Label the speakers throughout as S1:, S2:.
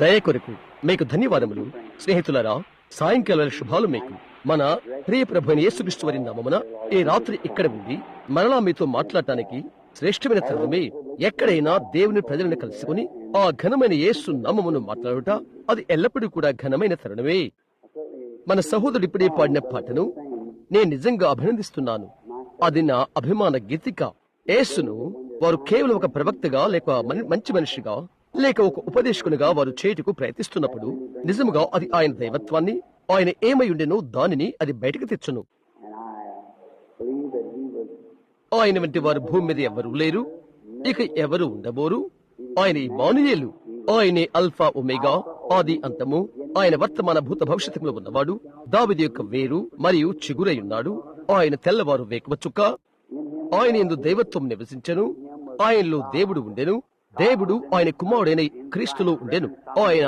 S1: దయ కొరకు మీకు ధన్యవాదములు. స్నేహితులారా, సాయంకాల శుభాలు మీకు. మన ప్రియ ప్రభువైన యేసుక్రీస్తు వారి నామమున ఈ రాత్రి ఇక్కడ ఉండి మరలా మీతో మాట్లాడటానికి శ్రేష్టమైన తరుణమే. ఎక్కడైనా దేవుని ప్రజలను కలుసుకుని ఆ ఘనమైన యేసు నామమును మాట్లాడుట అది ఎల్లప్పుడూ కూడా ఘనమైన తరుణమే. మన సహోదరుడు ఇప్పుడే పాడిన పాటను నేను నిజంగా అభినందిస్తున్నాను. అది నా అభిమాన గీతిక. యేసును వారు కేవలం ఒక ప్రవక్తగా లేక మంచి మనిషిగా లేక ఒక ఉపదేశకునిగా వారు చేయుటకు ప్రయత్నిస్తున్నప్పుడు నిజముగా అది ఆయన దైవత్వాన్ని, ఆయన ఏమై ఉండెనో దానిని అది బయటకు తెచ్చును. ఆయన వంటి వారు భూమి మీద ఎవరూ లేరు, ఇక ఎవరు ఉండబోరు. ఆయన ఇమ్మానుయేలు, ఆయనే అల్ఫా ఒమేగా, ఆది అంతము. ఆయన వర్తమాన భూత భవిష్యత్తులో ఉన్నవాడు. దావీదు యొక్క వేరు మరియు చిగురై ఉన్నాడు. ఆయన తెల్లవారు వేకువ చుక్క. ఆయన యందు దైవత్వం నివసించెను. ఆయనలో దేవుడు ఉండెను. దేవుడు ఆయన కుమారుడైన క్రీస్తులో ఉండెను. ఆయన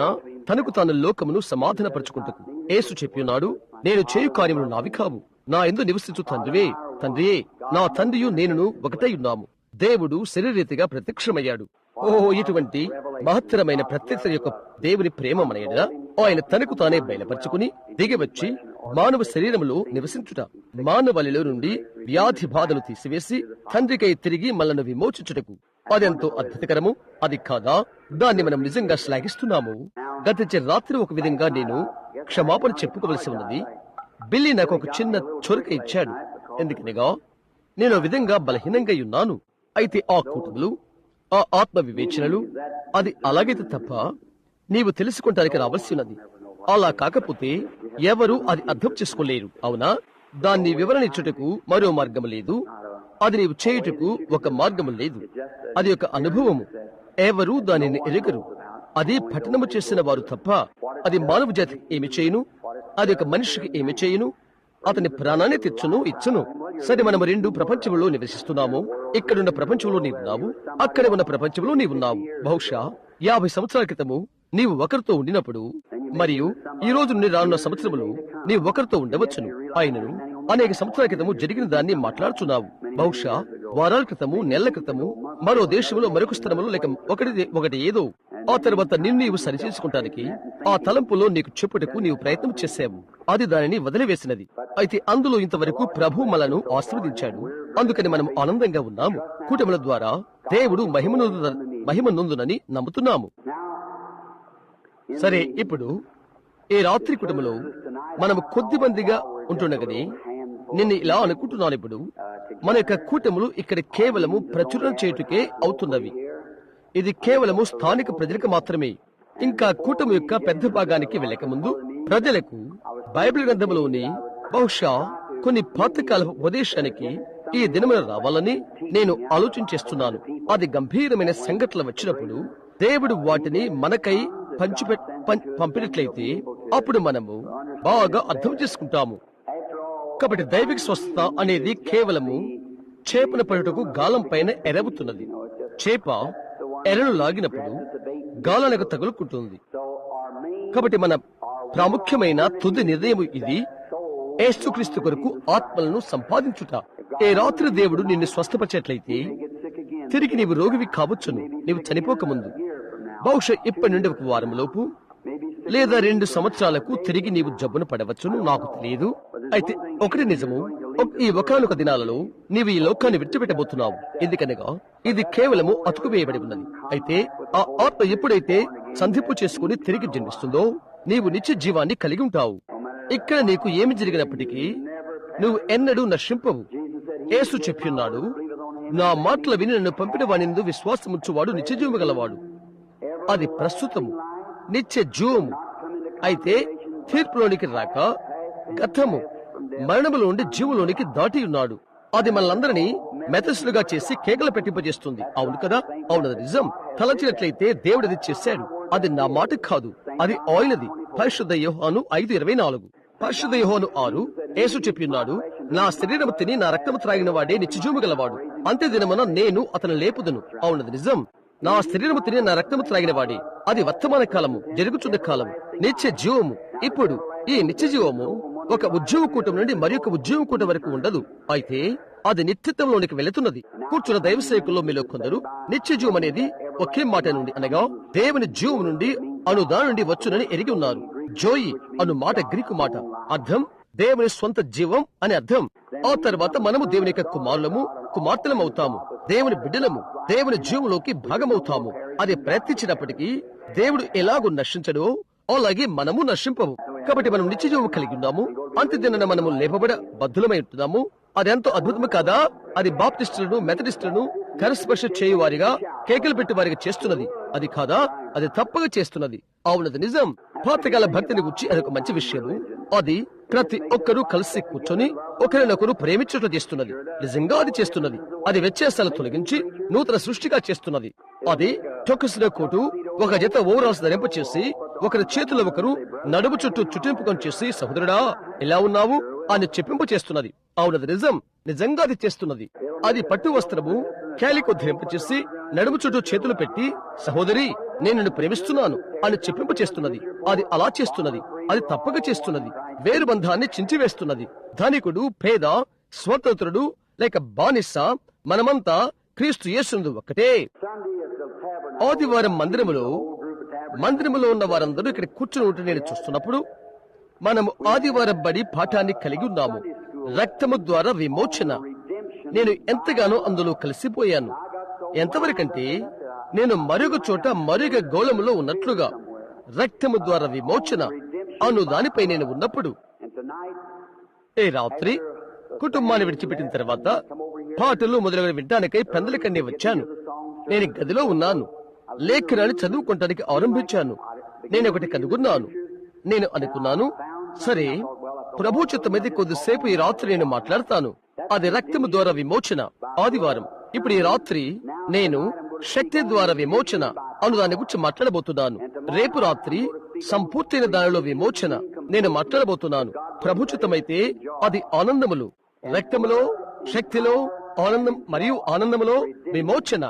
S1: తనకు తాను లోకమును సమాధానపరచుకుంటకు యేసు చెప్పియున్నాడు, నేను చేయు కార్యములు నావి కావు, నా యందు నివసించు తండ్రియే నా తండ్రియు నేనును ఒకటై ఉన్నాము. దేవుడు శరీరరీతిగా ప్రత్యక్షమయ్యాడు. ఓహో, ఇటువంటి మహత్తరమైన ప్రత్యక్ష యొక్క దేవుని ప్రేమ మన ఎడల ఆయన తనకు తానే బయలుపరుచుకుని దిగివచ్చి మానవ శరీరములో నివసించుట, మానవాళిలో నుండి వ్యాధి బాధలు తీసివేసి తండ్రికై తిరిగి మనల్ని విమోచించుటకు అదెంతో అద్భుతకరము. అది కాదా? దాన్ని మనం నిజంగా శ్లాఘిస్తున్నాము. గతించే రాత్రి ఒక విధంగా నేను క్షమాపణ చెప్పుకోవలసి ఉన్నది. బిల్లి నాకు ఒక చిన్న చొరక ఇచ్చాడు. ఎందుకనగా నేను విధంగా బలహీనంగా ఉన్నాను. అయితే ఆ కూటములు, ఆ ఆత్మ వివేచనలు అది అలాగైతే తప్ప నీవు తెలుసుకుంటానికి రావాల్సి ఉన్నది. అలా కాకపోతే ఎవరు అది అర్థం చేసుకోలేరు. అవునా? దాన్ని వివరణ ఇచ్చుటకు మరో మార్గము లేదు. అది నీవు చేయుటకు ఒక మార్గము లేదు. అది ఒక అనుభవము. ఎవరు దానిని ఎరుగరు. అది పఠనము చేసిన వారు తప్ప. అది మానవ జాతికి ఏమి చేయును? అది ఒక మనిషికి ఏమి చేయును? అతని ప్రాణాన్ని తెచ్చును, ఇచ్చును. సరే, మనము రెండు ప్రపంచంలో నివసిస్తున్నాము. ఇక్కడున్న ప్రపంచంలో నీవున్నావు, అక్కడ ఉన్న ప్రపంచంలో నీవున్నావు. బహుశా 50 సంవత్సరాల క్రితము నీవు ఒకరితో ఉండినప్పుడు మరియు ఈ రోజు నుండి రానున్న సంవత్సరములు నీవు ఒకరితో ఉండవచ్చును. ఆయనను అనేక సంవత్సరాల క్రితము జరిగిన దాన్ని మాట్లాడుచున్నావు. బహుశా వారాల క్రితము, నెలల క్రితము మరో దేశంలో, మరొక స్థలములో లేక ఒకటి ఏదో. ఆ తర్వాత నిన్ను నీవు సరిచేసుకుంటానికి ఆ తలంపులో నీకు చెప్పుటకు నీవు ప్రయత్నం చేశావు. అది దానిని వదిలివేసినది. అయితే అందులో ఇంతవరకు ప్రభు మనను ఆశీర్వదించాడు. అందుకని మనం ఆనందంగా ఉన్నాము. కూటముల ద్వారా దేవుడు మహిమ నొందునని నమ్ముతున్నాము. సరే, ఇప్పుడు ఈ రాత్రి కుటుంబంలో మనము కొద్ది మందిగా ఉంటుండగానే నిన్ను ఇలా అనుకుంటున్నాను. ఇప్పుడు మన యొక్క కూటములు ఇక్కడ కేవలము ప్రచురణ చేయుటకే అవుతున్నవి. ఇది కేవలము స్థానిక ప్రజలకు మాత్రమే. ఇంకా కూటమి యొక్క పెద్ద భాగానికి వెళ్ళక ముందు ప్రజలకు బైబిల్ గ్రంథంలోని బహుశా కొన్ని పాతకాల ఉపదేశానికి ఈ దినమున రావాలని నేను ఆలోచన చేస్తున్నాను. అది గంభీరమైన సంఘటనలు వచ్చినప్పుడు దేవుడు వాటిని మనకై పంపినట్లయితే అప్పుడు మనము బాగా అర్థం చేసుకుంటాము. కాబట్టి దైవిక స్వస్థత అనేది కేవలము చేపను పడుటకు గాలం పైన ఎరవుతున్నది. చేప ఎరను లాగినప్పుడు గాలానికి తగులుకుంటుంది. కాబట్టి మన ప్రాముఖ్యమైన తుది నిర్ణయం ఇది, యేసుక్రీస్తు కొరకు ఆత్మలను సంపాదించుట. ఏ రాత్రి దేవుడు నిన్ను స్వస్థపరిచేట్లయితే తిరిగి నీవు రోగివి కావచ్చును. నీవు చనిపోకముందు బహుశా ఇప్పటి నుండి ఒక వారంలోపు లేదా 2 సంవత్సరాలకు తిరిగి నీవు జబ్బును పడవచ్చును, నాకు తెలియదు. అయితే ఒకటి నిజము, ఈ ఒకానొక దినాలలో నీవు ఈ లోకాన్ని విడిచిపెట్టబోతున్నావు. ఎందుకనగా ఇది కేవలము అతుకు వేయబడి ఉన్నది. అయితే ఆ ఆత్మ ఎప్పుడైతే సంధింపు చేసుకుని తిరిగి జన్మిస్తుందో నీవు నిత్య జీవాన్ని కలిగి ఉంటావు. ఇక్కడ నీకు ఏమి జరిగినప్పటికీ నువ్వు ఎన్నడూ నశింపవు. యేసు చెప్పియున్నాడు, నా మాటలు విని నన్ను పంపిన వానిందు విశ్వాసముంచువాడు నిత్య జీవము గలవాడు. అది ప్రస్తుతము నిత్య జీవము. అయితే తీర్పులోనికి రాక గతము మరణములో నుండి జీవులోనికి దాటి ఉన్నాడు. అది మనలందరినీ మెథస్లుగా చేసి కేకలు పెట్టింపజేస్తుంది. అవును కదా? అవునది నిజం. తలచినట్లయితే దేవుడు అది చేశాడు. అది నా మాట కాదు, అది ఆయనది. పరిశుద్ధ యోహాను 5:24. పరిశుద్ధ యోహాను 6 యేసు చెప్పిన్నాడు, నా శరీరము తిని నా రక్తము త్రాగిన వాడే నిత్యజీవము గలవాడు. అంత్య దినమున నేను అతను లేపుదును. అవునది నిజం. నా శరీరము తిని నా రక్తము త్రాగిన వాడే. అది వర్తమాన కాలము, జరుగుతున్న కాలము, నిత్య జీవము. ఇప్పుడు ఈ నిత్య జీవము ఒక ఉద్యోగ కూటం నుండి మరి ఒక ఉద్యోగ కూటం వరకు ఉండదు. అయితే అది నిత్యత్వంలోనికి వెళుతున్నది. కూర్చున్న దైవ సేవకుల్లో మీలో కొందరు నిత్య జీవం అనేది ఒకే మాట నుండి, అనగా దేవుని జీవం నుండి అను దాని నుండి వచ్చునని ఎరిగి ఉన్నారు. జోయి అను మాట గ్రీకు మాట, అర్థం దేవుని స్వంత జీవం అని అర్థం. ఆ తర్వాత మనము దేవుని యొక్క కుమారులము, కుమార్తెలం అవుతాము, దేవుని బిడ్డలము, దేవుని జీవంలోకి భాగమవుతాము. అది ప్రయత్నించినప్పటికీ దేవుడు ఎలాగూ నశించడో అలాగే మనము నశింపము. కాబట్టి మనం నిత్య జీవం కలిగి ఉన్నాము. అంత్యదిన మనము లేపబడ బద్ధులమై ఉంటున్నాము. అది ఎంతో అద్భుతము కదా. అది బాప్టిస్టులను, మెథడిస్టులను కరస్పర్శ చేయువారిగా, కేకలు పెట్టి వారిగా చేస్తున్నది. అది కాదా? అది తప్పగా చేస్తున్నది. అవునది నిజం. పాతకాల భక్తిని గురించి అదొక మంచి విషయము. అది ప్రతి ఒక్కరూ కలిసి కూర్చొని ఒకరినొకరు ప్రేమించుట చేస్తున్నది. నిజంగా అది చేస్తున్నది. అది వ్యత్యాసాలు తొలగించి నూతన సృష్టిగా చేస్తున్నది. అది టొక్కసిన కోటు ఒక జత ఓవరాల్స్ ధరింప చేసి ఒకరి చేతుల్లో ఒకరు నడుము చుట్టూ చుట్టింపుకొని చేసి, సహోదరుడా ఎలా ఉన్నావు అని చెప్పింపు చేస్తున్నది. అవునది నిజం. నిజంగా అది చేస్తున్నది. అది పట్టు వస్త్రము క్యాలికో ధరింప చేసి నడుము చుట్టూ చేతులు పెట్టి, సహోదరి నేను నిన్ను ప్రేమిస్తున్నాను అని చెప్పింపు చేస్తున్నది. అది అలా చేస్తున్నది. అది తప్పక చేస్తున్నది. వేరు బంధాన్ని చించివేస్తున్నది. ధనికుడు, పేద, స్వతంత్రుడు లేక బానిస, మనమంతా క్రీస్తు యేసునందు ఒక్కటే. ఆదివారం మందిరములో ఉన్న వారందరూ ఇక్కడ కూర్చుని ఉంటే నేను చూస్తున్నప్పుడు మనము ఆదివారం బడి పాఠాన్ని కలిగి ఉన్నాము. రక్తము ద్వారా విమోచన. నేను ఎంతగానో అందులో కలిసిపోయాను. ఎంతవరకంటే నేను మరొక చోట మరొక గోళములో ఉన్నట్లుగా రక్తము ద్వారా విమోచన అను దానిపై నేను ఉన్నప్పుడు, ఏ రాత్రి కుటుంబాన్ని విడిచిపెట్టిన తర్వాత పాటలు మొదలైన వినటానికై పెందలకండి వచ్చాను. నేను గదిలో ఉన్నాను. లేఖనాన్ని చదువుకోవటానికి ఆరంభించాను. నేను ఒకటి కనుగొన్నాను. నేను అనుకున్నాను, సరే ప్రభు చిత్తమైతే కొద్దిసేపు ఈ రాత్రి నేను మాట్లాడతాను. అది రక్తము ద్వారా విమోచన. ఆదివారం. ఇప్పుడు ఈ రాత్రి నేను శక్తి ద్వారా విమోచన అను దాని గురించి మాట్లాడబోతున్నాను. రేపు రాత్రి సంపూర్తయిన దానిలో విమోచన నేను మాట్లాడబోతున్నాను. ప్రభుచితమైతే అది ఆనందములు. రక్తములో, శక్తిలో, ఆనందం మరియు ఆనందములో విమోచన.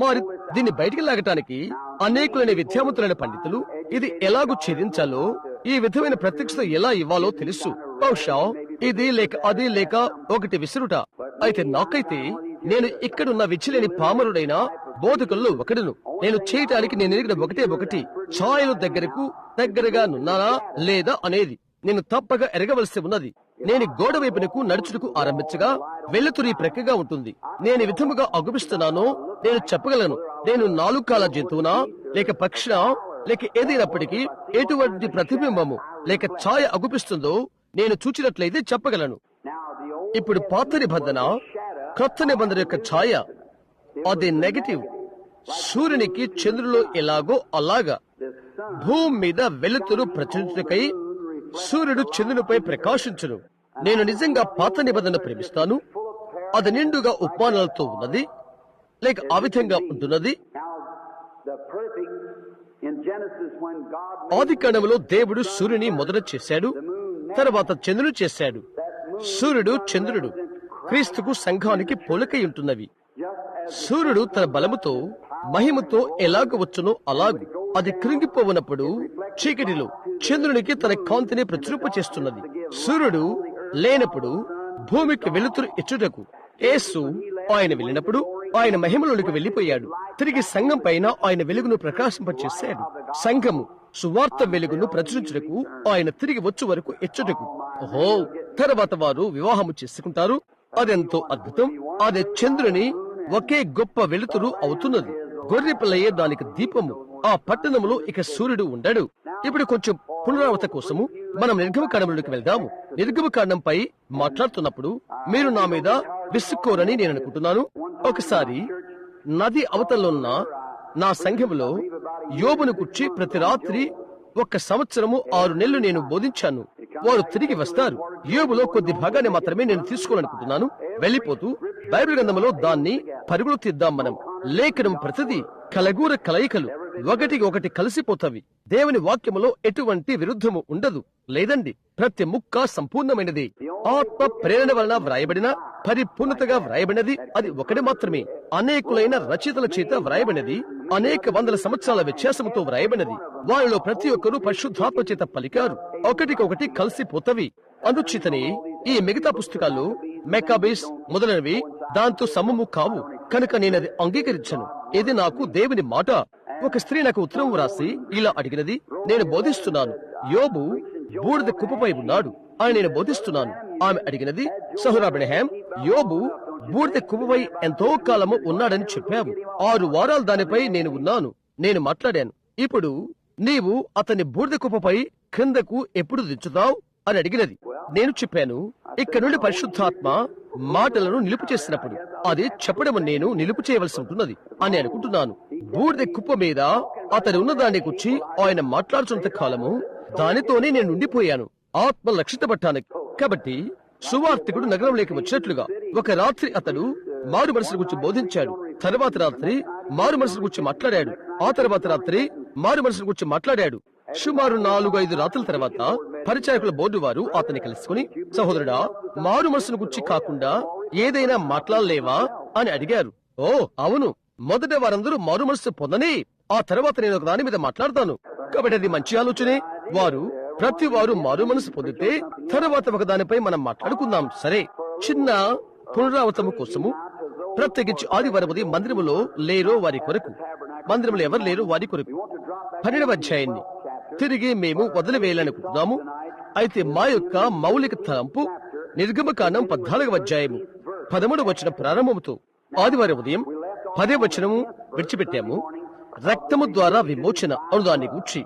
S1: మరి దీన్ని బయటికి లాగటానికి అనేకులైన విద్యావంతులైన పండితులు ఇది ఎలాగూ ఛేదించాలో, ఈ విధమైన ప్రత్యక్షత ఎలా ఇవ్వాలో తెలుసు. బహుశా ఇది లేక అది లేక ఒకటి విసురుట. అయితే నాకైతే నేను ఇక్కడున్న విచ్చిలేని పామరుడైన బోధకుల్లో ఒకడును. నేను చేయటానికి నేను ఎరిగిన ఒకటి ఛాయలు దగ్గరగా నున్నానా లేదా అనేది నేను తప్పక ఎరగవలసి ఉన్నది. నేను గోడ వైపునకు నడుచుటకు ఆరంభించగా వెలుతురు ప్రక్కగా ఉంటుంది. నేను విధముగా అగుపిస్తున్నానో నేను చెప్పగలను. నేను 4 కాల జంతువునా లేక పక్షినా లేక ఏదైనప్పటికీ ఎటువంటి ప్రతిబింబము లేక ఛాయ అగుపిస్తుందో నేను చూచినట్లయితే చెప్పగలను. ఇప్పుడు పాత నిబంధన, క్రొత్త నిబంధన యొక్క ఛాయ అది నెగటివ్. సూర్యునికి చంద్రులో ఎలాగో అలాగా భూమి మీద వెలుతురు ప్రచురించుటకై సూర్యుడు చంద్రునిపై ప్రకాశించును. నేను నిజంగా పాత నిబంధన ప్రేమిస్తాను. అది నిండుగా ఉపమానాలతో ఉన్నది, లేక ఆ విధంగా ఉంటున్నది. ఆది కాండములో దేవుడు సూర్యుని మొదట చేశాడు, తర్వాత చంద్రుడు చేశాడు. సూర్యుడు, చంద్రుడు క్రీస్తుకు సంఘానికి పోలికై ఉంటున్నవి. సూర్యుడు తన బలముతో మహిమతో ఎలాగ వచ్చునో అలాగు అది కృంగిపోవునప్పుడు చీకటిలో చంద్రునికి తన కాంతిని ప్రచురింప చేస్తున్నది. సూర్యుడు లేనప్పుడు భూమికి వెలుతురు ఇచ్చుటకు యేసు ఆయన వెళ్ళినప్పుడు ఆయన మహిమలోనికి వెళ్లిపోయాడు. తిరిగి సంఘం పైన ఆయన వెలుగును ప్రకాశింపచేశాడు. సంఘము సువార్త వెలుగును ప్రచురించుటకు ఆయన తిరిగి వచ్చు వరకు ఇచ్చుటకు. ఓహో, తర్వాత వారు వివాహము చేసుకుంటారు. అదెంతో అద్భుతం. అదే చంద్రుని ఒకే గొప్ప వెలుతురు అవుతున్నది. గొర్రె పిల్లయే దానికి దీపము. ఆ పట్టణంలో ఇక సూర్యుడు ఉండడు. ఇప్పుడు కొంచెం పునరావృత కోసము మనం నిర్గమకాండంలోకి వెళ్దాము. నిర్గమకాండంపై మాట్లాడుతున్నప్పుడు మీరు నా మీద విసుక్కోరని నేను అనుకుంటున్నాను. ఒకసారి నది అవతలున్న నా సంఘములో యోబును కూర్చి ప్రతి రాత్రి 1 సంవత్సరము 6 నెలలు నేను బోధించాను. వారు తిరిగి వస్తారు. యోబులో కొద్ది భాగాన్ని మాత్రమే నేను తీసుకోవాలనుకుంటున్నాను. వెళ్లిపోతూ బైబిల్ గ్రంథంలో దాన్ని పరుగులు తీద్దాం. మనం లేఖనం ప్రతిదీ కలగూర కలయికలు ఒకటి కలిసిపోతవి. దేవుని వాక్యములో ఎటువంటి విరుద్ధము ఉండదు. లేదండి, ప్రతి ముక్క సంపూర్ణమైనది. ఆత్మ ప్రేరణ వలన వ్రాయబడిన పరిపూర్ణతగా వ్రాయబడినది అది ఒకటి మాత్రమే. అనేకులైన రచయితల చేత వ్రాయబడినది. అనేక వందల సంవత్సరాల వ్యత్యాసముతో వ్రాయబడినది. వారిలో ప్రతి ఒక్కరూ పరిశుద్ధాత్మ చేత పలికారు. ఒకటికొకటి కలిసిపోతవి. అనుచితని ఈ మిగతా పుస్తకాలు మెకాబీస్ మొదలైనవి దాంతో సమము కావు. కనుక నేనది అంగీకరించను. ఇది నాకు దేవుని మాట. ఒక స్త్రీ నాకు ఉత్తరం వ్రాసి ఇలా అడిగినది, నేను బోధిస్తున్నాను, యోబు బూడిద కుప్పపై ఉన్నాడు అని నేను బోధిస్తున్నాను. ఆమె అడిగినది, సహోదరా అబ్రహాం, యోబు బూడిద కుప్పపై ఎంతో కాలము ఉన్నాడని చెప్పావు. 6 వారాలు దానిపై నేను ఉన్నాను, నేను మాట్లాడాను. ఇప్పుడు నీవు అతన్ని బూడిద కుప్పపై క్రిందకు ఎప్పుడు దించుతావు అని అడిగినది. నేను చెప్పాను, ఇక్కడ నుండి పరిశుద్ధాత్మ మాటలను నిలుపు చేసినప్పుడు అది చెప్పడం నేను నిలుపు చేయవలసి ఉంటున్నది అని అనుకుంటున్నాను. బూడిద కుప్ప మీద అతను ఉన్నదాన్ని గురించి ఆయన మాట్లాడుతున్నంత కాలము దానితోనే నేను ఉండిపోయాను, ఆత్మ రక్షితపట్టానికి. కాబట్టి సువార్తికుడు నగరంలోకి వచ్చినట్లుగా ఒక రాత్రి అతడు మారు మనసుల గురించి బోధించాడు, తర్వాత రాత్రి మారు మనసుల గురించి మాట్లాడాడు, ఆ తర్వాత రాత్రి మారు మనసుల గురించి మాట్లాడాడు. సుమారు 4-5 రాత్రుల తర్వాత పరిచారకుల బోర్డు వారు అతన్ని కలుసుకుని, సహోదరుడా, మారు మనసును గురించి కాకుండా ఏదైనా మాట్లాడలేవా అని అడిగారు. ఓ అవును, మొదట వారందరూ మారు మనసు పొందని, ఆ తర్వాత నేను ఒక దాని మీద మాట్లాడతాను. కాబట్టి అది మంచి ఆలోచనే. ప్రతి వారు మారు మనసు పొందితే తర్వాత ఒక దానిపై మనం మాట్లాడుకుందాం. సరే, చిన్న పునరావృతము కోసము ప్రత్యేకించి ఆదివారం ఉదయం మందిరములో లేరో వారి కొరకు, మందిరంలో ఎవరు లేరో వారి కొరకు 12వ అధ్యాయాన్ని తిరిగి మేము వదిలివేయాలనుకుంటున్నాము. అయితే మా యొక్క మౌలిక తలంపు నిర్గమకాండం 14వ అధ్యాయము 13వ వచనం ప్రారంభముతో ఆదివారం ఉదయం 10వ వచనము విడిచిపెట్టాము. రక్తము ద్వారా విమోచన అనుదాన్ని గూర్చి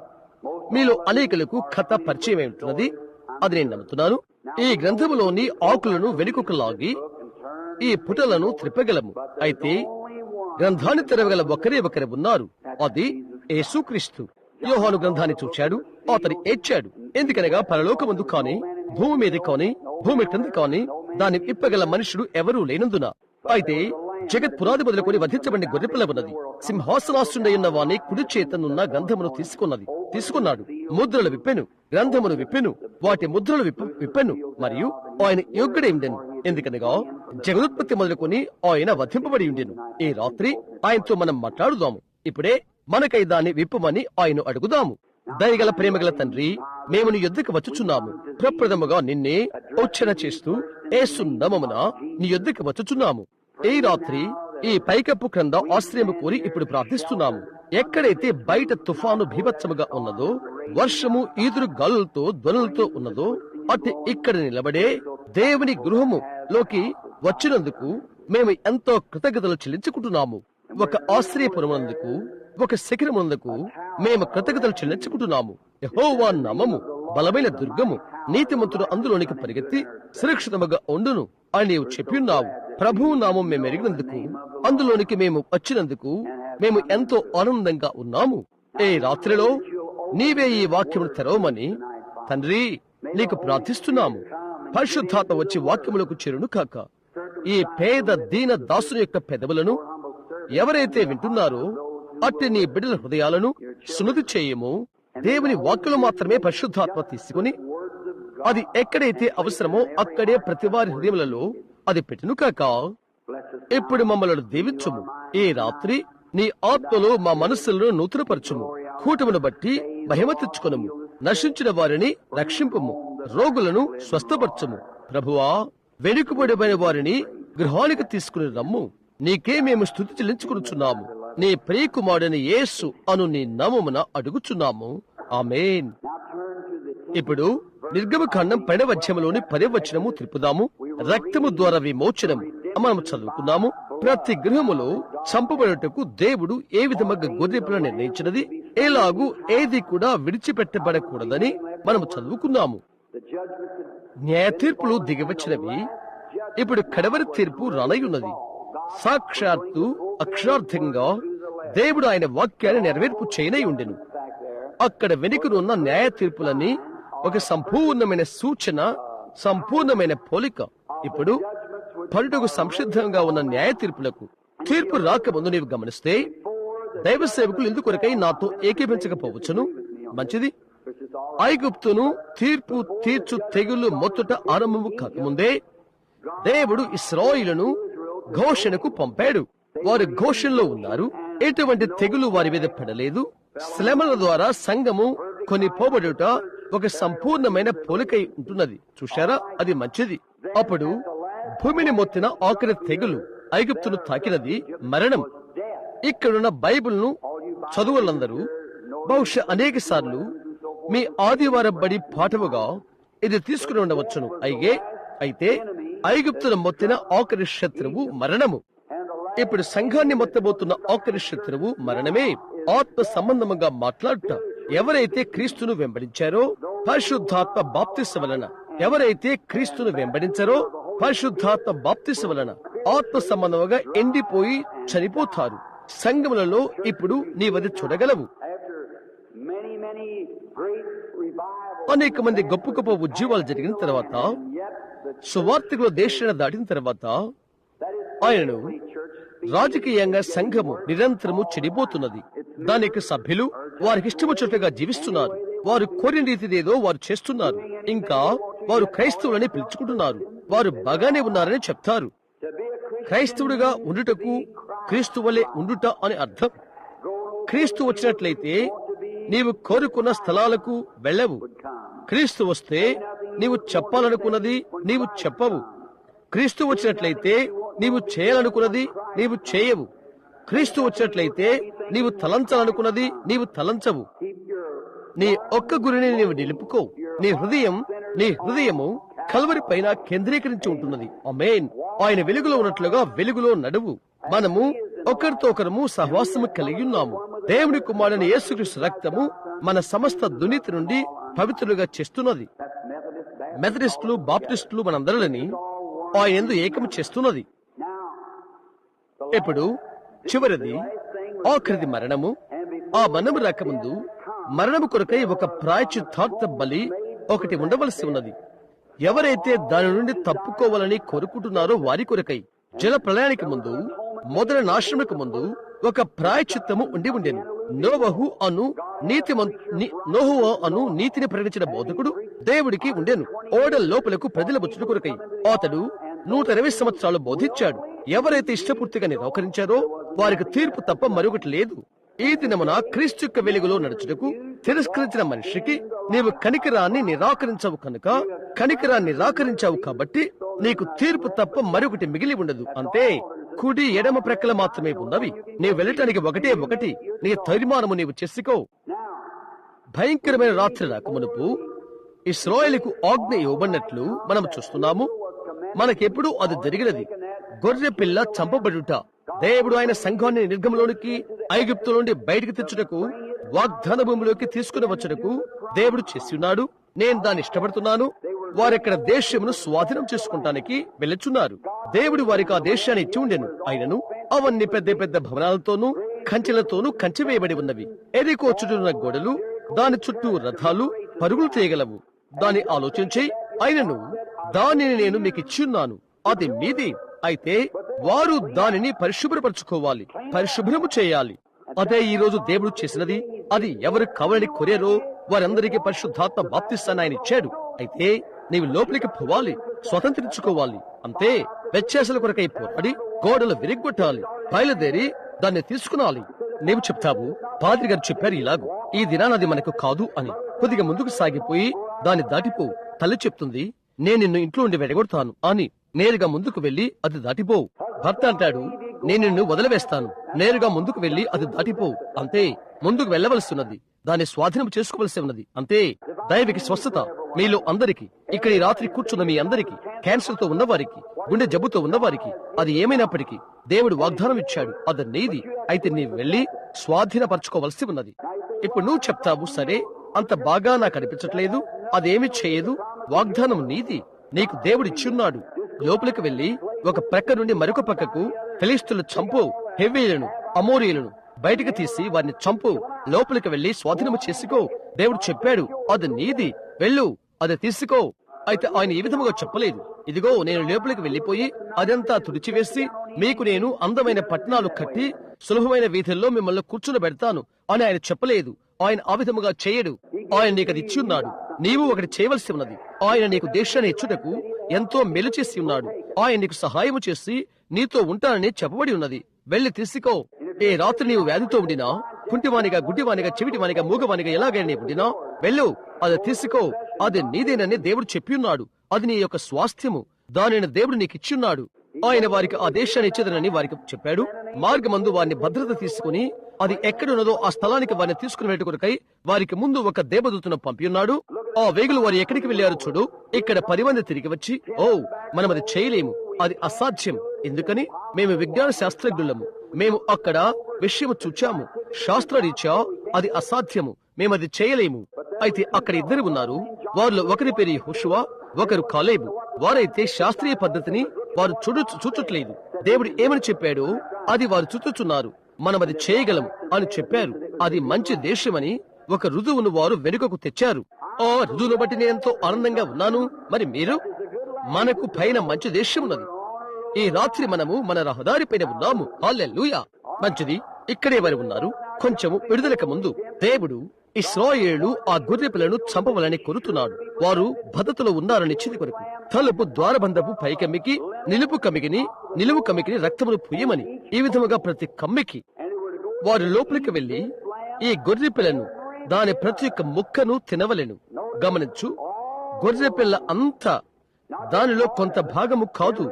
S1: మీలో అనేకులకు కథ పరిచయం ఉంటున్నది, అది నేను నమ్ముతున్నాను. ఈ గ్రంథములోని ఆకులను వెనుకకు లాగి ఈ పుటలను త్రిప్పగలము. అయితే గ్రంథాన్ని తెరవగల ఒకరే ఒకరు ఉన్నారు, అది యేసుక్రీస్తు. యోహాను గ్రంథాన్ని చూచాడు, అతను ఏడ్చాడు. ఎందుకనగా పరలోకమందు కాని, భూమి మీద కాని, భూమి క్రింద కాని దాన్ని ఇప్పగల మనుషుడు ఎవరూ లేనందున. అయితే జగత్ పునాది మొదలుకొని వధించబడిన గొర్రెపిల్ల ఉన్నది, సింహాసనాశ్రుడై ఉన్న వాని కుడి చేతనున్న గ్రంథమును తీసుకున్నాడు, ముద్రలు విప్పెను, గ్రంథమును విప్పెను, వాటి ముద్రలు విప్పెను, మరియు ఆయన యోగ్యుడై ఉండెను. ఎందుకనగా జగదుత్పత్తి మొదలుకొని ఆయన వధింపబడి ఉండెను. ఈ రాత్రి ఆయనతో మనం మాట్లాడుదాము. ఇప్పుడే మనకై దాన్ని విప్పమని ఆయన అడుగుదాము. దయగల ప్రేమగల తండ్రి, మేము నీ యొద్దకు వచ్చుచున్నాము. ప్రప్రథముగా నిన్నే ఉచ్చరణ చేస్తూ యేసు నామమున నీ యొద్దకు వచ్చుచున్నాము. ఈ రాత్రి ఈ పైకప్పు క్రింద ఆశ్రయము కోరి ఇప్పుడు ప్రార్థిస్తున్నాము. ఎక్కడైతే బయట తుఫాను భీభత్సముగా ఉన్నదో, వర్షము ఈదురు గాలులతో ధ్వనులతో ఉన్నదో, అటు ఇక్కడ నిలబడే దేవుని గృహము లోకి వచ్చినందుకు మేము ఎంతో కృతజ్ఞతలు చెల్లించుకుంటున్నాము. ఒక ఆశ్రయపురమునందుకు, ఒక శిఖరమునందుకు మేము కృతజ్ఞతలు చెల్లించుకుంటున్నాము. యెహోవా నామము బలమైన దుర్గము, నీతిమంతుడు అందులోనికి పరిగెత్తి సురక్షితముగా ఉండును అని నీవు చెప్పి ఉన్నావు. ప్రభువు నామం మేము ఎరిగినందుకు, అందులోనికి మేము వచ్చినందుకు మేము ఎంతో ఆనందంగా ఉన్నాము. ఈ రాత్రిలో నీవే ఈ వాక్యమును తెరవమని తండ్రి నీకు ప్రార్థిస్తున్నాము. పరిశుద్ధాత్మ వచ్చి వాక్యములకు చేరును కాక. ఈ పేద దీన దాసుని యొక్క పెదవులను ఎవరైతే వింటున్నారో అట్టి నీ బిడ్డల హృదయాలను సున్నతి చేయము. దేవుని వాక్యలు మాత్రమే పరిశుద్ధాత్మ తీసుకుని అది ఎక్కడైతే అవసరమో అక్కడే ప్రతి వారి హృదయములలో అది పెట్టును కాక. ఇప్పుడు మమ్మల్ని దీవించుము. ఈ రాత్రి నీ ఆత్మలో మా మనస్సులను నూతనపరచుము. కూటమును బట్టి మహిమ తెచ్చుకొనుము. నశించిన వారిని రక్షింపుము, రోగులను స్వస్థపరచుము. ప్రభువా, వెనుకబడిపోయిన వారిని గృహానికి తీసుకుని రమ్ము. నీకే మేము స్తుతి చెల్లించుకునుచున్నాము. నీ ప్రియకుమారుడైన యేసు అను నీ నామమున అడుగుచున్నాము. ఆమేన్. ఇప్పుడు నిర్గమకాండం 12వ అధ్యాయంలోని 10వ వచనము త్రిప్పుదాము. రక్తము ద్వారా విమోచనము మనం చదువుకున్నాము. ప్రతి గృహములో చంపబడుటకు దేవుడు ఏ విధముగా గొర్రెపిల్లను నిర్ణయించినది, ఎలాగూ ఏది కూడా విడిచిపెట్టబడకూడదని మనము చదువుకున్నాము. న్యాయ తీర్పులు దిగివచ్చినవి. ఇప్పుడు కడవరి తీర్పు రానయ్యున్నది. సాక్షాత్తు అక్షరార్థంగా దేవుడు ఆయన వాక్యాన్ని నెరవేర్పు చేయనై ఉండెను. అక్కడ వెనుకనున్న న్యాయ తీర్పులని ఒక సంపూర్ణమైన సూచన, సంపూర్ణమైన పోలిక. ఇప్పుడు పరుటకు సంసిద్ధంగా ఉన్న న్యాయ తీర్పులకు తీర్పు రాకముందు నీవు గమనిస్తే, దైవ సేవకులు ఎందుకొరకై నాతో ఏకీపించకపోవచ్చును. మంచిది. ఐగుప్తును తీర్పు తీర్చు తెగులు మొత్తట ఆరంభము కాకముందే దేవుడు ఇశ్రాయేలును ఘోషణకు పంపాడు. వారు ఘోషణలో ఉన్నారు. ఎటువంటి తెగులు వారి మీద పడలేదు. శ్రమల ద్వారా సంఘము కొని పోబడుట ఒక సంపూర్ణమైన పోలికై ఉంటున్నది. చూశారా, అది మంచిది. అప్పుడు భూమిని మొత్తిన ఆఖరి తెగులు ఐగుప్తును తాకినది మరణం. ఇక్కడున్న బైబిల్ను చదువులందరూ బహుశా అనేక సార్లు మీ ఆదివారం బడి పాఠముగా ఇది తీసుకుని ఉండవచ్చును. అయితే ఐగుప్తును మొత్తిన ఆఖరి శత్రువు మరణము. ఇప్పుడు సంఘాన్ని మొత్తబోతున్న ఆఖరి శత్రువు మరణమే. ఆత్మ సంబంధముగా మాట్లాడుట, ఎవరైతే క్రీస్తును వెంబడించారో పరిశుద్ధాత్మ బాప్తిస్మ వలన, ఎవరైతే క్రీస్తును వెంబడించారో పరిశుద్ధాత్మ బాప్తిస్మ వలన ఆత్మ సంబంధముగా ఎండిపోయి చనిపోతారు. సంఘములలో ఇప్పుడు నీవది చూడగలవు. అనేక మంది గొప్ప గొప్ప ఉద్యమాలు జరిగిన తర్వాత, సువార్తికుల దేశాన్ని దాటిన తర్వాత ఆయనను రాజకీయంగా సంఘము నిరంతరము చెడిపోతున్నది. దానికి సభ్యులు వారికి ఇష్టమొచ్చినట్లుగా జీవిస్తున్నారు. వారు కోరిన రీతిదేదో వారు చేస్తున్నారు. ఇంకా వారు క్రైస్తవులని పిలుచుకుంటున్నారు. వారు బాగానే ఉన్నారని చెప్తారు. క్రైస్తవుడిగా ఉండుటకు క్రీస్తు వలె ఉండుట అని అర్థం. క్రీస్తు వచ్చినట్లయితే నీవు కోరుకున్న స్థలాలకు వెళ్ళవు. క్రీస్తు వస్తే నీవు చెప్పాలనుకున్నది నీవు చెప్పవు. క్రీస్తు వచ్చినట్లయితే నీవు చేయాలనుకున్నది నీవు చేయవు. క్రీస్తు వచ్చినట్లయితే నీవు తలంచాలనుకున్నది నీవు తలంచవు. నీ ఒక్క గురిని నీవు నిలుపుకో. నీ హృదయము కల్వరి పైన కేంద్రీకరించి ఉంటున్నది. ఆమేన్. ఆయన వెలుగులో ఉన్నట్లుగా వెలుగులో నడువు. మనము ఒకరితో ఒకరము సహవాసము కలిగి ఉన్నాము. దేవుని కుమారుని యేసుక్రీస్తు రక్తము మన సమస్త దుర్నీతి నుండి పవిత్రులుగా చేస్తున్నది. మెథడిస్టులు, బాప్టిస్టులు మనందరిని ఆయన యందు ఏకము చేస్తున్నది. ఇప్పుడు చివరిది, ఆఖరిది మరణము. ఆ మరణము రాకముందు మరణము కొరకై ఒక ప్రాయశ్చిత్తార్థ బలి ఒకటి ఉండవలసి ఉన్నది. ఎవరైతే దాని నుండి తప్పుకోవాలని కోరుకుంటున్నారో వారి కొరకై జల ప్రళయానికి ముందు, మొదటి నాశనముకు ముందు ఒక ప్రాయశ్చిత్తము ఉండెను. నోవహు అను నీతిని ప్రకటించిన బోధకుడు దేవుడికి ఉండెను. ఓడ లోపలకు ప్రజల ముచ్చుట కొరకై అతడు 120 సంవత్సరాలు బోధించాడు. ఎవరైతే ఇష్టపూర్తిగా నిరాకరించారో వారికి తీర్పు తప్ప మరొకటి లేదు. ఈ దినమున క్రీస్తు యొక్క వెలుగులో నడుచుటకు తిరస్కరించిన మనిషికి నీవు కనికరాన్ని నిరాకరించవు కనుక, కనికరాన్ని నిరాకరించావు కాబట్టి నీకు తీర్పు తప్ప మరొకటి మిగిలి ఉండదు. అంతే. కుడి ఎడమ ప్రక్కల మాత్రమే ఉన్నవి. నీవు వెళ్ళటానికి ఒకటి. నీ తీర్మానము నీవు చేసుకో. భయంకరమైన రాత్రి రాకమునుపు ఇశ్రాయేలుకు ఆజ్ఞ ఇవ్వబడినట్లు మనం చూస్తున్నాము. మనకెప్పుడు అది జరిగినది. గొర్రె పిల్ల చంపబడుట. దేవుడు ఆయన సంఘాన్ని నిర్గమలోనికి, ఐగుప్తు నుండి బయటకు తెచ్చుటకు, వాగ్దాన భూమిలోకి తీసుకుని వచ్చుటకు దేవుడు చేసి ఉన్నాడు. నేను దాన్ని ఇష్టపడుతున్నాను. వారెక్కడ దేశమును స్వాధీనం చేసుకుంటానికి వెళ్ళుచున్నారు. దేవుడు వారికి ఆ దేశాన్ని ఇచ్చి ఉండెను. ఆయనను అవన్నీ పెద్ద పెద్ద భవనాలతోనూ కంచెలతోనూ కంచె వేయబడి ఉన్నవి. ఎరికో చుట్టూన్న గోడలు, దాని చుట్టూ రథాలు పరుగులు చేయగలవు. దాన్ని ఆలోచించి ఆయనను, దానిని నేను మీకు ఇచ్చిన్నాను, అది మీది. అయితే వారు దానిని పరిశుభ్రపరచుకోవాలి, పరిశుభ్రము చేయాలి. అదే ఈ రోజు దేవుడు చేసినది. అది ఎవరు కావాలని కోరారో వారందరికీ పరిశుద్ధాత్మ బాప్తిస్తాన్ని ఆయన ఇచ్చాడు. అయితే నీవు లోపలికి పోవాలి, స్వతంత్రించుకోవాలి. అంతే. వ్యత్యాసాల కొరకై పోరాడి గోడలు విరిగొట్టాలి, బయలుదేరి దాన్ని తీసుకునాలి. నీవు చెప్తావు, పాద్రి గారు చెప్పారు ఇలాగూ, ఈ దినానది మనకు కాదు అని. కొద్దిగా ముందుకు సాగిపోయి దాన్ని దాటిపో. తల్లి చెప్తుంది, నేను నిన్ను ఇంట్లో ఉండి వెడగొడతాను అని. నేరుగా ముందుకు వెళ్లి అది దాటిపో. భర్త అంటాడు, నేను నిన్ను వదిలివేస్తాను. నేరుగా ముందుకు వెళ్లి అది దాటిపో. అంతే. ముందుకు వెళ్లవలసి ఉన్నది. దాన్ని స్వాధీనం చేసుకోవలసి ఉన్నది. అంతే. దైవిక స్వస్థత మీలో అందరికి, ఇక్కడ ఈ రాత్రి కూర్చున్న మీ అందరికి, క్యాన్సర్ తో ఉన్నవారికి, గుండె జబ్బుతో ఉన్నవారికి, అది ఏమైనప్పటికీ దేవుడు వాగ్దానం ఇచ్చాడు, అది నీది. అయితే నీవు వెళ్లి స్వాధీనపరచుకోవలసి ఉన్నది. ఇప్పుడు నువ్వు చెప్తావు, సరే, అంత బాగా నాకు అనిపించట్లేదు, అదేమి చేయదు, వాగ్దానం నీది, నీకు దేవుడిచ్చున్నాడు. లోపలికి వెళ్లి ఒక ప్రక్క నుండి మరొక పక్కకు ఫిలిష్తీయులను చంపు, హెవ్వీయులను, అమోరీయులను బయటకు తీసి వారిని చంపు. లోపలికి వెళ్లి స్వాధీనము చేసుకో. దేవుడు చెప్పాడు, అది నీది, వెళ్ళు, అది తీసుకో. అయితే ఆయన ఈ విధముగా చెప్పలేదు, ఇదిగో నేను లోపలికి వెళ్లిపోయి అదంతా తుడిచివేసి మీకు నేను అందమైన పట్టణాలు కట్టి సులభమైన వీధుల్లో మిమ్మల్ని కూర్చునబెడతాను అని ఆయన చెప్పలేదు. ఆయన ఆ విధముగా చేయడు. ఆయన నీకు అది ఇచ్చి ఉన్నాడు. నీవు ఒకటి చేయవలసి ఉన్నది. ఆయన నీకు దేశాన్ని ఇచ్చుటకు ఎంతో మేలు చేసి ఉన్నాడు. ఆయన నీకు సహాయము చేసి నీతో ఉంటానని చెప్పబడి ఉన్నది. వెళ్లి తీసుకో. ఏ రాత్రి నీవు వ్యాధితో ఉండినా, కుంటివానిగా, గుడ్డివానిగా, చెవిటివానిగా, మూగవానిగా ఎలాగైనా ఉండినా వెళ్ళు, అది తీసుకో. అది నీదేనని దేవుడు చెప్పి ఉన్నాడు. అది నీ యొక్క స్వాస్థ్యము. దానిని దేవుడు నీకు ఇచ్చి ఉన్నాడు. ఆయన వారికి ఆ దేశాన్ని ఇచ్చేదనని వారికి చెప్పాడు. మార్గమందు వారిని భద్రత తీసుకుని అది ఎక్కడున్నదో ఆ స్థలానికి వారిని తీసుకుని వెళ్ళే కొరకై వారికి ముందు ఒక దేవదూతను పంపి ఉన్నాడు. ఆ వేగులు వారు ఎక్కడికి వెళ్లారు చూడు. ఇక్కడ 10 మంది తిరిగి వచ్చి, ఓ మనం అది చేయలేము, అది అసాధ్యం. ఎందుకని? మేము విజ్ఞాన శాస్త్రజ్ఞులము, మేము అక్కడ విషయము చూచాము, శాస్త్రరీత్యా అది అసాధ్యము, మేము అది చేయలేము. అయితే అక్కడ ఇద్దరు ఉన్నారు. వారిలో ఒకరి పేరు యెహోషువ, ఒకరు కాలేబు. వారైతే శాస్త్రీయ పద్ధతిని వారు చూచుట్లేదు. దేవుడు ఏమని చెప్పాడో అది వారు చూచుచున్నారు. మనం అది చేయగలం అని చెప్పారు. అది మంచి దేశమని ఒక రుజువును వారు వెనుకకు తెచ్చారు. ఆ రుజువును బట్టి నేను ఎంతో ఆనందంగా ఉన్నాను. మరి మీరు? మనకు పైన మంచి దేశం ఉన్నది. ఈ రాత్రి మనము మన రహదారి పైన ఉన్నాము. హల్లెలూయా. మంచిది. ఇక్కడే వారు ఉన్నారు. కొంచెము విడుదలకు ముందు దేవుడు ఇశ్రాయేలు ఆ గొర్రె పిల్లను చంపవలని కోరుతున్నాడు. వారు భద్రతలో ఉన్నారని చిది కొరకు తలుపు ద్వారబంధపు పైకమ్మికి నిలువు కమ్మికిని రక్తమును పుయ్యమని, ఈ విధముగా ప్రతి కమ్మికి వారు లోపలికి వెళ్లి ఈ గొర్రె పిల్లను దాని ప్రతి ఒక్క ముక్కను తినవలెను. గమనించు, గొర్రె పిల్ల అంతా దానిలో కొంత భాగము కాదు,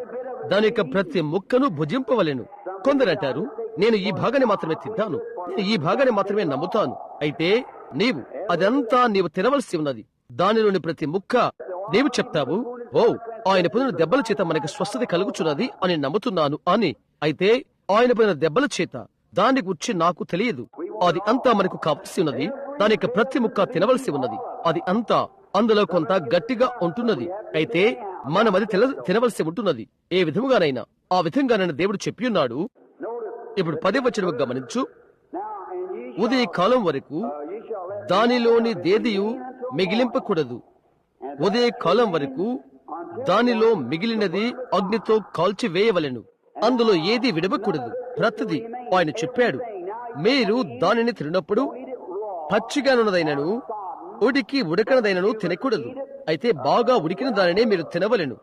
S1: దాని యొక్క ప్రతి ముక్కను భుజింపవలెను. కొందరంటారు, నేను ఈ భాగాన్ని మాత్రమే తింటాను, నేను ఈ భాగాన్ని మాత్రమే నమ్ముతాను. అయితే నీవు అదంతా నీవు తినవలసి ఉన్నది. దానిలోని ప్రతి ముక్క నీవు చెప్తావు, ఓ ఆయన పొందిన దెబ్బల చేత మనకి స్వస్థత కలుగుచున్నది అని నమ్ముతున్నాను అని. అయితే ఆయన పొందిన దెబ్బల చేత దాని గురించి నాకు తెలియదు. అది అంతా మనకు కావలసి ఉన్నది. దాని యొక్క ప్రతి ముక్క తినవలసి ఉన్నది. అది అంతా అందులో కొంత గట్టిగా ఉంటున్నది. అయితే మనం అది తినవలసి ఉంటున్నది. ఏ విధముగానైనా ఆ విధంగానైనా దేవుడు చెప్పి ఉన్నాడు. ఇప్పుడు 10వ వచనం గమనించు. ఉదయ కాలం వరకు దానిలోని దేదియు మిగిలింపకూడదు. ఉదయ కాలం వరకు దానిలో మిగిలినది అగ్నితో కాల్చివేయవలెను. అందులో ఏది విడవకూడదు. ప్రతిది ఆయన చెప్పాడు. మీరు దానిని తిన్నప్పుడు పచ్చిగానున్నదైనను ఉడకనదైనను తినకూడదు. అయితే బాగా ఉడికిన దానినే మీరు తినవలెను.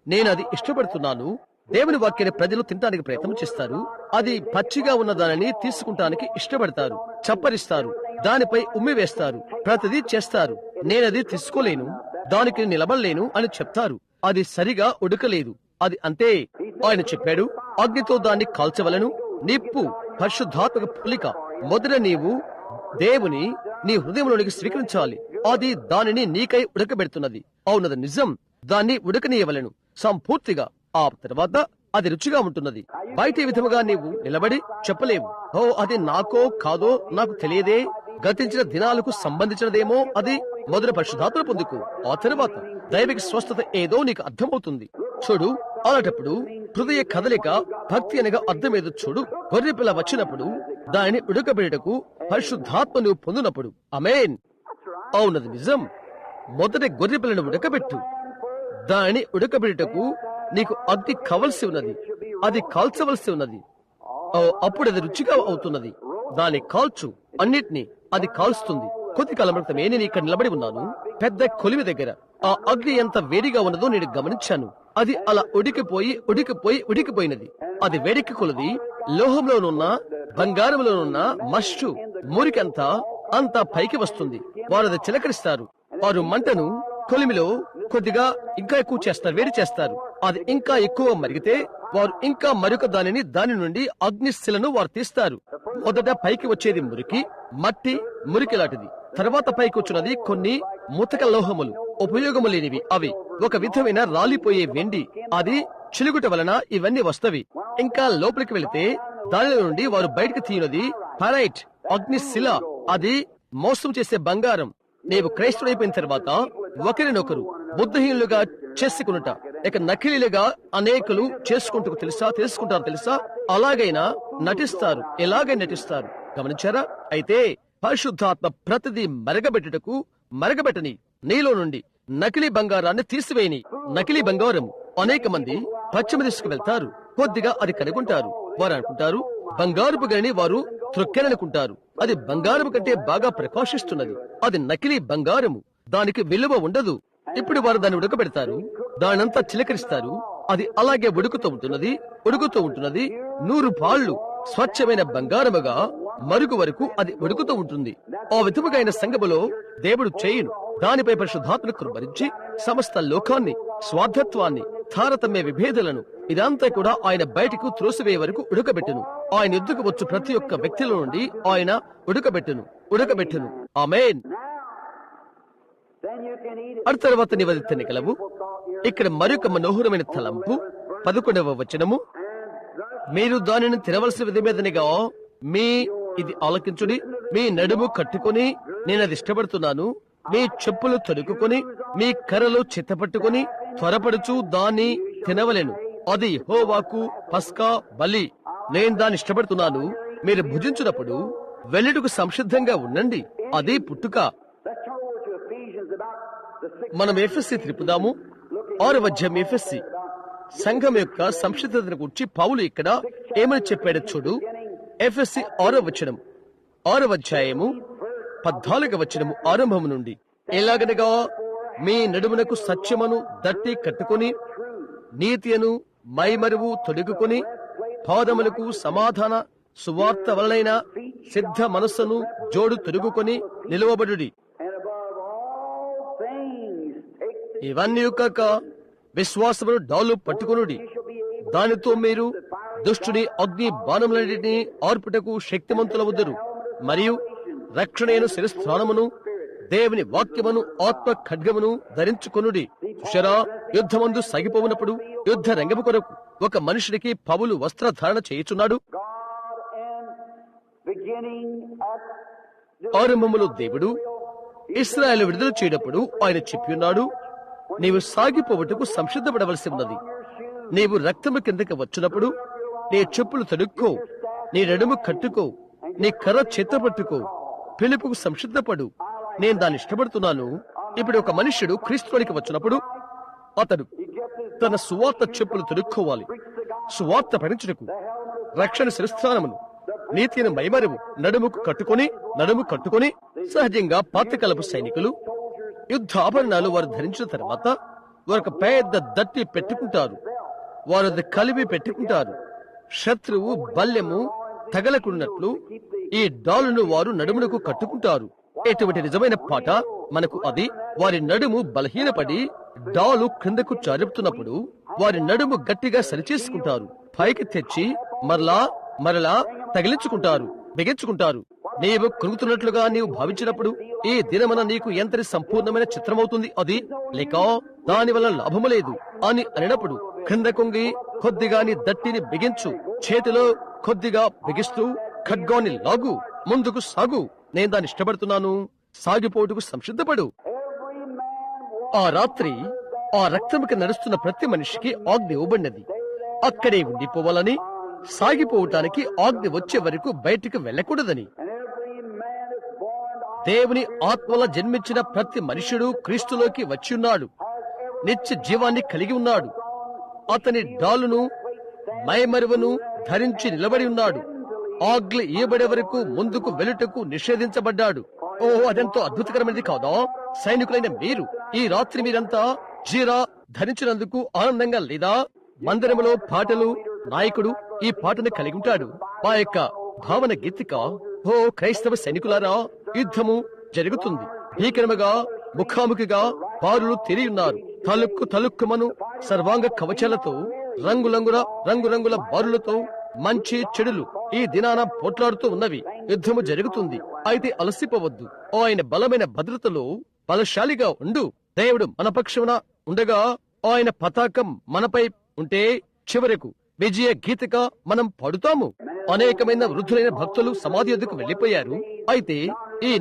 S1: నేను అది ఇష్టపడుతున్నాను. దేవుని వాక్యాన్ని ప్రజలు తినడానికి ప్రయత్నం చేస్తారు. అది పచ్చిగా ఉన్న దానిని తీసుకుంటానికి ఇష్టపడతారు, చప్పరిస్తారు, దానిపై ఉమ్మి వేస్తారు, ప్రతిదీ చేస్తారు. నేనది తీసుకోలేను, దానికి నిలబడలేను అని చెప్తారు. అది సరిగా ఉడకలేదు. అది అంతే. ఆయన చెప్పాడు, అగ్నితో దాన్ని కాల్చవలను. నిప్పు పరిశుద్ధాత్మక పోలిక. మొదట నీవు దేవుని నీ హృదయంలోనికి స్వీకరించాలి. అది దానిని నీకై ఉడకబెడుతున్నది. అవునది నిజం. దాన్ని ఉడకనీయవలను సంపూర్తిగా. ఆ తర్వాత అది రుచిగా ఉంటున్నది. బయట విధముగా నీవు నిలబడి చెప్పలేవు, ఓ అది నాకో కాదో నాకు తెలియదే, గతించిన దినాలకు సంబంధించినదేమో. అది మొదటి పరిశుద్ధాత్మ పొందుకు. ఆ తర్వాత దైవిక స్వస్థత ఏదో నీకు అర్థమవుతుంది. చూడు, అలాంటప్పుడు హృదయ కదలిక, భక్తి అనగా అర్థమేదో చూడు. గొర్రె పిల్ల వచ్చినప్పుడు దానిని ఉడకబెట్టుటకు పరిశుద్ధాత్మ నువ్వు పొందినప్పుడు. ఆమేన్. అవునది నిజం. మొదటి గొర్రె పిల్లను ఉడకబెట్టు. దానిని ఉడకబెట్టుటకు నీకు అగ్ని కావలసి ఉన్నది. అది కాల్చవలసి ఉన్నది. అప్పుడు అది రుచిగా అవుతున్నది. దాన్ని కాల్చు. అన్నిటినీ అది కాల్స్తుంది. కొద్ది కాలం క్రితమే నేను ఇక్కడ నిలబడి ఉన్నాను, పెద్ద కొలిమి దగ్గర. ఆ అగ్ని ఎంత వేడిగా ఉన్నదో నేను గమనించాను. అది అలా ఉడికిపోయినది. అది వేడికి కొలది లోహంలోనున్న బంగారంలోనున్న మష్టు మురికంతా పైకి వస్తుంది. వారు అది చిలకరిస్తారు. వారు మంటను కొలిమిలో కొద్దిగా ఇంకా ఎక్కువ చేస్తారు, వేడి చేస్తారు. అది ఇంకా ఎక్కువ మరిగితే వారు ఇంకా మరొక దాని నుండి అగ్నిశిలను వారు తీస్తారు. మొదట పైకి వచ్చేది మురికి, మట్టి, మురికి లాంటిది. తర్వాత పైకి వచ్చినది కొన్ని ముతక లోహములు, ఉపయోగము లేనివి. అవి ఒక విధమైన రాలిపోయే వెండి. అది చిలుగుట వలన ఇవన్నీ వస్తవి. ఇంకా లోపలికి వెళితే దానిలో నుండి వారు బయటకు తీయనది పైరైట్, అగ్నిశిల. అది మోసం చేసే బంగారం. నీవు క్రైస్తవుడైపోయిన తర్వాత ఒకరినొకరు బుద్ధహీనులుగా చేసుకునుట, ఇక నకిలీలుగా అనేకులు తెలుసుకుంటారు తెలుసా? అలాగైనా నటిస్తారు. ఎలాగై నటిస్తారు గమనించారా? అయితే పరిశుద్ధాత్మ ప్రతిదీ మరగబెట్టని నీలో నుండి నకిలీ బంగారాన్ని తీసివేయని. నకిలీ బంగారం అనేక మంది పశ్చిమ దిశకు వెళ్తారు. కొద్దిగా అది కనుగొంటారు. వారు అనుకుంటారు బంగారుపు గని వారు త్రొక్కెననుకుంటారు. అది బంగారము కంటే బాగా ప్రకాశిస్తున్నది. అది నకిలీ బంగారము. దానికి విలువ ఉండదు. ఇప్పుడు వారు దాన్ని ఉడకబెడతారు, దానంతా చిలకరిస్తారు. అది అలాగే ఉడుకుతూ ఉంటున్నది. 100 పాళ్లు స్వచ్ఛమైన బంగారముగా మరుగు వరకు అది ఉడుకుతూ ఉంటుంది. ఆ విధముగా అయిన సంఘములో దేవుడు చేయును. దానిపై పరిశుద్ధాత్మను కృపరించి సమస్త లోకాన్ని, స్వార్థత్వాన్ని, తారతమ్య విభేదాలను ఇదంతా కూడా ఆయన బయటకు త్రోసివేయ వరకు ఉడకబెట్టును. ఆయన ఎద్దుకు వచ్చు ప్రతి ఒక్క వ్యక్తిలో నుండి ఆయన ఉడకబెట్టును. ఆమేన్. ఆ తర్వాత నీవు తినగలవు. ఇక్కడ మరొక మనోహరమైన తలంపు 11వ వచనము. మీరు దానిని తినవలసిన విధమేదనిగా ఇది ఆలకించుడి. మీ నడుము కట్టుకుని నేను అది ఇష్టపడుతున్నాను. మీ చెప్పులు తొడుక్కుని మీ కర్రలు చిత్తపట్టుకుని త్వరపడుచు దాన్ని తినవలెను. అది యెహోవాకు పస్కా బలి. నేను దాన్ని ఇష్టపడుతున్నాను. మీరు భుజించినప్పుడు వెల్లడుకు సంసిద్ధంగా ఉండండి. అది పుట్టుక. మనం ఎఫెస్సి త్రిపుదాము. 6వ అధ్యాయం ఎఫెస్సి సంఘం యొక్క సంసిద్ధతను గురించి పౌలు ఇక్కడ ఏమని చెప్పాడో చూడు. ఎఫెస్సి 6వ వచనం, 6వ అధ్యాయము 14వ వచనము ఆరంభము నుండి. ఎలాగనగా మీ నడుమునకు సత్యమును దట్టి కట్టుకుని నీతియను మైమరువు తొడుగుకొని పాదములకు సమాధాన సువార్త వలనైన సిద్ధ మనస్సును జోడు తొడుగుకొని నిలువబడుడి. ఇవన్నీ కాక విశ్వాసమును డాలు పట్టుకొనుడి. దానితో మీరు దుష్టుని అగ్ని బాణములన్నిటినీ ఆర్పుటకు శక్తిమంతులవుదురు. మరియు రక్షణైన శిరస్త్రాణమును దేవుని వాక్యమును ఆత్మ ఖడ్గమును ధరించుకొనుడి. చూశారా, యుద్ధమందు సాగిపోవునప్పుడు యుద్ధ రంగము కొరకు ఒక మనుషుడికి పౌలు వస్త్రధారణ చేయుచున్నాడు. ఆరంభములో దేవుడు ఇశ్రాయేలు విడుదల చేయనప్పుడు ఆయన చెప్పి ఉన్నాడు, నీవు సాగిపోవటకు సంసిద్ధపడవలసి ఉన్నది. నీవు రక్తము కిందకి వచ్చినప్పుడు నీ చెప్పులు తొడుక్కో, నీ నడుము కట్టుకో, నీ కర్ర చేత పట్టుకో, పిలుపుకు సంసిద్ధపడు. నేను దాన్ని ఇష్టపడుతున్నాను. ఇప్పుడు ఒక మనుష్యుడు క్రీస్తులోనికి వచ్చినప్పుడు అతడు తన సువార్త చెప్పులు తొడుక్కోవాలి. సువార్త పఠించుటకు రక్షణ శిరస్థానమును నీతిని మైమరువు నడుము కట్టుకొని సహజంగా పాతకాలపు సైనికులు యుద్ధ ఆభరణాలు వారు ధరించిన తర్వాత వారు ఒక పెద్ద దట్టి పెట్టుకుంటారు. వారు అది కలిపి పెట్టుకుంటారు. శత్రువు బల్యము తగలకున్నట్లు ఈ డాలును వారు నడుమునకు కట్టుకుంటారు. ఎటువంటి నిజమైన పాట మనకు అది. వారి నడుము బలహీనపడి డాలు క్రిందకు చారుపుతున్నప్పుడు వారి నడుము గట్టిగా సరిచేసుకుంటారు. పైకి తెచ్చి మరలా తగిలించుకుంటారు, బిగించుకుంటారు. నీవు కృంగుతున్నట్లుగా నీవు భావించినప్పుడు ఈ దినమన నీకు ఎంతటి సంపూర్ణమైన చిత్రమవుతుంది అది, లేక దాని వల్ల లాభము లేదు అని అనినప్పుడు క్రింద కొంగి కొద్దిగా నీ దట్టిని బిగించు. చేతిలో కొద్దిగా బిగిస్తూ ఖడ్గాన్ని లాగు, ముందుకు సాగు. నేను దాన్ని ఇష్టపడుతున్నాను. సాగిపోటుకు సంసిద్ధపడు. ఆ రాత్రి ఆ రక్తముకి నడుస్తున్న ప్రతి మనిషికి ఆజ్ఞ ఇవ్వబడినది. అక్కడే ఉండిపోవాలని, సాగిపోవటానికి ఆజ్ఞ వచ్చే వరకు బయటికి వెళ్ళకూడదని. దేవుని ఆత్మల జన్మించిన ప్రతి మనుషుడు క్రీస్తులోకి వచ్చి ఉన్నాడు. నిత్య జీవాన్ని కలిగి ఉన్నాడు. అతని డాలును మైమరువను ధరించి నిలబడి ఉన్నాడు. ఆజ్ఞ ఇయ్యబడే వరకు ముందుకు వెలుటకు నిషేధించబడ్డాడు. ఓ, అదెంతో అద్భుతకరమైనది కాదా? సైనికులైన మీరు ఈ రాత్రి మీరంతా జీరా ధరించినందుకు ఆనందంగా లేదా? మందిరములో పాటలు, నాయకుడు ఈ పాటను కలిగి ఉంటాడు. ఆ యొక్క భావన గీతిక, ఓ క్రైస్తవ సైనికులారా, యుద్ధము జరుగుతుంది. భీకరముగా ముఖాముఖిగా బారులు తిరిగిన్నారు. తలుక్కుమను సర్వాంగ కవచాలతో, రంగురంగుల బారులతో మంచి చెడులు ఈ దినాన పోట్లాడుతూ ఉన్నవి. యుద్ధము జరుగుతుంది. అయితే అలసిపోవద్దు. ఆయన బలమైన భద్రతలో బలశాలిగా ఉండు. దేవుడు మన పక్షమున ఉండగా ఆయన పతాకం మనపై ఉంటే చివరకు విజయ గీతగా మనం పడుతాము. అనేకమైన వృద్ధులైన భక్తులు సమాధి వద్దకు వెళ్లిపోయారు. అయితే ఈ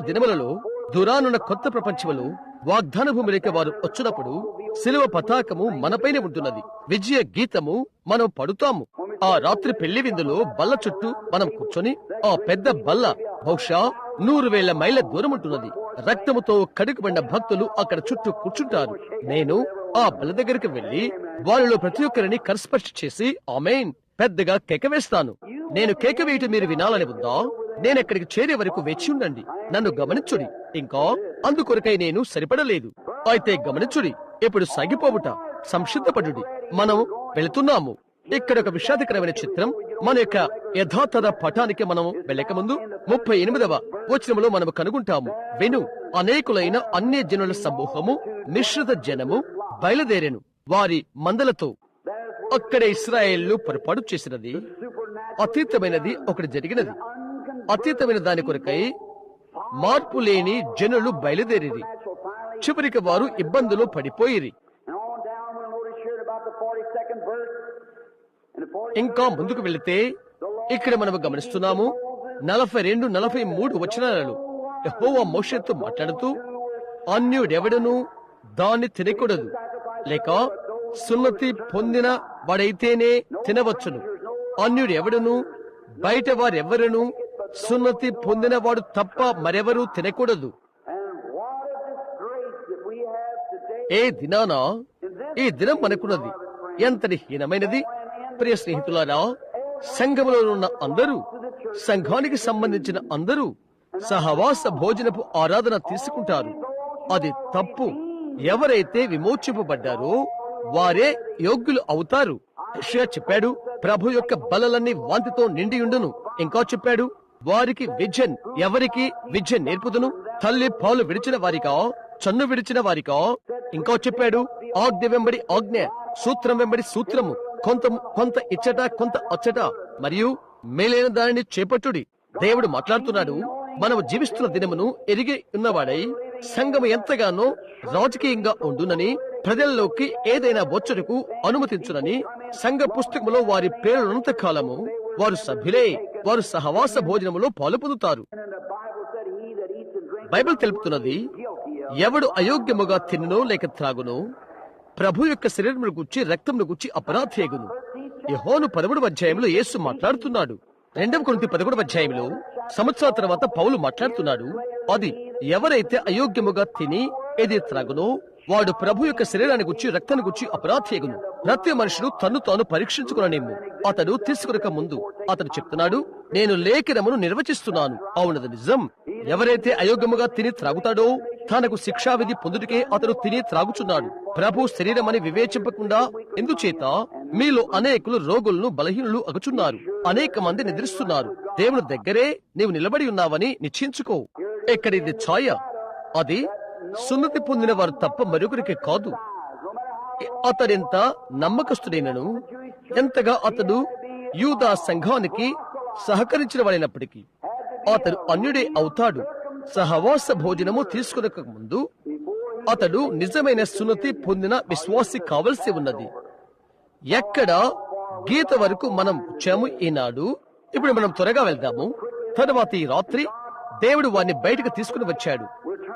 S1: దినములలో దూరానున్న కొత్త ప్రపంచములో వాగ్దాన భూమిలోకి వారు వచ్చినప్పుడు శిలువ పతాకము మనపైనే ఉంటున్నది. విజయ గీతము మనం పడుతాము. ఆ రాత్రి పెళ్లి విందులో బల్ల చుట్టూ మనం కూర్చొని, ఆ పెద్ద బల్ల బహుశా 100,000 మైళ్ళ దూరం ఉంటున్నది. రక్తముతో కడుగుబడిన భక్తులు అక్కడ చుట్టూ కూర్చుంటారు. నేను ఆ బల్ల దగ్గరికి వెళ్లి వారిలో ప్రతి ఒక్కరిని కరస్పర్శ చేసి ఆమేన్ పెద్దగా కేక వేస్తాను. నేను కేక వేయటం మీరు వినాలని ఉందా? నేనెక్కడికి చేరే వరకు వేచి ఉండండి. నన్ను గమనించుడి. ఇంకా అందుకొరకై నేను సరిపడలేదు. అయితే గమనించుడి. ఇప్పుడు సాగిపోవుట సంసిద్ధపడుడి. మనం వెళుతున్నాము. ఇక్కడ ఒక విషాదకరమైన చిత్రం. మన యొక్క యథాతథ పఠానికి మనం వెళ్ళక ముందు 38వ వచనములో మనము కనుగొంటాము. విను, అనేకులైన అన్య జనుల సమూహము, మిశ్రిత జనము బయలుదేరెను వారి మందలతో. అక్కడే ఇశ్రాయేలు పొరపాటు చేసినది, అతీతమైనది ఒకటి జరిగినది. అతీతమైన దాని కొరకై మార్పు లేని జనులు బయలుదేరిరి. చివరికి వారు ఇబ్బందులు పడిపోయిరి. ఇంకా ముందుకు వెళితే ఇక్కడ మనము గమనిస్తున్నాము 42, 43 వచనాలలో యెహోవా మోషేతో మాట్లాడుతూ, అన్యుడెవడను దాన్ని తినకూడదు, లేక సున్నతి పొందిన వాడైతేనే తినవచ్చును. అన్యుడెవడను, బయట వారెవరను సున్నతి పొందిన వాడు తప్ప మరెవరూ తినకూడదు. ఏ దినాన ఈ దినం మనకున్నది ఎంతటి హీనమైనది. ప్రియ స్నేహితులారా, సంఘములో ఉన్న అందరూ, సంఘానికి సంబంధించిన అందరూ సహవాస భోజనపు ఆరాధన తీసుకుంటారు. అది తప్పు. ఎవరైతే విమోచింపబడ్డారో వారే యోగ్యులు అవుతారు. యెషయా చెప్పాడు, ప్రభు యొక్క బలలన్నీ వాంతితో నిండియుండును. ఇంకా చెప్పాడు, వారికి విజన్, ఎవరికి విజన్ నేర్పుదును, తల్లి పాలు విడిచిన వారికా, చన్ను విడిచిన వారికా. ఇంకా చెప్పాడు, ఆజ్ఞ వెంబడి ఆజ్ఞ, సూత్రం వెంబడి సూత్రము, కొంత ఇచ్చట కొంత అచ్చట, మరియు మేలైన దానిని చేపట్టుడి. దేవుడు మాట్లాడుతున్నాడు. మనము జీవిస్తున్న దినమును ఎరిగి ఉన్నవాడై సంఘము ఎంతగానో రాజకీయంగా ఉండునని, ప్రజల్లోకి ఏదైనా వచ్చుటకు అనుమతించునని సంఘ పుస్తకములో వారి పేరున్నంత కాలము వారు సభ్యులే, వారు సహవాస భోజనములో పాలు పొందుతారు. బైబిల్ తెలుపుతున్నది, ఎవడు అయోగ్యముగా తిన్నునో లేక త్రాగునో ప్రభు యొక్క శరీరమును గుచ్చి రక్తమును గుచ్చి అపరాధేగును. యోహాను 11వ అధ్యాయంలో యేసు మాట్లాడుతున్నాడు. 2వ కొరింథీ 11వ అధ్యాయంలో సంవత్సరాల తర్వాత పౌలు మాట్లాడుతున్నాడు. అది ఎవరైతే అయోగ్యముగా తిని ఏది త్రాగునో వాడు ప్రభు యొక్క శరీరాన్ని గుచ్చి రక్తాన్ని గుచ్చి అపరాధేగును. ప్రతి మనుషుడు తన్ను తాను పరీక్షించుకునేమో. అతడు తీసుకునక ముందు అతడు చెప్తున్నాడు, నేను లేఖనమును నిర్వచిస్తున్నాను. అవునది నిజం. ఎవరైతే అయోగ్యముగా తిని త్రాగుతాడో తనకు శిక్షావిధి పొందుటకే అతడు తిని త్రాగుచున్నాడు. ప్రభు శరీరమని వివేచింపకుండా ఎందుచేత మీలో అనేకులు రోగులను బలహీనులు అగుచున్నారు, అనేక మంది నిద్రిస్తున్నారు. దేవుని దగ్గరే నీవు నిలబడి ఉన్నావని నిశ్చయించుకో. ఎక్కడిది ఛాయ, అది సున్నతి పొందిన వారు తప్ప మరొకరికి కాదు. అతడెంత నమ్మకస్తుడైనను, ఎంతగా అతడు యూదా సంఘానికి సహకరించిన వాడైనప్పటికీ అతడు అన్యుడే అవుతాడు. సహవాస భోజనము తీసుకునక ముందు అతడు నిజమైన సున్నతి పొందిన విశ్వాసి కావలసి ఉన్నది. ఎక్కడ గీత వరకు మనం వచ్చాము ఈనాడు. ఇప్పుడు మనం త్వరగా వెళ్దాము. తరువాత ఈ రాత్రి దేవుడు వారిని బయటకు తీసుకుని వచ్చాడు.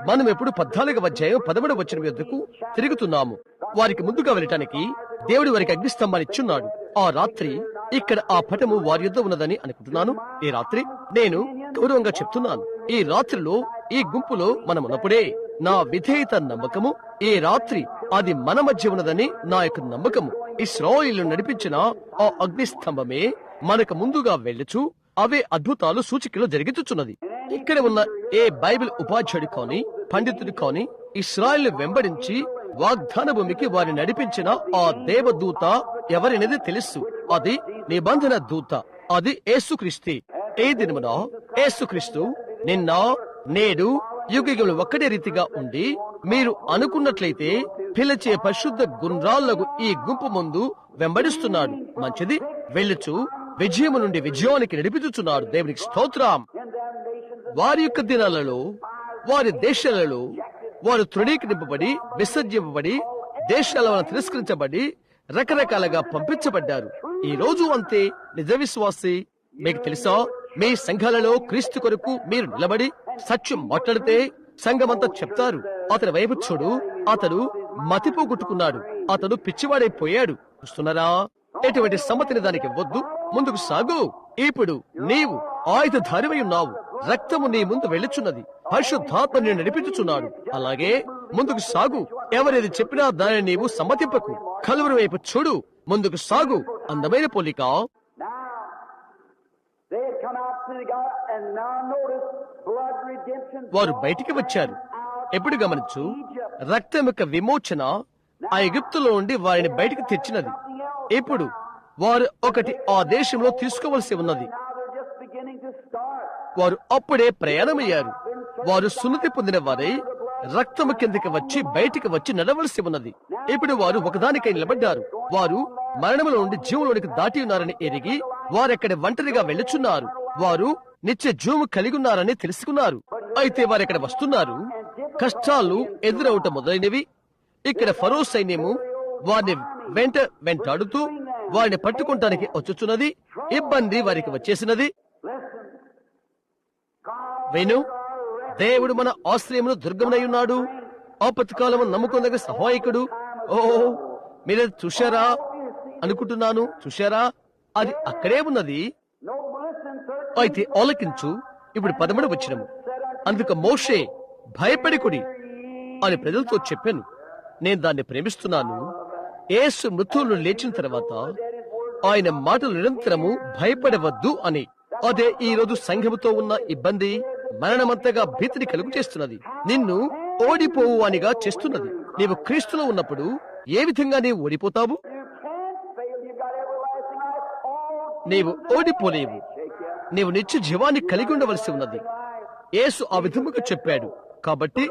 S1: మనం ఎప్పుడు 14వ అధ్యాయం 13వ వచనం యొద్దకు తిరుగుతున్నాము. వారికి ముందుగా వెళ్ళటానికి దేవుడు వారికి అగ్నిస్తంభాన్ని ఇచ్చున్నాడు. ఆ రాత్రి ఇక్కడ ఆ పటము వారి యొద్ద ఉన్నదని అనుకుంటున్నాను. ఈ రాత్రి నేను గౌరవంగా చెప్తున్నాను, ఈ రాత్రిలో ఈ గుంపులో మనం ఉన్నప్పుడే నా విధేయత నమ్మకము, ఈ రాత్రి అది మన మధ్య ఉన్నదని నా యొక్క నమ్మకము. ఇశ్రాయేలు నడిపించిన ఆ అగ్నిస్తంభమే మనకు ముందుగా వెళ్ళుచు అవే అద్భుతాలు సూచికలు జరిగించుచున్నది. ఇక్కడ ఉన్న ఏ బైబిల్ ఉపాధ్యాయుడు కాని పండితుడు కాని ఇశ్రాయేలు వెంబడించి వాగ్దాన భూమికి వారిని నడిపించిన ఆ దేవదూత ఎవరినది తెలుసు. అది నిబంధన దూత, అది యేసుక్రీస్తు. ఏ దినమున యేసుక్రీస్తు నిన్న నేడు యుగయుగములు ఒక్కటే రీతిగా ఉండి మీరు అనుకున్నట్లయితే పిలిచే పరిశుద్ధ గుండ్రాళ్లకు ఈ గుంపు ముందు వెంబడిస్తున్నాడు. మంచిది, వెళ్ళుచు విజయము నుండి విజయానికి నడిపించుచున్నాడు. దేవునికి స్తోత్రం. వారి యొక్క దినాలలో, వారి దేశాలలో వారు తృణీకరింపబడి, విసర్జింపబడి, దేశాల వలన తిరస్కరించబడి రకరకాలుగా పంపించబడ్డారు. ఈ రోజు అంతే నిజ విశ్వాసి. మీకు తెలుసా, మీ సంఘాలలో క్రీస్తు కొరకు మీరు నిలబడి సత్యం మాట్లాడితే సంఘమంతా చెప్తారు, అతని వైపు చూడు, అతడు మతిపోగొట్టుకున్నాడు, అతడు పిచ్చివాడైపోయాడు. చూస్తున్నారా? ఎటువంటి సమ్మతిని దానికి వద్దు. ముందుకు సాగు. ఇప్పుడు నీవు ఆయుధధారివై ఉన్నావు. రక్తము నీ ముందు వెళ్ళుచున్నది. పరిశుద్ధాత్మ నిన్ను నడిపించుచున్నాడు. అలాగే ముందుకు సాగు. ఎవరేది చెప్పినా దానిని నీవు సమ్మతింపకు. కలువరి వైపు చూడు, ముందుకు సాగు. అందమైన పోలిక. వారు బయటికి వచ్చారు. ఎప్పుడు గమనించు, రక్తం యొక్క విమోచన ఆ ఎగిప్తులో నుండి వారిని బయటికి తెచ్చినది. ఇప్పుడు వారు ఒకటి ఆ దేశంలో తీసుకోవలసి ఉన్నది. వారు అప్పుడే ప్రయాణమయ్యారు. వారు సున్నతి పొందిన వారై రక్తము కిందకి వచ్చి బయటికి వచ్చి నడవలసి ఉన్నది. ఇప్పుడు వారు ఒకదానికై నిలబడ్డారు. వారు మరణములో నుండి జీవంలోనికి దాటి ఉన్నారని ఎరిగి వారెక్కడ ఒంటరిగా వెళ్ళుచున్నారు. వారు నిత్య జీవము కలిగి ఉన్నారని తెలుసుకున్నారు. అయితే వారెక్కడ వస్తున్నారు. కష్టాలు ఎదురవటం మొదలైనవి. ఇక్కడ ఫరో సైన్యము వారిని వెంటాడుతూ వారిని పట్టుకుంటానికి వచ్చుచున్నది. ఇబ్బంది వారికి వచ్చేసినది. వెను దేవుడు మన ఆశ్రయమును దుర్గమునై ఉన్నాడు. ఆపత్కాలము నమ్ముకున్న సహాయకుడు. మీరు చూశారా అనుకుంటున్నాను. చూశారా? అది అక్కడే ఉన్నది. అయితే ఆలకించు. ఇప్పుడు 13వ వచనము. అందుకు మోషే భయపడికుడి అని ప్రజలతో చెప్పాను. నేను దాన్ని ప్రేమిస్తున్నాను. యేసు మృతువులను లేచిన తర్వాత ఆయన మాటలు నిరంతరము భయపడవద్దు అని. అదే ఈ రోజు సంఘముతో ఉన్న ఇబ్బంది. మరణమంతగా భీతిని కలుగు చేస్తున్నది. నిన్ను ఓడిపోవు అనిగా చేస్తున్నది. నీవు క్రీస్తులో ఉన్నప్పుడు ఏ విధంగా నీవు ఓడిపోతావు? నీవు ఓడిపోలేవు. నీవు నిత్య జీవాన్ని కలిగి ఉండవలసి ఉన్నది. యేసు ఆ విధముగా చెప్పాడు. కాబట్టి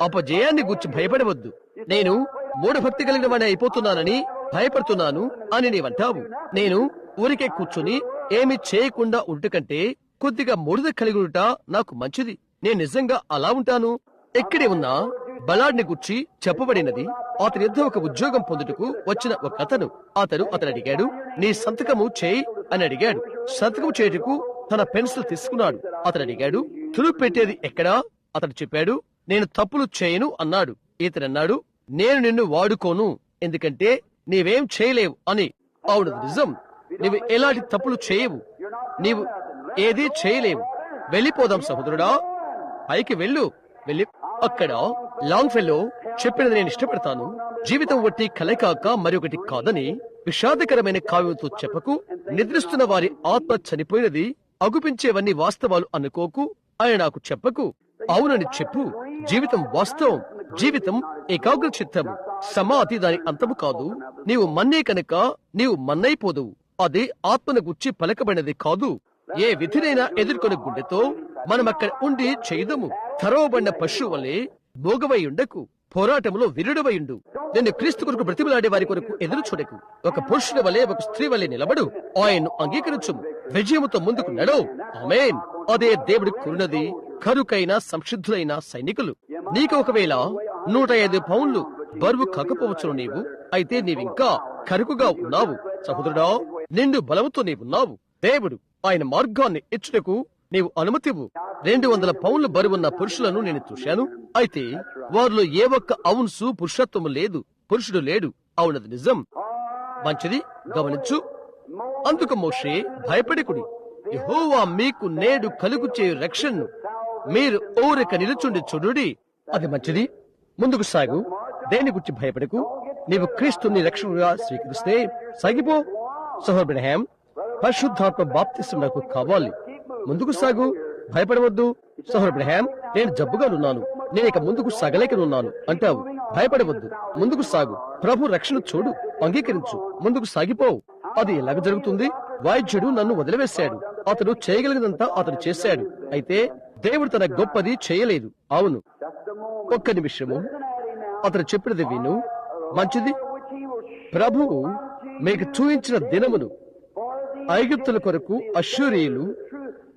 S1: అపజయాన్ని గురించి భయపడవద్దు. నేను మూఢభక్తి కలిగిన వాడిని అయిపోతున్నానని భయపడుతున్నాను అని నీవంటావు. నేను ఊరికే కూర్చుని ఏమి చేయకుండా ఉంటకంటే కొద్దిగా మూఢత కలిగి ఉంట నాకు మంచిది. నేను నిజంగా అలా ఉంటాను. ఎక్కడే ఉన్నా బలాడ్ని గుర్చి చెప్పబడినది. అతని యుద్ధ ఒక ఉద్యోగం పొందుటకు వచ్చిన ఒక అతను అడిగాడు, నీ సంతకము చేయి అని అడిగాడు. సంతకం చేయుటకు తన పెన్సిల్ తీసుకున్నాడు. అతను అడిగాడు, తురుపు పెట్టేది ఎక్కడా? అతడు చెప్పాడు, నేను తప్పులు చేయను అన్నాడు. ఇతనన్నాడు, నేను నిన్ను వాడుకోను, ఎందుకంటే నీవేం చేయలేవు అని. అవును, నిజం. నీవు ఎలాంటి తప్పులు చేయవు. నీవు ఏదీ చేయలేవు. వెళ్ళిపోదాం సహోదరుడా, పైకి వెళ్ళి అక్కడ లాంగ్ ఫెల్లో చెప్పినది నేను ఇష్టపడతాను. జీవితం వట్టి కలే కాక మరొకటి కాదని విషాదకరమైన కావ్యంతో చెప్పకు. నిద్రిస్తున్న వారి ఆత్మ చనిపోయినది, అగుపించేవన్నీ వాస్తవాలు అనుకోకు అని నాకు చెప్పకు. అవునని చెప్పు. జీవితం వాస్తవం. జీవితం ఏకాగ్ర చిత్తము. సమాధి దాని అంతము కాదు. నీవు మన్నే కనుక నీవు మన్నైపోదువు. అది ఆత్మను గుచ్చి పలకబడినది కాదు. ఏ విధినైనా ఎదుర్కొని గుండెతో మనం అక్కడ ఉండి చేయదము. తరవబడిన పశువు వలె మోగవై ఉండకు. పోరాటంలో విరుడవయుండు. నిన్ను క్రీస్తు కొరకు బ్రతిమలాడే వారి కొరకు ఎదురు చూడకు. ఒక పురుషుని వలె ఒక స్త్రీ వలె నిలబడు. ఆయన్ను అంగీకరించు. విజయముతో ముందుకు నడవు. ఆమేన్. అదే దేవుడి కురునది. కరుకైన సంసిద్ధులైన సైనికులు. నీకు ఒకవేళ 105 పౌండ్లు బరువు కాకపోవచ్చును నీవు. అయితే నీవింకా కరుకుగా ఉన్నావు సహోదరుడా. నిండు బలముతో నీవున్నావు. దేవుడు ఆయన మార్గాన్ని ఇచ్చుటకు నీవు అనుమతివు. 200 పౌండ్ల బరువున్న పురుషులను నేను చూశాను. అయితే వారిలో ఏ ఒక్క ఔన్సు పురుషత్వము లేదు. పురుషుడు లేడు. అవునది నిజం. మంచిది, గమనించు. అందుకు మోషే భయపడికుడి. యెహోవా మీకు నేడు కలుగు చేయు రక్షణను మీరు ఊరిక నిలుచుండి చూడుడి. అది మంచిది. ముందుకు సాగు. దేని గురించి భయపడకు. నీవు క్రీస్తుని రక్షణగా స్వీకరిస్తే సాగిపో. సహోదరుడు అబ్రహాం, పరిశుద్ధాత్మ బాప్తిసం నాకు కావాలి. ముందుకు సాగు. భయపడవద్దు. సహోదరుడు అబ్రహాం, నేను జబ్బుగానున్నాను, నేను ఇక ముందుకు సాగలేకనున్నాను అంటావు. భయపడవద్దు. ముందుకు సాగు. ప్రభు రక్షణ చూడు. అంగీకరించు. ముందుకు సాగిపోవు. అది ఎలాగ జరుగుతుంది? వైద్యుడు నన్ను వదిలివేశాడు. అతడు చేయగలిగినంతా అతడు చేశాడు. అయితే దేవుడు తన గొప్పది చేయలేదు. అవును, ఒక్క నిమిషము. అతడు చెప్పినది విను. మంచిది. ప్రభువు మీకు చూయించిన దినమును ఐగుప్తుల కొరకు అశ్షూరీయులు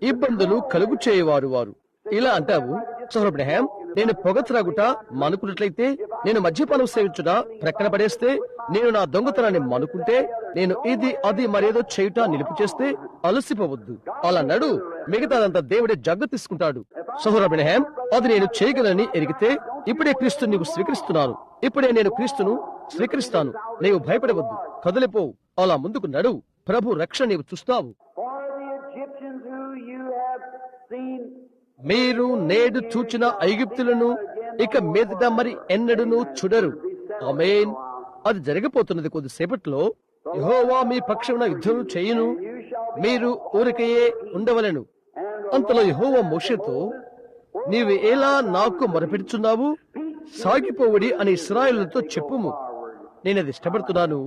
S1: ఇబ్బందులు కలుగు చేయవారు వారు. ఇలా అంటావు. సహోదరుడు అబ్రహాం, నేను పొగ త్రాగుట మానుకున్నట్లయితే, నేను మద్యపానం సేవించుట ప్రక్కన పడేస్తే, నేను నా దొంగతనాన్ని మానుకుంటే, నేను ఇది అది మరేదో చేయుట నిలుపు చేస్తే అలసిపోవద్దు. అలా నడు. మిగతాదంతా దేవుడే జాగ్రత్త తీసుకుంటాడు. సహోదరుడు అబ్రహాం, అది నేను చేయగలని ఎరిగితే ఇప్పుడే క్రీస్తుని నీవు స్వీకరిస్తున్నాను. ఇప్పుడే నేను క్రీస్తును స్వీకరిస్తాను. నీవు భయపడవద్దు. కదలిపోవు. అలా ముందుకు నడువు. ప్రభు రక్షణ నీవు చూస్తావు. మీరు నేడు చూచిన ఐగుప్తులను ఇక మీదట మరి ఎన్నడూను చూడరు. ఆమేన్. అది జరగబోతున్నది కొద్దిసేపట్లో. యెహోవా మీ పక్షమున యుద్ధం చేయును, మీరు ఊరికయే ఉండవలెను. అంతలో యెహోవా మోషేతో, నీవు ఎలా నాకు మొరపెడుచున్నావు? సాగిపోవుడి అని ఇశ్రాయేలుతో చెప్పుము. నేనది ఇష్టపడుతున్నాను.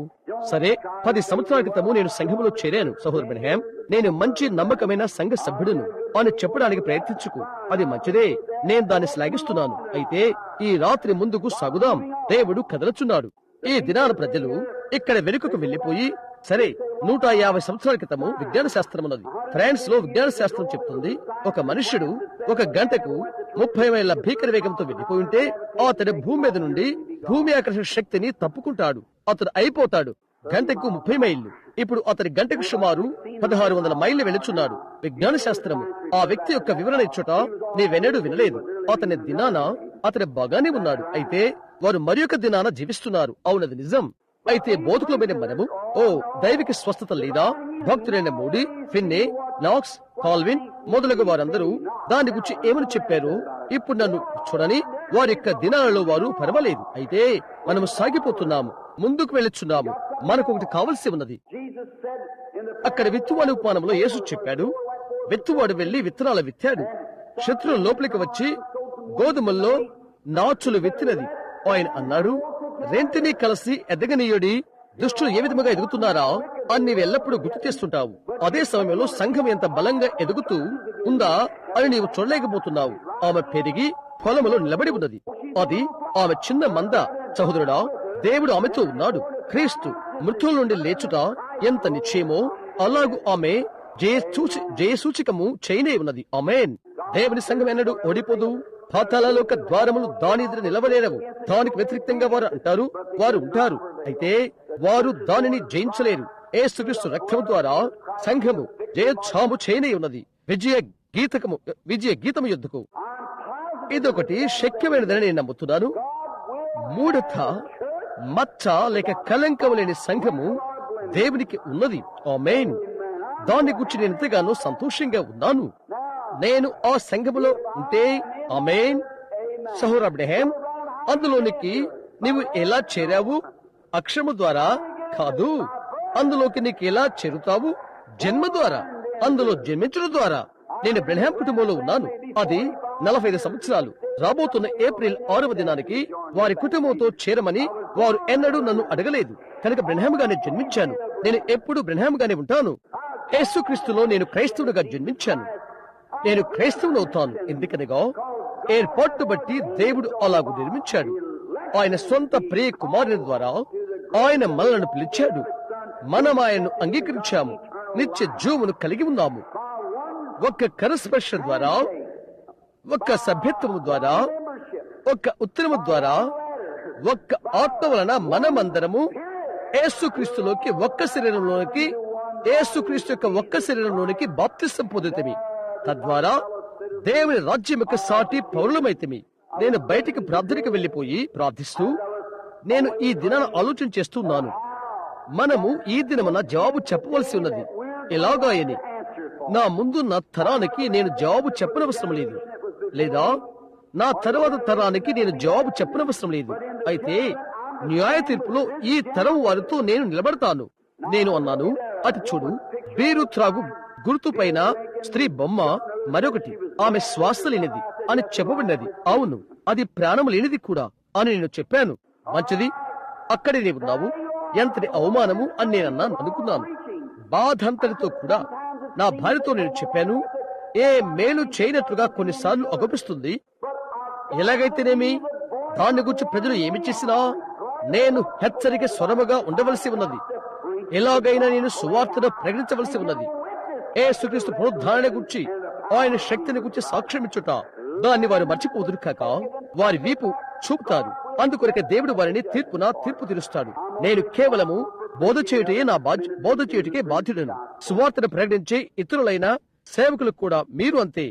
S1: సరే, 10 సంవత్సరాల క్రితము నేను సంఘములో చేరాను సహోదరు బ్రహ్యాం. నేను మంచి నమ్మకమైన సంఘ సభ్యుడును అని చెప్పడానికి ప్రయత్నించుకు. అది మంచిదే, నేను దాన్ని శ్లాఘిస్తున్నాను. అయితే ఈ రాత్రి ముందుకు సాగుదాం. దేవుడు కదలచున్నాడు. ఈ దినాన ప్రజలు ఇక్కడ వెనుకకు వెళ్లిపోయి, సరే 150 సంవత్సరాల క్రితము విజ్ఞాన శాస్త్రం ఉన్నది. ఫ్రాన్స్ లో విజ్ఞాన శాస్త్రం చెప్తుంది, ఒక మనుష్యుడు 1 గంటకు 30 మైళ్ళ భీకర వేగంతో వెళ్లిపోయి ఉంటే అతడు భూమి మీద నుండి భూమి ఆకర్షణ శక్తిని తప్పుకుంటాడు. అతడు అయిపోతాడు. గంటకు 30 మైళ్ళు. ఇప్పుడు అతని గంటకు సుమారు 1600 మైళ్ళు వెళుచున్నాడు. విజ్ఞాన శాస్త్రము ఆ వ్యక్తి యొక్క వివరణ ఇచ్చుట నీవెన్నడూ వినలేదు. అతని దినాన అతని బాగానే ఉన్నాడు. అయితే వారు మరి ఒక దినాన జీవిస్తున్నారు. అవునది నిజం. అయితే బోధకులమైన మనము, ఓ దైవిక స్వస్థత లేదా, భక్తులైన మోడీ, ఫిన్నే, నాక్స్, కాల్విన్ మొదలగు వారందరూ దాని గురించి ఏమని చెప్పారు. ఇప్పుడు నన్ను చూడని, వారి యొక్క దినాలలో వారు పర్వాలేదు. అయితే మనము సాగిపోతున్నాము, ముందుకు వెళ్ళుచున్నాము. మనకు ఒకటి కావలసి ఉన్నది. అక్కడ విత్తువాడు ఉపమానంలో యేసు చెప్పాడు, విత్తువాడు వెళ్లి విత్తనాలు విత్తాడు. శత్రువు లోపలికి వచ్చి గోధుమల్లో నాచులు విత్తినది. ఆయన అన్నాడు, రెంటిని కలిసి ఎదగనీయుడి. దుష్టులు ఏ విధముగా ఎదుగుతున్నారా అని నీవు ఎల్లప్పుడూ గుర్తు చేస్తుంటావు. అదే సమయంలో సంఘం ఎంత బలంగా ఎదుగుతూ ఉందా అని నీవు చూడలేకపోతున్నావు. ఆమె పెరిగి పొలములో నిలబడి ఉన్నది. అది ఆమె చిన్న మంద. సహోదరుడా, దేవుడు ఆమెతో ఉన్నాడు. క్రీస్తు మృతుల నుండి లేచుట ఎంత నిశ్చయమో అలాగూ ఆమె జయసూచికము చేయనే ఉన్నది. ఆమేన్. దేవుని సంఘం ఎన్నడూ ఓడిపోదు. పాతాళలోక ద్వారములు దాని ఎదురు నిలవలేరవు. దానికి వ్యతిరేక్తంగా వారు అంటారు, వారు ఉంటారు. అయితే వారు దానిని జయించలేరు. యేసుక్రీస్తు రక్తము ద్వారా సంఘము జయోత్సాహము చేయనే ఉన్నది. విజయ గీతము యుద్ధకు ఇదొకటి శక్యమైనదని నేను నమ్ముతున్నాను. మూఢత, మచ్చ లేక కలంకము లేని సంఘము దేవునికి ఉన్నది. ఆమేన్. దాన్ని గురించి నేను ఎంతగానో సంతోషంగా ఉన్నాను. నేను ఆ సంఘములో ఉంటే, ఆమేన్. సహోదరు అబ్రహాం, అందులోనికి నీవు ఎలా చేరావు? అక్షరము ద్వారా కాదు. అందులోకి నీకు ఎలా చేరుతావు? జన్మ ద్వారా, అందులో జన్మించడం ద్వారా. నేను బ్రహ్మాం కుటుంబంలో ఉన్నాను. అది 45 సంవత్సరాలు. రాబోతున్న ఏప్రిల్ 6వ దినానికి వారి కుటుంబంతో చేరమని వారు ఎన్నడూ నన్ను అడగలేదు. కనుక బ్రహ్మాంగానే జన్మించాను. నేను ఎప్పుడు బ్రహ్మాంగానే ఉంటాను. యేసుక్రీస్తులో నేను క్రైస్తవుడిగా జన్మించాను. నేను క్రైస్తవునవుతాను. ఎందుకనగా ఏర్పాటు బట్టి దేవుడు అలాగూ నిర్మించాడు. ఆయన సొంత ప్రియ కుమారుని ద్వారా ఆయన మనలను పిలిచాడు. మనం ఆయన్ను అంగీకరించాము. నిత్య జీవమును కలిగి ఉన్నాము. ఒక్క కరస్పర్శ ద్వారా, ఒక్క సభ్యత్వము ద్వారా, ఒక్క ఉత్తరము ద్వారా, ఒక్క ఆత్మ వలన మనమందరము యేసుక్రీస్తులోకి ఒక్క శరీరంలోనికి, యేసుక్రీస్తు యొక్క ఒక్క శరీరంలోనికి బాప్తిసం పొందుతమి. తద్వారా దేవుని రాజ్యం యొక్క సాటి పౌరులమైతమి. నేను బయటికి ప్రార్థనకి వెళ్లిపోయి ప్రార్థిస్తూ నేను ఈ దినాన ఆలోచన చేస్తున్నాను. మనము ఈ దినమున జవాబు చెప్పవలసి ఉన్నది. ఎలాగాయని నా ముందు నా తరానికి నేను జవాబు చెప్పనవసరం లేదు, లేదా నా తర్వాత తరానికి నేను జవాబు చెప్పనవసరం లేదు. అయితే న్యాయ తీర్పులో ఈ తరం వారితో నేను నిలబడతాను. నేను అన్నాను, అటు చూడు, బీరు త్రాగు గుర్తు పైన స్త్రీ బొమ్మ, మరొకటి ఆమె శ్వాస లేనిది అని చెప్పబడినది. అవును, అది ప్రాణం లేనిది కూడా అని నేను చెప్పాను. మంచిది, అక్కడే నీవు ఉన్నావు. ఎంతటి అవమానము అని నేను అన్నాను అనుకున్నాను. బాధంతటితో కూడా నా భార్యతో నేను చెప్పాను, ఏ మేలు చేయనట్లుగా కొన్నిసార్లు అగపిస్తుంది. ఎలాగైతేనేమి దాని గురించి ప్రజలు ఏమి చేసినా నేను హెచ్చరిక స్వరముగా ఉండవలసి ఉన్నది. ఎలాగైనా నేను సువార్తను ప్రకటించవలసి ఉన్నది. యేసుక్రీస్తు పునరుద్ధారణ గురించి, ఆయన శక్తిని గురించి సాక్ష్యం ఇచ్చుట, దాన్ని వారు మర్చిపోదురు కాక వారి వీపు చూపుతారు. అందుకొరకే దేవుడు వారిని తీర్పు తీరుస్తాడు. నేను కేవలము బోధ చేయుటకే బాధ్యుడను. సువార్తను ప్రకటించే ఇతరులైన సేవకులకు కూడా మీరు అంతే.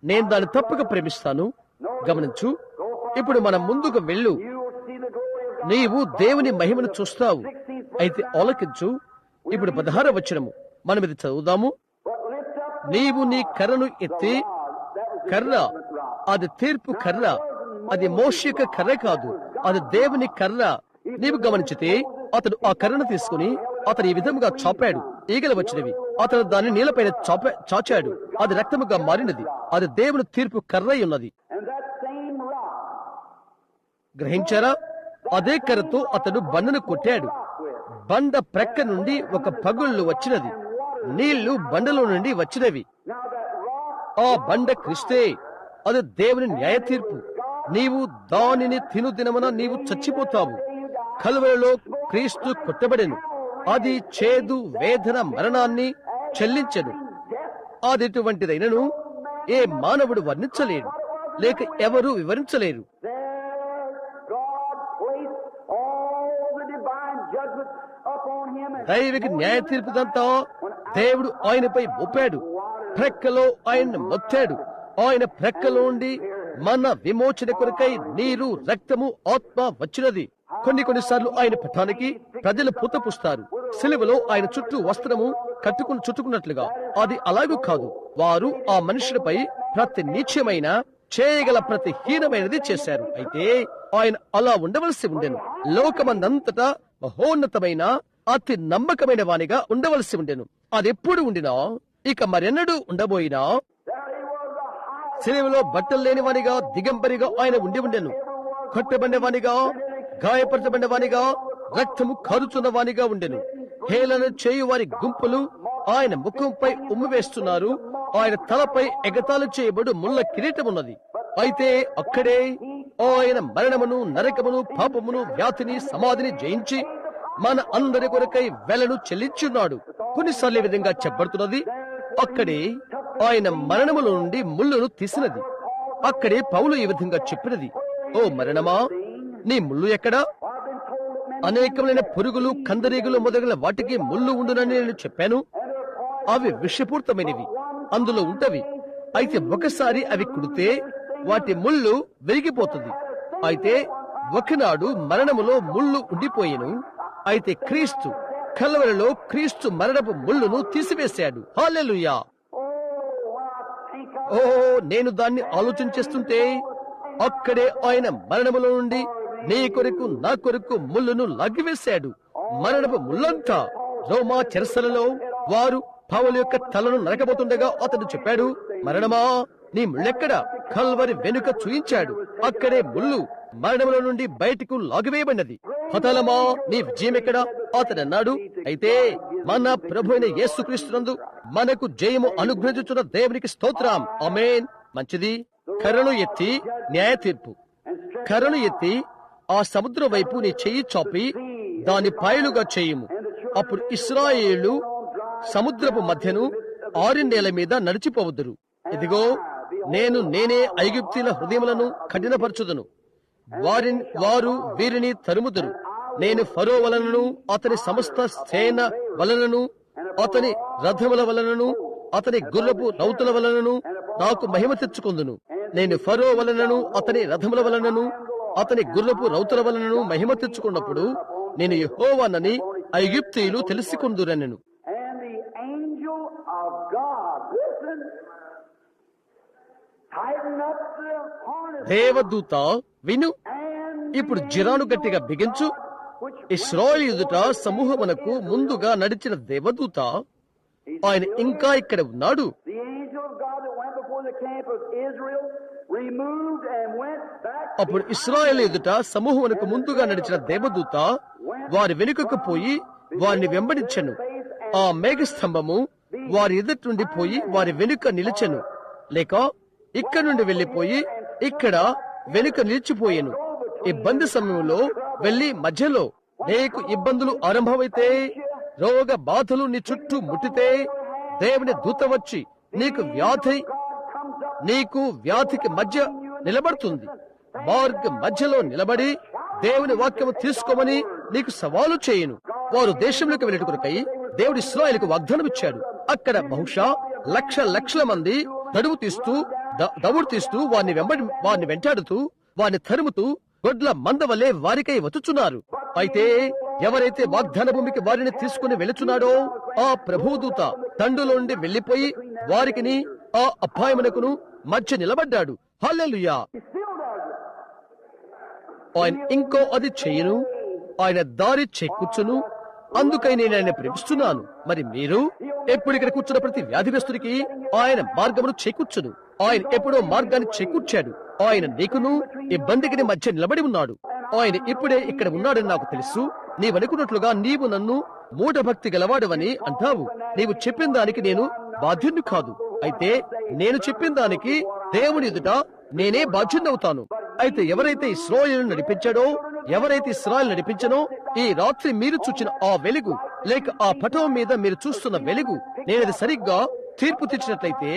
S1: నేను దాన్ని తప్పక ప్రేమిస్తాను. గమనించు, ఇప్పుడు మనం ముందుకు వెళ్ళు. నీవు దేవుని మహిమను చూస్తావు. అయితే ఆలకించు. ఇప్పుడు 16వ వచనము మనం ఇది చదువుదాము. నీవు నీ కర్రను ఎత్తి, కర్ర అది తీర్పు కర్ర, అది మోషే యొక్క కర్ర కాదు, అది దేవుని కర్ర. నీవు గమనించితే అతడు ఆ కర్రను తీసుకుని అతను ఈ విధముగా చాపాడు. ఈగలు వచ్చినవి. అతను దాన్ని నీళ్లపైన చాచాడు. అది రక్తముగా మారినది. అది దేవుని తీర్పు కర్ర ఉన్నది. గ్రహించారా? అదే కర్రతో అతడు బండను కొట్టాడు. బండ ప్రక్క నుండి ఒక పగుళ్ళు వచ్చినది. నీళ్లు బండలో నుండి వచ్చినవి. ఆ బండ క్రీస్తే. అది దేవుని న్యాయ తీర్పు. నీవు దానిని తినుదినమున నీవు చచ్చిపోతావు. కలువరిలో క్రీస్తు కొట్టబడెను. అది చేదు వేదన మరణాన్ని చెల్లించెను. అదెటువంటిదైనను ఏ మానవుడు వర్ణించలేడు, లేక ఎవరు వివరించలేరు. దైవిక న్యాయ తీర్పుదంతా దేవుడు ఆయనపై మోపాడు. ప్రక్కలో ఆయన మొత్తాడు. ఆయన ప్రక్కలో నుండి మన విమోచన కొరకై నీరు, రక్తము, ఆత్మ వచ్చినది. కొన్నిసార్లు ఆయన పఠానికి ప్రజలు పూతపుస్తారు. సిలువలో ఆయన చుట్టూ వస్త్రము చుట్టుకున్నట్లుగా. అది అలాగూ కాదు. వారు ఆ మనుషులపై ప్రతి నీచమైన చేయగల ప్రతి హీనమైనది చేశారు. అయితే ఆయన అలా ఉండవలసి ఉండెను. లోకమందంతటా మహోన్నతమైన అతి నమ్మకమైన వానిగా ఉండవలసి ఉండెను. అదెప్పుడు ఉండినా, ఇక మరెన్నడూ ఉండబోయినా, సిలువలో బట్టలు లేని వానిగా, దిగంబరిగా ఆయన ఉండెను. కొట్టబడిన వానిగా, గాయపరచబడిన వానిగా, రక్తము కారుచున్న వానిగా ఉండెను. హేళన చేయు వారి గుంపులు ఆయన ముఖంపై ఉమ్మివేస్తున్నారు. ఆయన తలపై ఎగతాళి చేయబడు ముళ్ళ కిరీటమున్నది. అయితే అక్కడే ఆయన మరణమును, నరకమును, పాపమును, వ్యాధిని, సమాధిని జయించి మన అందరి కొరకై వెలను చెల్లించున్నాడు. కొన్నిసార్లు ఈ విధంగా చెప్పబడుతున్నది, అక్కడే ఆయన మరణముల నుండి ముళ్ళును తీసినది. అక్కడే పౌలు ఈ విధంగా చెప్పినది, ఓ మరణమా, నీ ముళ్ళు ఎక్కడా? అనేకమైన పురుగులు, కందరీగులు మొదలైన వాటికి ముళ్ళు ఉండునని నేను చెప్పాను. అవి విషపూరితమైనవి, అందులో ఉంటవి. అయితే ఒకసారి అవి కుడితే వాటి ముళ్ళు విరిగిపోతుంది. అయితే ఒకనాడు మరణములో ముళ్ళు ఉండిపోయేను. అయితే క్రీస్తు కల్వరిలో క్రీస్తు మరణపు ముళ్ళును తీసివేశాడు. హల్లెలూయా! ఓ, నేను దాన్ని ఆలోచించేస్తుంటే అక్కడే ఆయన మరణములో నుండి నీ కొరకు, నా కొరకు ముళ్ళును లాగివేశాడు. మరణపు ముళ్ళంతా రోమా చెరసలలో వారు పౌలు యొక్క తలను నరకబోతుండగా అతడు చెప్పాడు, మరణమా, నీ ముళ్ళెక్కడ? కల్వరి వెనుక చూయించాడు. అక్కడే ముళ్ళు మరణముల నుండి బయటకు లాగివేయబడినది. హతలమా, నీ విజయం ఎక్కడ? అతడు అన్నాడు, అయితే మన ప్రభు అయిన యేసుక్రీస్తునందు మనకు జయము అనుగ్రహించుచున్న దేవునికి స్తోత్రం. ఆమేన్. మంచిది. కర్రను ఎత్తి న్యాయ తీర్పు. కర్రను ఎత్తి ఆ సముద్రం వైపు నీ చెయ్యి చాపి దాని పాయలుగా చేయము. అప్పుడు ఇశ్రాయేలు సముద్రపు మధ్యను 6 నేల మీద నడిచిపోవద్దురు. ఇదిగో, నేనే ఐగుప్తీల హృదయములను కఠినపరచుదును. వారు వీరిని తరుముదురు. నేను ఫరో వలనను, అతని సమస్త సేన వలనను, అతని రథముల వలనను, అతని గుర్రపు రౌతుల వలనను నాకు మహిమ తెచ్చుకొందును. నేను ఫరో వలనను, అతని రథముల వలనను, అతని గుర్రపు రౌతుల వలనను మహిమ తెచ్చుకున్నప్పుడు నేను యెహోవానని ఐగుప్తీయులు తెలుసుకొందురనెను. దేవదూత, విను, ఇప్పుడు జిరాను గట్టిగా బిగించు. ఇశ్రాయేలు ఎదుట సమూహమునకు ముందుగా నడిచిన దేవదూత ఆయన ఇంకా ఇక్కడ ఉన్నాడు. అప్పుడు ఇశ్రాయేలు ఎదుట సమూహమునకు ముందుగా నడిచిన దేవదూత వారి వెనుకకు పోయి వారిని వెంబడించెను. ఆ మేఘస్తంభము వారి ఎదుటి నుండి పోయి వారి వెనుక నిలిచెను, లేక ఇక్కడ నుండి వెళ్లిపోయి ఇక్కడ వెనుక నిలిచిపోయాను. ఇబ్బంది సమయంలో వెళ్లి మధ్యలో నీకు ఇబ్బందులు ఆరంభమైతే, రోగ బాధలు నీ చుట్టూ ముట్టితే, దేవుని దూత వచ్చి నీకు వ్యాధికి మధ్య నిలబడుతుంది. మార్గం మధ్యలో నిలబడి దేవుని వాక్యము తీసుకోమని నీకు సవాలు చేయను. వారు దేశంలోకి వెళ్ళేట కొరకై దేవుడు ఇశ్రాయేలుకు వాగ్దానం ఇచ్చాడు. అక్కడ బహుశా లక్షల మంది దవుడు తీస్తూ వారిని వెంటాడుతూ వారిని తరుముతూ గొడ్ల మంద వలె వారికై వచ్చుచున్నారు. అయితే ఎవరైతే వాగ్దాన భూమికి వారిని తీసుకుని వెళుచున్నాడో ఆ ప్రభుదూత తండ్రులోండి వెళ్లిపోయి వారికిని ఆ అపాయమునకును మధ్య నిలబడ్డాడు. హల్లెలూయా! ఆయన ఇంకో అది చేయను. ఆయన దారి చేకూర్చును. అందుకై నేను ఆయన ప్రేమిస్తున్నాను. మరి మీరు ఎప్పుడు ఇక్కడ కూర్చున్న ప్రతి వ్యాధిగ్రస్తుడికి ఆయన మార్గమును చేకూర్చును. ఆయన ఎప్పుడో మార్గాన్ని చేకూర్చాడు. ఆయన నీకును ఇబ్బందికి మధ్య నిలబడి ఉన్నాడు. ఆయన ఇప్పుడే ఇక్కడ ఉన్నాడని నాకు తెలుసు. నీవనుకున్నట్లుగా నీవు నన్ను మూఢభక్తి గలవాడవని అంటావు. నీవు చెప్పిన దానికి నేను బాధ్యుణ్ణి కాదు. అయితే నేను చెప్పిన దానికి దేవుని ఎదుట నేనే బాధ్యున్నవుతాను. అయితే ఎవరైతే ఇశ్రాయేలును నడిపించాడో, ఎవరైతే ఇశ్రాయేలు నడిపించనో, ఈ రాత్రి మీరు చూచిన ఆ వెలుగు లేక ఆ పటం మీద మీరు చూస్తున్న వెలుగు, నేనది సరిగ్గా తీర్పు తెచ్చినట్లయితే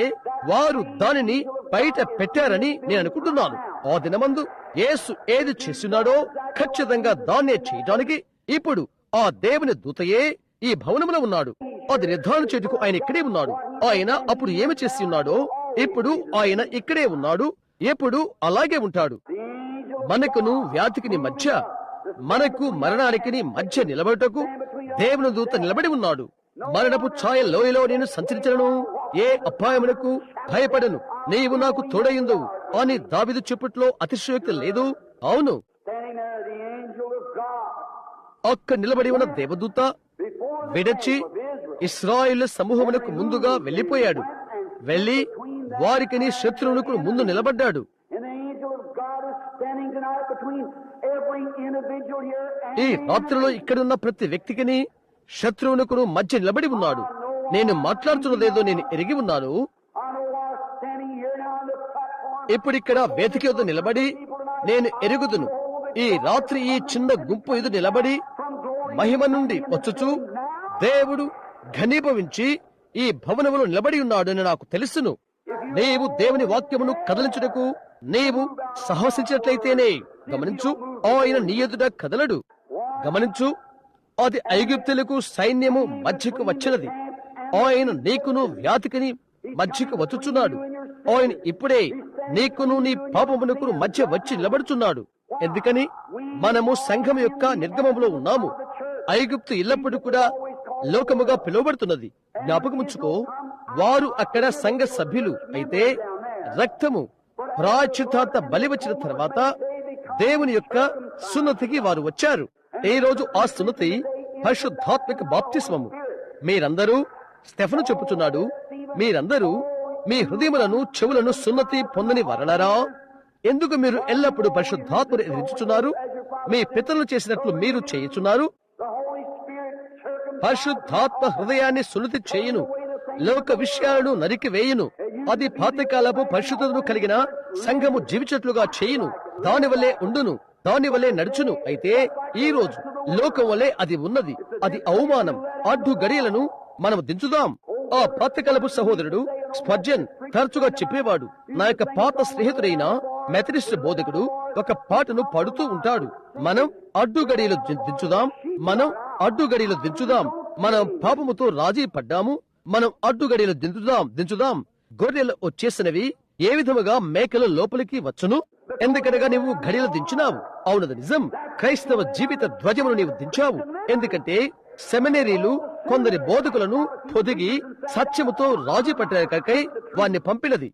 S1: వారు దానిని బయట పెట్టారని నేను అనుకుంటున్నాను. ఆ దినమందు యేసు ఏది చేస్తున్నాడో ఖచ్చితంగా దాన్నే చేయడానికి ఇప్పుడు ఆ దేవుని దూతయే ఈ భవనములో ఉన్నాడు. అది నిర్ధారణ చేటుకు ఆయన ఇక్కడే ఉన్నాడు. ఆయన అప్పుడు ఏమి చేసి ఉన్నాడో ఇప్పుడు ఆయన ఇక్కడే ఉన్నాడు. ఎప్పుడు అలాగే ఉంటాడు. మనకును వ్యాధికి మధ్య, మనకు మరణానికి మధ్య నిలబడటకు దేవుని దూత నిలబడి ఉన్నాడు. మరణపు ఛాయ లోయలో నేను సంచరించను, ఏ అపాయమునకు భయపడను, నీవు నాకు తోడయిందువు అని దావీదు చెప్పుట్లో అతిశయోక్తి లేదు. అవును, అక్కడ నిలబడి ఉన్న దేవదూత విడచి ఇశ్రాయేలు సమూహమునకు ముందుగా వెళ్లిపోయాడు. వెళ్లి వారికి శత్రువులకు ముందు నిలబడ్డాడు. ఈ రాత్రిలో ఇక్కడున్న ప్రతి వ్యక్తికి శత్రువునకు మధ్య నిలబడి ఉన్నాడు. నేను మాట్లాడుతున్నదేదో నేను ఎరిగి ఉన్నాను. ఇప్పుడిక్కడ వేదిక యొద్ద నిలబడి నేను ఎరుగుదును. ఈ రాత్రి ఈ చిన్న గుంపు ఎదురు నిలబడి మహిమ నుండి వచ్చుచు దేవుడు ఘనీభవించి ఈ భవనములో నిలబడి ఉన్నాడు అని నాకు తెలుసును. నీవు దేవుని వాక్యమును కదలించుటకు నీవు సాహసించినట్లయితేనే గమనించు, ఆయన నీ ఎదుట కదలడు. గమనించు, అది ఐగుప్తులకు సైన్యము మధ్యకు వచ్చినది. ఆయన నీకును వ్యాధికిని మధ్యకు వచ్చుచున్నాడు. ఆయన ఇప్పుడే నీకును నీ పాపమునకు మధ్య వచ్చి నిలబడుచున్నాడు. ఎందుకని మనము సంఘం యొక్క నిర్గమములో ఉన్నాము. ఐగుప్తు ఎల్లప్పుడూ కూడా లోకముగా పిలువబడుతున్నది. జ్ఞాపకముంచుకో, వారు అక్కడ సంఘ సభ్యులు అయితే రక్తము ప్రాయశ్చిత్తార్థ బలి వచ్చిన తర్వాత దేవుని యొక్క సున్నతికి వారు వచ్చారు. ఈ రోజు ఆ సున్నతి పరిశుద్ధాత్మిక బాప్తిస్మము. మీరందరూ, స్టెఫను చెప్పుచున్నాడు, మీరందరూ మీ హృదయములను చెవులను సున్నతి పొందని వరలరా? ఎందుకు మీరు ఎల్లప్పుడూ పరిశుద్ధాత్మను ఎదిరించుచున్నారు? మీ పితరులు చేసినట్లు మీరు చేయుచున్నారు. పరిశుద్ధాత్మ హృదయాన్ని సున్నతి చేయును, లోక విషయాలను నరికి వేయును. అది పాతకాలపు పరిశుద్ధతను కలిగిన సంఘము జీవించట్లుగా చేయును. దాని వల్లే ఉండును, దాని వల్లే నడుచును. అయితే ఈ రోజు లోకం వల్లే అది ఉన్నది. అది అవమానం. అడ్డు గడియలను మనం దించుదాం. ఆ పాతకాలపు సహోదరుడు స్పర్జన్ తరచుగా చెప్పేవాడు, నా యొక్క పాత స్నేహితుడైన మెథడిస్ట్ బోధకుడు ఒక పాటను పాడుతూ ఉంటాడు. మనం అడ్డుగడియలు దించుదాం, మనం అడ్డుగడియలు దించుదాం. మనం పాపముతో రాజీ పడ్డాము, మనం అడ్డుగడియలు దించుదాం. గొర్రెలు వచ్చేసినవి ఏ విధముగా మేకలు లోపలికి వచ్చును? ఎందుకనగా నీవు గడియలు దించినావు. అవునది నిజం. క్రైస్తవ జీవిత ధ్వజమును నీవు దించావు. ఎందుకంటే సెమినరీలు కొందరి బోధకులను పొదిగి సత్యముతో రాజీ పట్టకై వారిని పంపినది.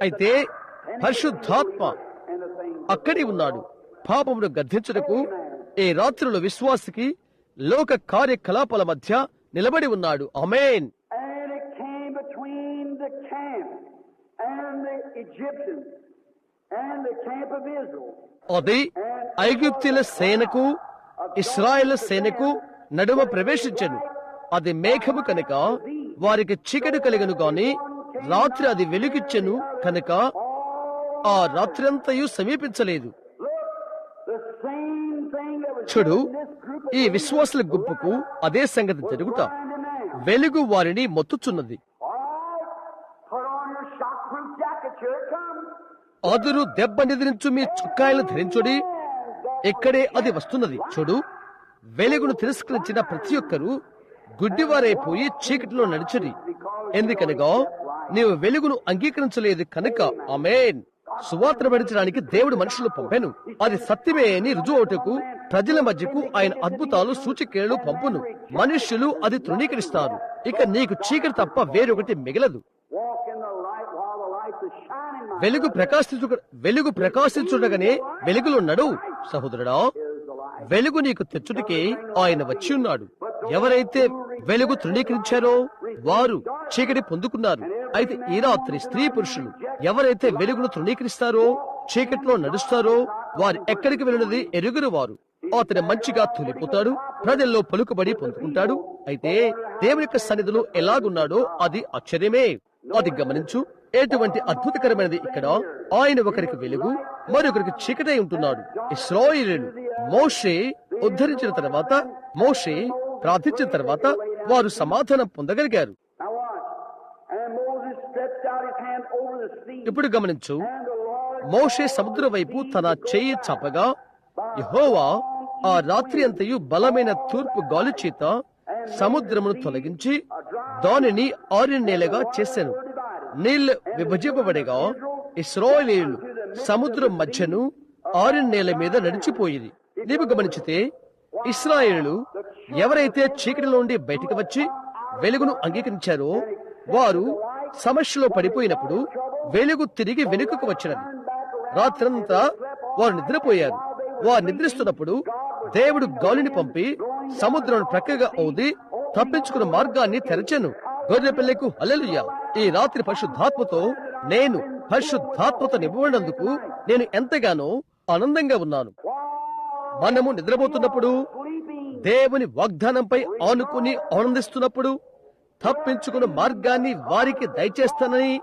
S1: అయితే పరిశుద్ధాత్మ అక్కడే ఉన్నాడు, పాపమును గద్దించుటకు. ఈ రాత్రుల విశ్వాసికి లోక కార్యకలాపాల మధ్య నిలబడి ఉన్నాడు. ఆమేన్. అది ఐగుప్తుల సేనకు ఇశ్రాయేల్ సేనకు నడుమ ప్రవేశించెను. అది మేఘము కనుక వారికి చీకటి కలిగను గాని రాత్రి అది వెలుగిచ్చెను కనుక ఆ రాత్రంతయు సమీపించలేదు. చూడు, ఈ విశ్వాసుల గుంపుకు అదే సంగతి జరుగుతా. వెలుగు వారిని మొత్తుచున్నది. అదురు దెబ్బ నిద్రించు మీ చుక్కాయలు ధరించుడి. ఇక్కడే అది వస్తున్నది. చూడు, వెలుగును తిరస్కరించిన ప్రతి ఒక్కరూ గుడ్డివారైపోయి చీకటిలో నడిచిరి. ఎందుకనగా నీవు వెలుగును అంగీకరించలేదు కనుక. ఆమేన్. సువార్త పడించడానికి దేవుడు మనుషులు పంపాను. అది సత్యమే అని రుజువుటకు ప్రజల మధ్యకు ఆయన అద్భుతాలు సూచక్రియలు పంపును. మనుష్యులు అది తృణీకరిస్తారు. ఇక నీకు చీకటి తప్ప వేరొకటి మిగలదు. వెలుగు ప్రకాశించుటగానే వెలుగులో నడువు సహోదరుడా. వెలుగు నీకు తెచ్చుటకే ఆయన వచ్చి ఉన్నాడు. ఎవరైతే వెలుగు తృణీకరించారో వారు చీకటి పొందుకున్నారు. అయితే ఈ రాత్రి స్త్రీ పురుషులు ఎవరైతే వెలుగును తృణీకరిస్తారో, చీకట్లో నడుస్తారో, వారు ఎక్కడికి వెళ్ళినది ఎరుగురు వారు. అతను మంచిగా తొలిపోతాడు, ప్రజల్లో పలుకుబడి పొందుకుంటాడు. అయితే దేవుని యొక్క సన్నిధిలో ఎలాగున్నాడో అది ఆశ్చర్యమే. అది గమనించు. ఎటువంటి అద్భుతకరమైనది ఇక్కడ. ఆయన ఒకరికి వెలుగు, మరొకరికి చీకటై ఉంటున్నాడు. ఇశ్రాయేలీయులు మోషే ఉద్ధరించిన తర్వాత, మోషే ప్రార్థించిన తర్వాత వారు సమాధానం పొందగలిగారు. ఇప్పుడు గమనించు. మోషే సముద్రం వైపు తన చేయి చాపగా యెహోవా ఆ రాత్రి అంతయు బలమైన తూర్పు గాలి చేత సముద్రమును తొలగించి దానిని ఆరిన నేలగా చేశాను. నీళ్లు విభజింపబడగా ఇశ్రాయేలీయులు సముద్రం మధ్యను ఆరిన నేల మీద నడిచిపోయింది. నీవు గమనించితే ఇశ్రాయేలీయులు ఎవరైతే చీకటిలో నుండి బయటకు వచ్చి వెలుగును అంగీకరించారో వారు సమస్యలో పడిపోయినప్పుడు వెలుగు తిరిగి వెనుకకు వచ్చినది. రాత్రంతా వారు నిద్రపోయారు. వారు నిద్రిస్తున్నప్పుడు దేవుడు గాలిని పంపి సముద్రం ప్రక్కగా ఊది తప్పించుకున్న మార్గాన్ని తెరచెను. గొర్రె పిల్లకు హల్లెలూయా. ఈ రాత్రి పరిశుద్ధాత్మతో నింపబడినందుకు నేను ఎంతగానో ఆనందంగా ఉన్నాను. మనము నిద్రపోతున్నప్పుడు, దేవుని వాగ్దానంపై ఆనుకుని ఆనందిస్తున్నప్పుడు, తప్పించుకున్న మార్గాన్ని వారికి దయచేస్తానని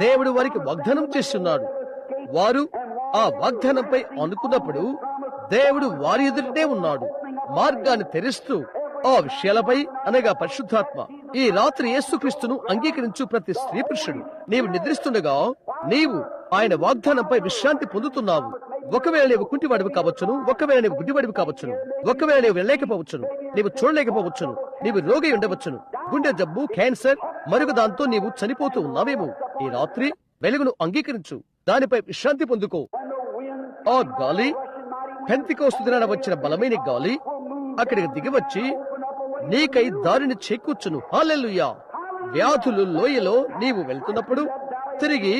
S1: దేవుడు వారికి వాగ్దానం చేస్తున్నాడు. వారు ఆ వాగ్దానంపై ఆనుకున్నప్పుడు దేవుడు వారి ఎదుటే ఉన్నాడు, మార్గాన్ని తెరుస్తూ. ఆ విషయాలపై అనగా పరిశుద్ధాత్మ ఈ రాత్రి యేసుక్రీస్తును అంగీకరించు ప్రతి స్త్రీ పురుషుడు, నీవు నిద్రిస్తుండగా నీవు ఆయన వాగ్దానంపై విశ్రాంతి పొందుతున్నావు. ఒకవేళ నీవు కుంటివాడివి కావచ్చును, ఒకవేళ నీవు గుడ్డివాడివి కావచ్చును, ఒకవేళ నీవు వెళ్ళలేకపోవచ్చును, నీవు చూడలేకపోవచ్చును, నీవు రోగి ఉండవచ్చును, గుండె జబ్బు, క్యాన్సర్, మరొక దాంతో నీవు చనిపోతూ ఉన్నావేమో. ఈ రాత్రి వెలుగును అంగీకరించు, దానిపై విశ్రాంతి పొందుకో. ఆ గాలి పెంతెకోస్తు దినాన వచ్చిన బలమైన గాలి అక్కడికి దిగివచ్చి నీకై దారిని చేకూర్చును. హల్లెలూయా. వ్యాధులు లోయలో నీవు వెళ్తున్నప్పుడు తిరిగి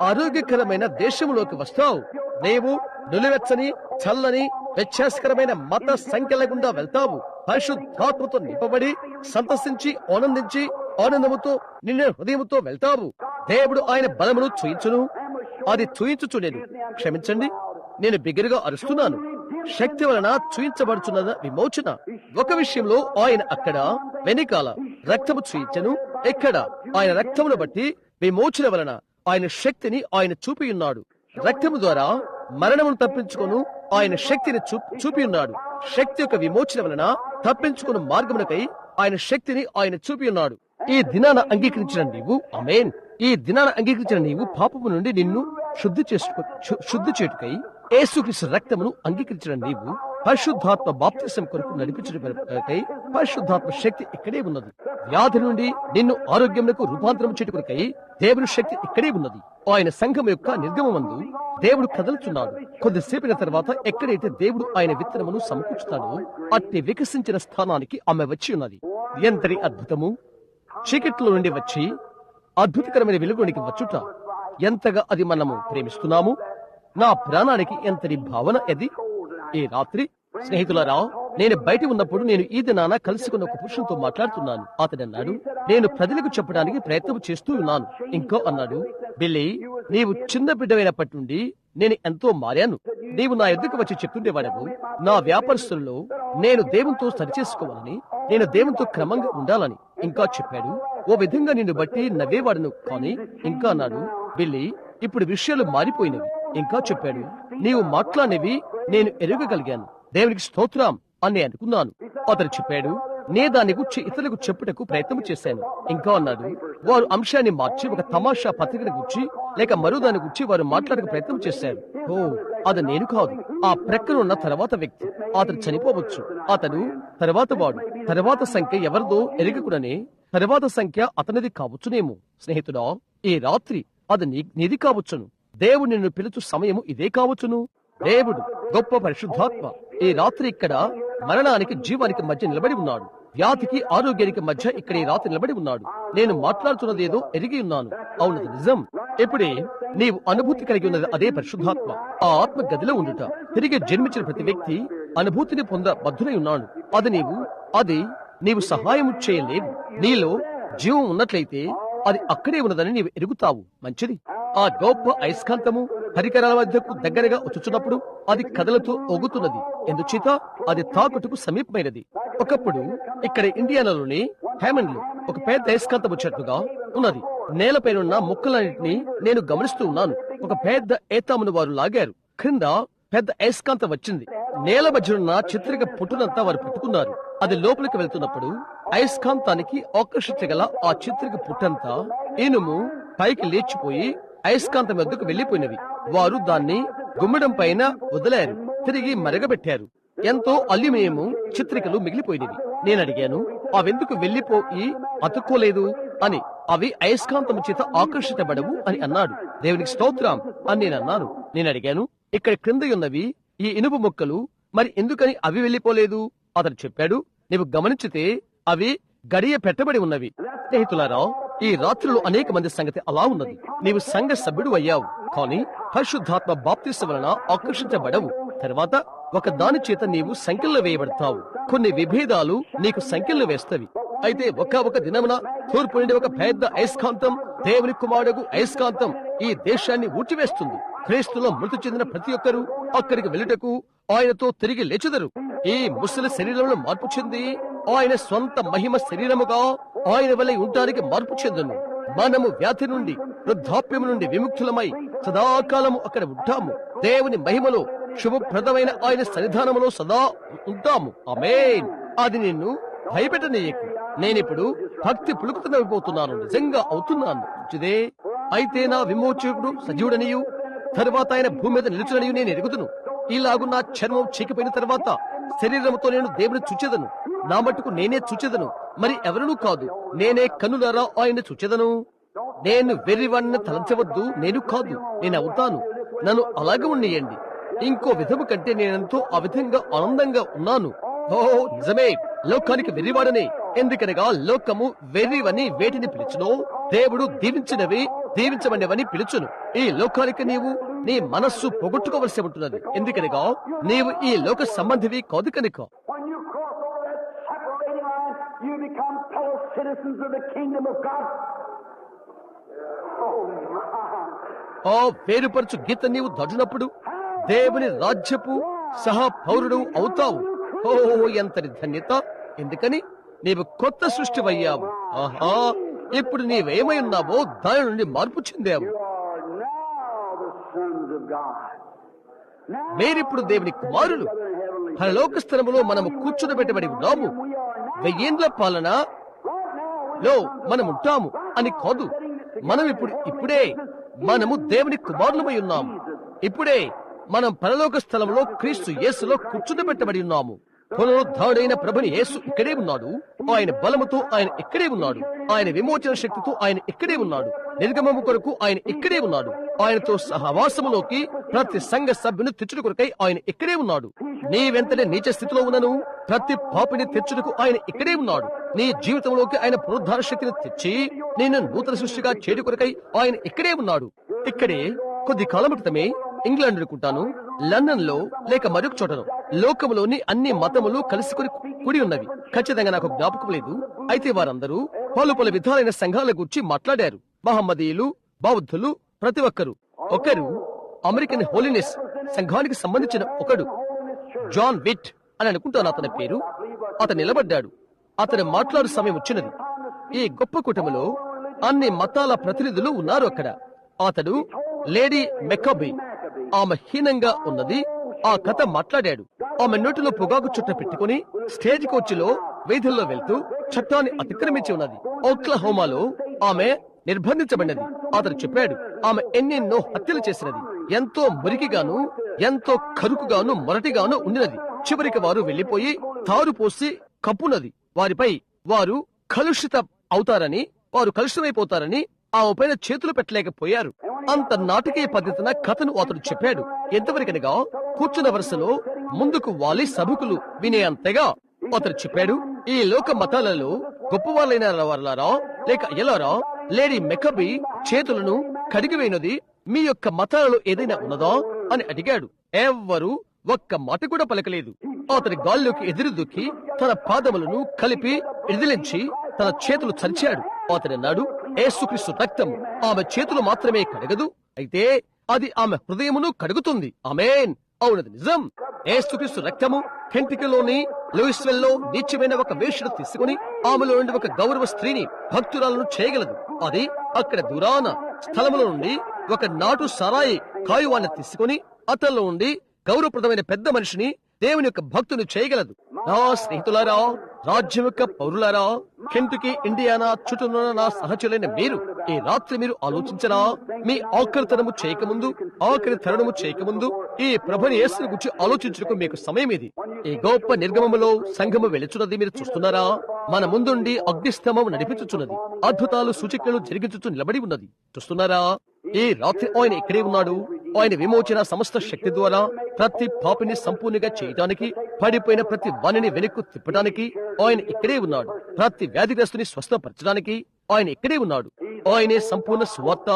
S1: ఆరోగ్యకరమైన దేశంలోకి వస్తావు. నీవు నులివెచ్చని, చల్లని, వ్యత్యాసకరమైన మత సంఖ్యల గుండా వెళ్తావు. పరిశుద్ధాత్మతో నింపబడి సంతసించి ఆనందించి ఆనందముతో నిన్న హృదయముతో వెళ్తావు. దేవుడు ఆయన బలమును చూయించును. అది చూయించుచునేను. క్షమించండి, నేను బిగ్గరగా అరుస్తున్నాను. శక్తి వలన చూయించబడుచున్న విమోచన. ఒక విషయంలో ఆయన అక్కడ వెనకాల రక్తము చూయించను. ఎక్కడ ఆయన రక్తమును బట్టి విమోచన వలన ఆయన శక్తిని ఆయన చూపి ఉన్నాడు. రక్తము ద్వారా మరణమును తప్పించుకొను ఆయన శక్తిని చూపి ఉన్నాడు. శక్తి యొక్క విమోచన వలన తప్పించుకున్న మార్గమునకై ఆయన శక్తిని ఆయన చూపి ఉన్నాడు. ఈ దినాన అంగీకరించిన నీవు, ఆమేన్, ఈ దినాన అంగీకరించిన నీవు పాపము నుండి నిన్ను శుద్ధి చేటుకై యేసుక్రీస్తు రక్తమును అంగీకరించిన నీవు పరిశుద్ధాత్మ బాప్తిసం కొరకు నడిపించడానికి పరిశుద్ధాత్మ శక్తి ఇక్కడే ఉన్నది. వ్యాధి నుండి నిన్ను ఆరోగ్యములకు రూపాంతరం చేటుకొరకై దేవుని శక్తి ఇక్కడే ఉన్నది. ఆయన సంఘం యొక్క నిర్గమమందు దేవుడు కదలుచున్నాడు. కొద్దిసేపిన తర్వాత ఎక్కడైతే దేవుడు ఆయన విత్తనమును సమకూర్చుతాడో అట్టి వికసించిన స్థానానికి ఆమె వచ్చి ఉన్నది. ఎంతటి అద్భుతము! చీకట్లో నుండి వచ్చి అద్భుతకరమైన వెలుగునికి వచ్చుట. ఎంతగా అది మనము ప్రేమిస్తున్నాము. నా ప్రాణానికి ఎంతటి భావన అది. ఈ రాత్రి స్నేహితులారా, నేను బయట ఉన్నప్పుడు నేను ఈ దినాన కలుసుకున్న ఒక పురుషునితో మాట్లాడుతున్నాను. అతడు అన్నాడు, నేను ప్రజలకు చెప్పడానికి ప్రయత్నం చేస్తూ ఉన్నాను. ఇంకో అన్నాడు, బిల్లీ, నీవు చిన్న బిడ్డమైనప్పటి నుండి నేను ఎంతో మారాను. నీవు నా ఎద్దుకు వచ్చి చెప్తుండేవాడవు, నా వ్యాపారస్తుల్లో నేను దేవునితో సరిచేసుకోవాలని, నేను దేవునితో క్రమంగా ఉండాలని ఇంకా చెప్పాడు. ఓ విధంగా నిన్ను బట్టి నవ్వేవాడును. కానీ ఇంకా అన్నాడు, బిల్లీ, ఇప్పుడు విషయాలు మారిపోయినవి. ఇంకా చెప్పాడు, నీవు మాట్లాడినవి నేను ఎరగగలిగాను. దేవునికి స్తోత్రం అని అనుకున్నాను. అతను చెప్పాడు, నే దాని గురించి ఇతరులకు చెప్పుటకు ప్రయత్నం చేశాను. ఇంకా అన్నాడు, వారు అంశాన్ని మార్చి ఒక తమాషా పత్రికను గురించి లేక మరో దాని గురించి వారు మాట్లాడక ప్రయత్నం చేశారు. ఓ, అది నేను కాదు, ఆ ప్రక్కనున్న తర్వాత వ్యక్తి. అతను చనిపోవచ్చు. అతడు తర్వాత వాడు. తర్వాత సంఖ్య ఎవరిదో ఎరగకుడనే తర్వాత సంఖ్య అతనిది కావచ్చునేమో. స్నేహితుడా, ఈ రాత్రి అది నీది కావచ్చును. దేవుడు నిన్ను పిలుచు సమయము ఇదే కావచ్చును. దేవుడు గొప్ప పరిశుద్ధాత్మ ఈ రాత్రి ఇక్కడ మరణానికి జీవానికి మధ్య నిలబడి ఉన్నాడు. వ్యాధికి ఆరోగ్యానికి మధ్య ఇక్కడ ఈ రాత్రి నిలబడి ఉన్నాడు. నేను మాట్లాడుతున్నదేదో ఎరిగి ఉన్నాను. అవునది నిజం. ఇప్పుడే నీవు అనుభూతి కలిగి ఉన్నది అదే పరిశుద్ధాత్మ. ఆ ఆత్మ గదిలో ఉండుట. తిరిగి జన్మించిన ప్రతి వ్యక్తి అనుభూతిని బద్ధులై ఉన్నాడు. అది నీవు సహాయం చేయలేవు. నీలో జీవం ఉన్నట్లయితే అది అక్కడే ఉన్నదని నీవు ఎరుగుతావు. మంచిది. ఆ గొప్ప అయస్కాంతము పరికరాల మధ్యకు దగ్గరగా వచ్చుచున్నప్పుడు అది కదలతో ఒగుతున్నది. ఎందుచేత అది తాకుటకు సమీపమైనది. ఒకప్పుడు ఇక్కడ ఇండియానాలోని హ్యామండ్ లో ఒక పెద్ద అయస్కాంతం వచ్చినట్టుగా ఉన్నది. నేలపైనున్న ముక్కలన్నింటినీ నేను గమనిస్తూ ఉన్నాను. ఒక పెద్ద ఏతామును వారు లాగారు. క్రింద పెద్ద అయస్కాంతం వచ్చింది. నేల మధ్యనున్న చిత్రిక పుట్టునంతా వారు పట్టుకున్నారు. అది లోపలికి వెళ్తున్నప్పుడు అయస్కాంతానికి ఆకర్షించగల ఆ చిత్రిక పుట్టంతా ఇనుము పైకి లేచిపోయి అయస్కాంతం వద్దకు వెళ్లిపోయినవి. వారు దాన్ని గుమ్మడం పైన వదిలారు. తిరిగి మరగబెట్టారు. ఎంతో అల్యూమినియం చిత్రికలు మిగిలిపోయినవి. నేను అడిగాను, అవెందుకు వెళ్లిపోయి అతుక్కోలేదు అని. అవి అయస్కాంతం చేత ఆకర్షించబడవు అని అన్నాడు. దేవునికి స్తోత్రం అని నేను అన్నాను. నేను అడిగాను, ఇక్కడ క్రింద ఉన్నవి ఈ ఇనుప ముక్కలు మరి ఎందుకని అవి వెళ్లిపోలేదు? అతను చెప్పాడు, నీవు గమనించితే అవి గడియ పెట్టబడి ఉన్నవి. స్నేహితులారా, ఈ రాత్రిలో అనేక మంది సంగతి అలా ఉన్నది. నీవు సంఘ సభ్యుడు అయ్యావు, కానీ పరిశుద్ధాత్మ బాప్తిసం వలన ఆకర్షించబడవు. తర్వాత ఒక దాని చేత నీవు సంఖ్యల్లో వేయబడతావు. కొన్ని విభేదాలు నీకు సంఖ్యల్లో వేస్తవి. అయితే ఒక దినమున తూర్పు నుండి ఒక పెద్ద అయస్కాంతం, దేవుని కుమారుడు అయస్కాంతం ఈ దేశాన్ని ఊడ్చివేస్తుంది. క్రీస్తులో మృతి చెందిన ప్రతి ఒక్కరూ అక్కడికి వెళ్ళుటకు ఆయనతో తిరిగి లేచెదరు. ఈ ముసలి శరీరంలో మార్పు చెంది ఆయన స్వంత మహిమ శరీరముగా ఆయన వలె ఉండడానికి మార్పు చెందును. మనము వ్యాధి నుండి, వృద్ధాప్యము నుండి విముక్తులమై సదాకాలము అక్కడ ఉంటాము. దేవుని మహిమలో శుభప్రదమైన ఆయన సన్నిధానములో సదా ఉంటాము. ఆమేన్. అది నిన్ను భయపెట్టనీయకు. నేనిప్పుడు భక్తి పులుకుతున్నవిపోతున్నాను. నిజంగా అవుతున్నాను. మంచిదే. అయితే నా విమోచకుడు సజీవుడనియు తరువాత ఆయన భూమి మీద నిలుచుననియు నేను ఎరుగుదును. ఇలాగు నా చర్మం చీకిపోయిన తర్వాత శరీరంతో నేను దేవుని చూచెదను. నా మట్టుకు నేనే చూచెదను, మరి ఎవరునూ కాదు. నేనే కన్నులారా ఆయన చూచెదను. నేను వెర్రివాణ్ణి తలంచవద్దు, నేను కాదు, నేను అవుతాను. నన్ను అలాగే ఉండేయండి. ఇంకో విధము కంటే నేనెంతో ఆ విధంగా ఆనందంగా ఉన్నాను. ఓ నిజమే, లోకానికి వెర్రివాడనే. ఎందుకనగా లోకము వెర్రివని వేటిని పిలుచునో దేవుడు దీవించినవి దీవించబడినవని పిలుచును. ఈ లోకానికి నీవు నీ మనస్సు పొగొట్టుకోవలసి ఉంటున్నది. ఎందుకనగా నీవు ఈ లోక సంబంధివి కాదు కనుక. ఆ వేరుపరచు గీత నీవు దాటినప్పుడు దేవుని రాజ్యపు సహా పౌరుడు అవుతావు. ఓ ఎంతటి ధన్యత! ఎందుకని నీవు కొత్త సృష్టి అయ్యావు. ఆహా, ఇప్పుడు నీవేమై ఉన్నావో దాని నుండి మార్పు చెందావు. మీరిప్పుడు దేవుని కుమారులు. పరలోక స్థలములో మనము కూర్చుని పెట్టబడి ఉన్నాము. 1000 ఏండ్ల పాలన లో మనం ఉంటాము అని కాదు. మనం ఇప్పుడే మనము దేవుని కుమారులమై ఉన్నాము. ఇప్పుడే మనం పరలోక స్థలంలో క్రీస్తు యేసులో కూర్చుని పెట్టబడి ఉన్నాము. పునరుద్ధారుడైన ప్రభుని యేసు ఇక్కడే ఉన్నాడు. ఆయన బలముతో ఆయన ఇక్కడే ఉన్నాడు. ఆయన విమోచన శక్తితో ఆయన ఇక్కడే ఉన్నాడు. నిర్గమము కొరకు ఆయన ఇక్కడే ఉన్నాడు. ఆయనతో సహవాసములోకి ప్రతి సంఘ సభ్యుని తెచ్చుట కొరకై ఆయన ఇక్కడే ఉన్నాడు. నీవెంతనే నీచ స్థితిలో ఉన్నను ప్రతి పాపిని తెచ్చుటకు ఆయన ఇక్కడే ఉన్నాడు. నీ జీవితంలోకి ఆయన పునరుద్ధార శక్తిని తెచ్చి నేను నూతన సృష్టిగా చేయడం కొరకై ఆయన ఇక్కడే ఉన్నాడు. ఇక్కడే కొద్ది కాలం క్రితమే ఇంగ్లాండ్ అనుకుంటాను, లండన్ లో లేక మరొక చోటను లోకములోని అన్ని మతములు కలుసుకుని కూడి ఉన్నవి. ఖచ్చితంగా నాకు జ్ఞాపకం లేదు. అయితే వారందరూ పలు విధాలైన సంఘాల గురించి మాట్లాడారు. మహమ్మదీయులు, బౌద్ధులు, ప్రతి ఒక్కరు. ఒకరు అమెరికన్ హోలీనెస్ సంఘానికి సంబంధించిన ఒకడు జాన్ విట్ అని అనుకుంటాను అతని పేరు. అతను నిలబడ్డాడు. అతను మాట్లాడు సమయం వచ్చినది. ఈ గొప్ప కుటుంబంలో అన్ని మతాల ప్రతినిధులు ఉన్నారు అక్కడ. అతడు లేడీ మెకాబీ, ఆమె హీనంగా ఉన్నది. ఆ కథ మాట్లాడాడు. ఆమె నోటిలో పొగాకు చుట్ట పెట్టుకుని స్టేజ్ కోచ్లో వీధుల్లో వెళ్తూ చట్టాన్ని అతిక్రమించి ఉన్నది. ఓక్లహోమాలో ఆమె నిర్బంధించబడినది. అతను చెప్పాడు, ఆమె ఎన్నెన్నో హత్యలు చేసినది. ఎంతో మురికిగాను, ఎంతో కరుకుగాను, మొరటిగాను ఉండినది. చివరికి వారు వెళ్లిపోయి తారు పోసి కప్పునది. వారిపై వారు కలుషిత అవుతారని, వారు కలుషితమైపోతారని ఆమె పైన చేతులు పెట్టలేకపోయారు. అంత నాటకీయ పద్ధతిన కథను అతడు చెప్పాడు. ఎంతవరకనగా కూర్చున్న వరుసలో ముందుకు వాలి సభకులు వినే అంతగా అతడు చెప్పాడు, ఈ లోక మతాలలో గొప్పవాళ్ళైన వారులారా లేక అయ్యలారా, లేడీ మెకబీ చేతులను కడిగివేయినది మీ యొక్క మతాలలో ఏదైనా ఉన్నదా అని అడిగాడు. ఎవ్వరూ ఒక్క మాట కూడా పలకలేదు. అతని గాల్లోకి ఎదురు దుక్కి తన పాదములను కలిపి ఎదిలించి తన చేతులు చరిచాడు. అతడన్నాడు, యేసుక్రీస్తు రక్తం ఆమె చేతులు మాత్రమే కడగదు, అయితే అది ఆమె హృదయమును కడుగుతుంది. ఆమేన్. అవునది నిజం. యేసుక్రీస్తు రక్తము కెంటకీలోని లూయిస్వెల్ లో నీచమైన ఒక వేశ్యను తీసుకుని ఆమెలో నుండి ఒక గౌరవ స్త్రీని భక్తురాలను చేయగలదు. అది అక్కడ దూరాన స్థలములో నుండి ఒక నాటు సారాయి కాయువాన్ని తీసుకుని అతనిలో ఉండి గౌరవప్రదమైన పెద్ద మనిషిని, దేవుని యొక్క భక్తుని చేయగలదు. నా స్నేహితులారా, రాజ్యం యొక్క పౌరులారా, కెంటుకీ, ఇండియానా చుట్టూనున్న నా సహచరులైన మీరు ఈ రాత్రి మీరు ఆలోచించరా? మీ ఆఖరితనము చేయకముందు, ఆఖరి తరుణము చేయకముందు ఈ ప్రభుని యేసుని గురించి ఆలోచించుటకు మీకు సమయం ఇది. ఈ గొప్ప నిర్గమములో సంఘము వెలుచున్నది మీరు చూస్తున్నారా? మన ముందుండి అగ్నిస్తంభం నడిపించుచున్నది, అద్భుతాలు సూచికలు జరిగించుచు నిలబడి ఉన్నది. చూస్తున్నారా? ఈ రాత్రి ఆయన ఇక్కడే ఉన్నాడు. ఆయన విమోచన సమస్త శక్తి ద్వారా ప్రతి పాపిని సంపూర్ణంగా చేయటానికి, పడిపోయిన ప్రతి వాణిని వెనక్కు తిప్పడానికి ఆయన ఇక్కడే ఉన్నాడు. ప్రతి వ్యాధిగ్రస్తుని స్వస్థపరచడానికి ఆయన ఇక్కడే ఉన్నాడు. ఆయనే సంపూర్ణ సువార్త.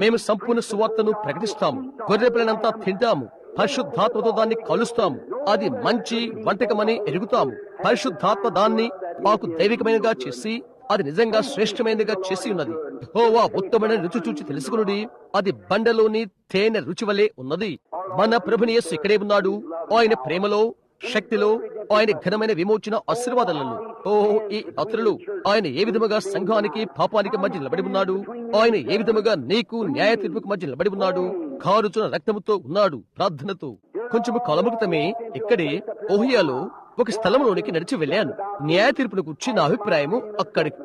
S1: మేము సంపూర్ణ సువార్తను ప్రకటిస్తాము. గొర్రెపిల్లనంతా తింటాము. పరిశుద్ధాత్మతో దాన్ని కలుస్తాము. అది మంచి వంటకమని ఎరుగుతాము. పరిశుద్ధాత్మ దాన్ని మాకు దైవికమైనగా చేసి అది నిజంగా శ్రేష్టమైనదిగా చేసి ఉన్నది. యెహోవా ఉత్తమమైన రుచి చూచి తెలుసుకునుడి, అది బండలోని తేనె రుచి వలె ఉన్నది. మన ప్రభుని యేసు ఇక్కడే ఉన్నాడు. ఆయన ప్రేమలో, శక్తిలో, ఆయన ఘనమైన విమోచన ఆశీర్వాదాలలో. ఈ రాత్రులు ఆయన ఏ విధముగా సంఘానికి, పాపానికి మధ్య నిలబడి ఉన్నాడు. ఆయన ఏ విధముగా నీకు న్యాయ తీర్పుకు మధ్య నిలబడి ఉన్నాడు. కారుచున్న రక్తముతో ఉన్నాడు. ప్రార్థనతో కొంచెము కాలము క్రితమే ఇక్కడే ఓహియాలో ఒక స్థలంలోనికి నడిచి వెళ్ళాను. న్యాయ తీర్పును గురించి నా అభిప్రాయము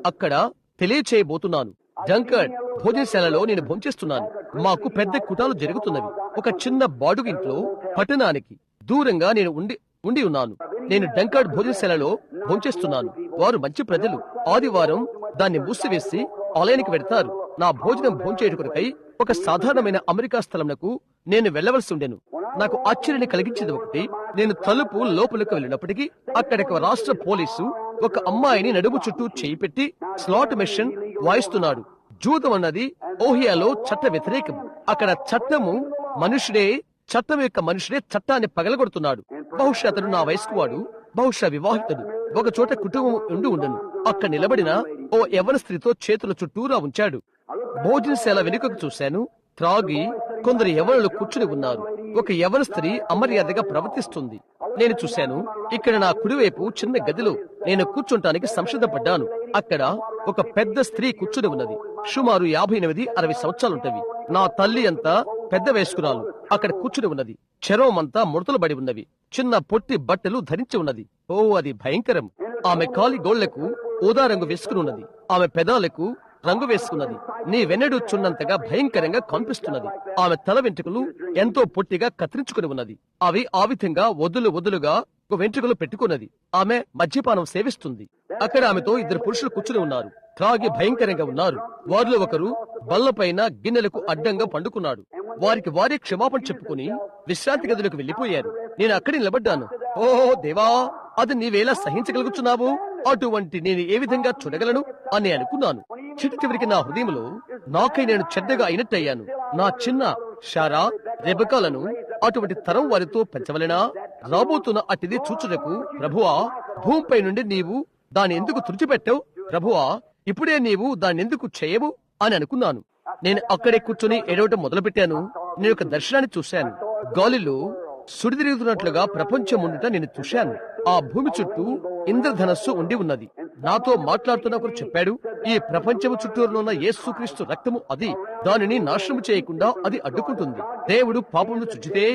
S1: అక్కడ తెలియచేయబోతున్నాను. డంకర్డ్ భోజనశాలలో నేను భోంచేస్తున్నాను. మాకు పెద్ద కుటాలు జరుగుతున్నవి. ఒక చిన్న బాడుగు ఇంట్లో పట్టణానికి దూరంగా నేను ఉండి ఉన్నాను. నేను డంకర్డ్ భోజనశాలలో భోంచేస్తున్నాను. వారు మంచి ప్రజలు. ఆదివారం దాన్ని మూసివేసి ఆలయానికి వెడతారు. నా భోజనం భోంచేయుటకై ఒక సాధారణమైన అమెరికా స్థలంకు నేను వెళ్లవలసి ఉండెను. నాకు ఆశ్చర్యాన్ని కలిగించింది ఒకటి, నేను తలుపు లోపలికి వెళ్ళినప్పటికీ అక్కడికి రాష్ట్ర పోలీసు ఒక అమ్మాయిని నడుము చుట్టూ చేయి పెట్టి స్లాట్ మెషిన్ వాయిస్తున్నాడు. జూదం అన్నది ఓహియాలో చట్ట వ్యతిరేకం. అక్కడ చట్టం యొక్క మనుషుడే చట్టాన్ని పగలగొడుతున్నాడు. బహుశా అతడు నా వయస్కు వాడు, బహుశా వివాహితుడు. ఒక చోట కుటుంబం ఉండను. అక్కడ నిలబడిన ఓ యవ్వన స్త్రీతో చేతుల చుట్టూరా ఉంచాడు. భోజనశాల వెనుకకు చూశాను. త్రాగి కొందరు యవ్వనులు కూర్చుని ఉన్నారు. ఒక యవ్వన స్త్రీ అమర్యాదగా ప్రవర్తిస్తుంది. నేను చూశాను. ఇక్కడ నా కుడివైపు చిన్న గదిలో నేను కూర్చుంటానికి సంసిద్ధపడ్డాను. అక్కడ ఒక పెద్ద స్త్రీ కూర్చుని ఉన్నది. సుమారు 58-60 సంవత్సరాలుంటవి. నా తల్లి అంతా పెద్ద వయస్కురాలు అక్కడ కూర్చుని ఉన్నది. చర్మం అంతా ముడతలు బడి ఉన్నవి. చిన్న పొట్టి బట్టలు ధరించి ఉన్నది. అది భయంకరం. ఆమె కాలి గోళ్లకు ఊదా రంగు వేసుకుని ఉన్నది. ఆమె పెదాలకు రంగు వేసుకున్నది. నీ వెన్నడు చున్నంతగా భయంకరంగా కనిపిస్తున్నది. ఆమె తల వెంట్రుకలు ఎంతో పొట్టిగా కత్తిరించుకుని ఉన్నది. అవి ఆ విధంగా వదులుగా వెంట్రుకలు పెట్టుకున్నది. ఆమె మద్యపానం సేవిస్తుంది. అక్కడ ఆమెతో 2 పురుషులు కూర్చుని ఉన్నారు. త్రాగి భయంకరంగా ఉన్నారు. వారిలో ఒకరు బల్లపైన గిన్నెలకు అడ్డంగా పండుకున్నాడు. వారికి వారే క్షమాపణ చెప్పుకుని విశ్రాంతి గదిలోకి వెళ్లిపోయారు. నేను అక్కడే నిలబడ్డాను. దేవా, అది నీవేలా సహించగలుగుతున్నావు? అటువంటి నేను ఏ విధంగా చూడగలను అని అనుకున్నాను. చివరికి నా హృదయంలో నాకై నేను చెడ్డగా అయినట్టయ్యాను. నా చిన్న షారా రెబకాలను అటువంటి తరం వారితో పెంచవలెనా? రాబోతున్న అటిది చూచుటకు ప్రభువా, భూమిపై నుండి నీవు దాన్ని ఎందుకు తుడిచిపెట్టావు? ప్రభువా, ఇప్పుడే నీవు దాన్ని ఎందుకు చేయవు అని అనుకున్నాను. నేను అక్కడే కూర్చొని ఏడవటం మొదలు పెట్టాను. నేను ఒక దర్శనాన్ని చూశాను. గాలిలో సుడిదిరుగుతున్నట్లుగా ప్రపంచం ఉండుట నేను చూశాను. ఆ భూమి చుట్టూ ఇంద్రధనస్సు ఉండి ఉన్నది. నాతో మాట్లాడుతున్న ఒకరు చెప్పాడు, ఈ ప్రపంచము చుట్టూరున్న యేసుక్రీస్తు రక్తము అది. దానిని నాశనము చేయకుండా అది అడ్డుకుంటుంది. దేవుడు పాపమును చుచ్చితే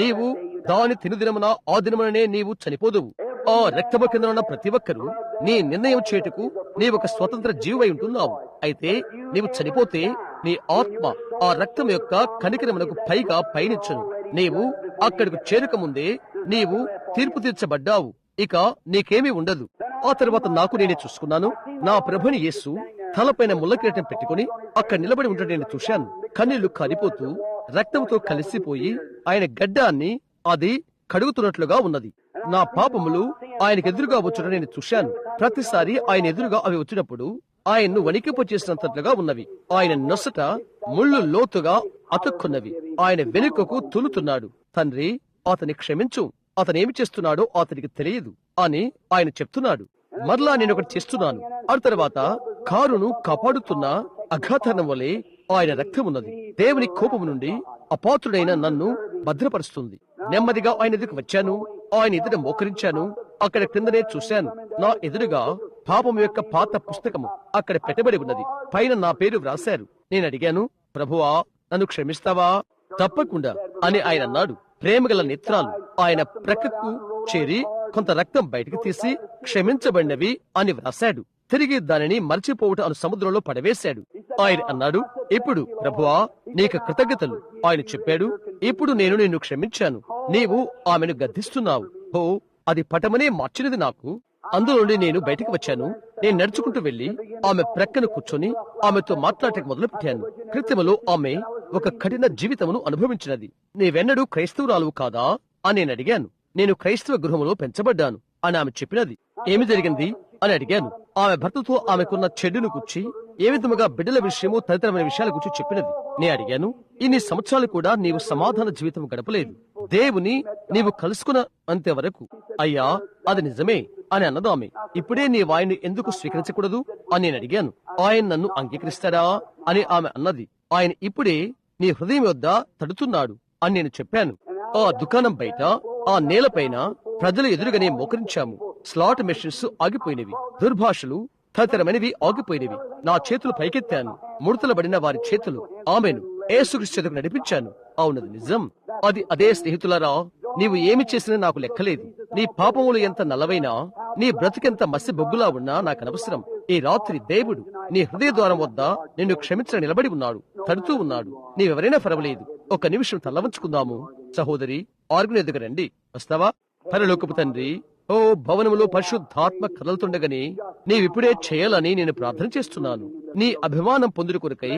S1: నీవు దాని తినుదినమున ఆ దినముననే నీవు చనిపోదువు. ఆ రక్తము కింద ఉన్న ప్రతి ఒక్కరూ నీ నిర్ణయం చేటుకు నీవు ఒక స్వతంత్ర జీవై ఉంటున్నావు. అయితే నీవు చనిపోతే నీ ఆత్మ ఆ రక్తం యొక్క కనికరమునకు పైగా పయనించును. నీవు అక్కడికి చేరక ముందే నీవు తీర్పు తీర్చబడ్డావు. ఇక నీకేమీ ఉండదు. ఆ తర్వాత నాకు నేనే చూసుకున్నాను. నా ప్రభుని యేసు తలపైన ముళ్ళకిరీటం పెట్టుకుని అక్కడ నిలబడి ఉండటం నేను చూశాను. కన్నీళ్లు కారిపోతూ రక్తంతో కలిసిపోయి ఆయన గడ్డాన్ని అది కడుగుతున్నట్లుగా ఉన్నది. నా పాపములు ఆయనకు ఎదురుగా వచ్చుట నేను చూశాను. ప్రతిసారి ఆయన ఎదురుగా అవి వచ్చినప్పుడు ఆయన్ను వణికింపచేసినంతగా ఉన్నవి. ఆయన నొసట ముళ్ళు లోతుగా అతుక్కున్నవి. ఆయన వెనుకకు తులుతున్నాడు. తండ్రి, అతని క్షమించు, అతనేమి చేస్తున్నాడో అతనికి తెలియదు అని ఆయన చెప్తున్నాడు. మరలా నేను ఒకటి చేస్తున్నాను. ఆ తర్వాత కారును కాపాడుతున్న అఘాతనం వలె ఆయన రక్తం ఉన్నది. దేవుని కోపము నుండి అపాత్రుడైన నన్ను భద్రపరుస్తుంది. నెమ్మదిగా ఆయన ఎదురుకు వచ్చాను. ఆయన ఎదుట మోకరించాను. అక్కడ క్రిందనే చూశాను. నా ఎదురుగా పాపం యొక్క పాత పుస్తకము అక్కడ పెట్టబడి ఉన్నది. పైన నా పేరు వ్రాశారు. నేను అడిగాను, ప్రభువా నన్ను క్షమిస్తావా? తప్పకుండా అని ఆయన అన్నాడు. ప్రేమగల నేత్రాలు ఆయన ప్రక్కకు చేరి కొంత రక్తం బయటకు తీసి క్షమించబడినవి అని వ్రాశాడు. తిరిగి దానిని మర్చిపోవుట అను సముద్రంలో పడవేశాడు. ఆయన అన్నాడు, ఇప్పుడు ప్రభువా నీకు కృతజ్ఞతలు. ఆయన చెప్పాడు, ఇప్పుడు నేను నిన్ను క్షమించాను. నీవు ఆమెను గద్దిస్తున్నావు. ఓ అది పటమనే మార్చినది నాకు. అందులోండి నేను బయటికి వచ్చాను. నేను నడుచుకుంటూ వెళ్లి ఆమె ప్రక్కన కూర్చొని ఆమెతో మాట్లాడటం మొదలు పెట్టాను. కృత్రిమలో ఆమె ఒక కఠిన జీవితమును అనుభవించినది. నీవెన్నడూ క్రైస్తవురాలు కాదా అని నేను అడిగాను. నేను క్రైస్తవ గృహములో పెంచబడ్డాను అని ఆమె చెప్పినది. ఏమి జరిగింది అని అడిగాను. ఆమె భర్తతో ఆమెకున్న చెడును గురించి, ఏ విధముగా బిడ్డల విషయము తదితరమైన విషయాల గురించి చెప్పినది. నేను అడిగాను, ఇన్ని సంవత్సరాలు కూడా నీవు సమాధాన జీవితం గడపలేదు. దేవుని నీవు కలుసుకున్న అంతే వరకు. అయ్యా అది నిజమే అని అన్నది ఆమె. ఇప్పుడే నీ వాయిని ఎందుకు స్వీకరించకూడదు అని నేను అడిగాను. ఆయన నన్ను అంగీకరిస్తాడా అని ఆమె అన్నది. ఆయన ఇప్పుడే నీ హృదయం వద్ద తడుతున్నాడు అని నేను చెప్పాను. ఆ దుకాణం బయట ఆ నేలపైన ప్రజల ఎదురుగానే మోకరించాము. Slot machines ఆగిపోయినవి. దుర్భాషలు తదితరమైనవి ఆగిపోయినవి. నా చేతులు పైకెత్తాను. ముడతలబడిన వారి చేతులు ఆమెను యేసుక్రీస్తుకు నడిపించాను. అవునది నిజం. అదే స్నేహితులారా, నీవు ఏమి చేసినా నాకు లెక్కలేదు. నీ పాపములు ఎంత నల్లవైనా, నీ బ్రతికెంత మసి బొగ్గులా ఉన్నా నాకు అనవసరం. ఈ రాత్రి దేవుడు నీ హృదయ ద్వారం వద్ద నిన్ను క్షమించ నిలబడి ఉన్నాడు, తడుతూ ఉన్నాడు. నీవెవరైనా పర్వాలేదు. ఒక నిమిషం తల్లవంచుకుందాము. సహోదరి, ఆర్గుని ఎదుగు రండి. వస్తావా? పరలోకపు తండ్రి, ఓ భవనములో పరిశుద్ధాత్మ కదలుతుండగానే నీవిప్పుడే చేయాలని నేను ప్రార్థన చేస్తున్నాను. నీ అభిమానం పొందుడు కొరకై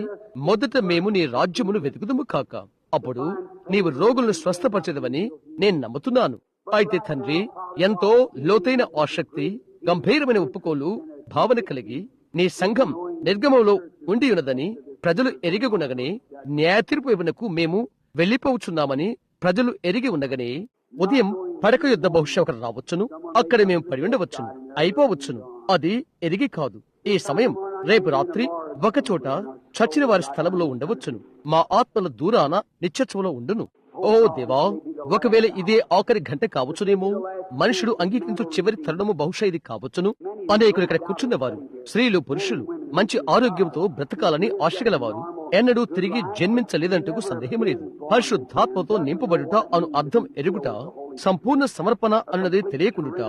S1: మొదట మేము నీ రాజ్యమును వెతుకుదుము కాక. అప్పుడు నీవు రోగులను స్వస్థపరచదవని నేను నమ్ముతున్నాను. అయితే తండ్రి, ఎంతో లోతైన ఆసక్తి, గంభీరమైన ఒప్పుకోలు, భావన కలిగి నీ సంఘం నిర్గమంలో ఉండి ఉన్నదని ప్రజలు ఎరిగి ఉండగానే, న్యాయ తీర్పు ఇవ్వనకు మేము వెళ్లిపోవచ్చున్నామని ప్రజలు ఎరిగి ఉండగానే, ఉదయం పడక యుద్ధ బహుశా ఒకరు రావచ్చును. అక్కడ మేము పడి ఉండవచ్చును, అయిపోవచ్చును. అది ఎరిగి కాదు. ఈ సమయం రేపు రాత్రి ఒకచోట చచ్చిన వారి స్థలంలో ఉండవచ్చును. మా ఆత్మల దూరాన నిత్యత్వంలో ఉండును. ఓ దేవా, ఒకవేళ ఇదే ఆఖరి గంట కావచ్చునేమో. మనుషుడు అంగీకరించు చివరి తరుణము బహుశా ఇది కావచ్చును. అనేకులు ఇక్కడ కూర్చున్నవారు, స్త్రీలు పురుషులు, మంచి ఆరోగ్యంతో బ్రతకాలని ఆశగలవారు, ఎన్నడూ తిరిగి జన్మించలేదంటూ సందేహం లేదు. పరిశుద్ధాత్మతో నింపబడుట అను అర్థం ఎరుగుట, సంపూర్ణ సమర్పణ అన్నది తెలియకుండుట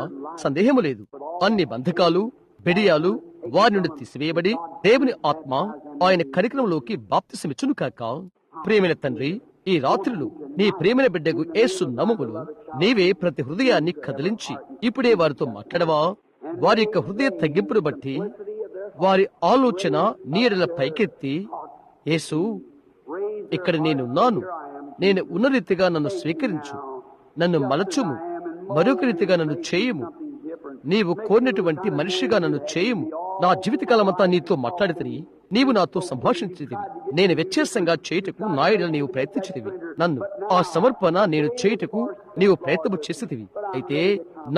S1: సందేహము లేదు. అన్ని బంధకాలు, బిడియాలు వారి నుండి తీసివేయబడి దేవుని ఆత్మ ఆయన కరికరంలోకి బాప్తిసమిచ్చును కాక. ప్రియమైన తండ్రి, ఈ రాత్రులు నీ ప్రేమైన బిడ్డకు యేసు నామములో నీవే ప్రతి హృదయాన్ని కదిలించి ఇప్పుడే వారితో మాట్లాడవా? వారి యొక్క హృదయ తగ్గింపును బట్టి వారి ఆలోచన నీడల పైకెత్తి, యేసు ఇక్కడ నేనున్నాను, నేను ఉన్న రీతిగా నన్ను స్వీకరించు, నన్ను మలచుము, మరొక రీతిగా నన్ను చేయుము, నీవు కోరినటువంటి మనిషిగా నన్ను చేయుము. నా జీవితకాలమంతా నీతో మాట్లాడితిని, నీవు నాతో సంభాషించితివి. నేను వ్యత్యాసంగా చేయుటకు నాయుడు నీవు ప్రయత్నించితివి. నన్ను ఆ సమర్పణ నేను చేయుటకు నీవు ప్రయత్నము చేసితివి. అయితే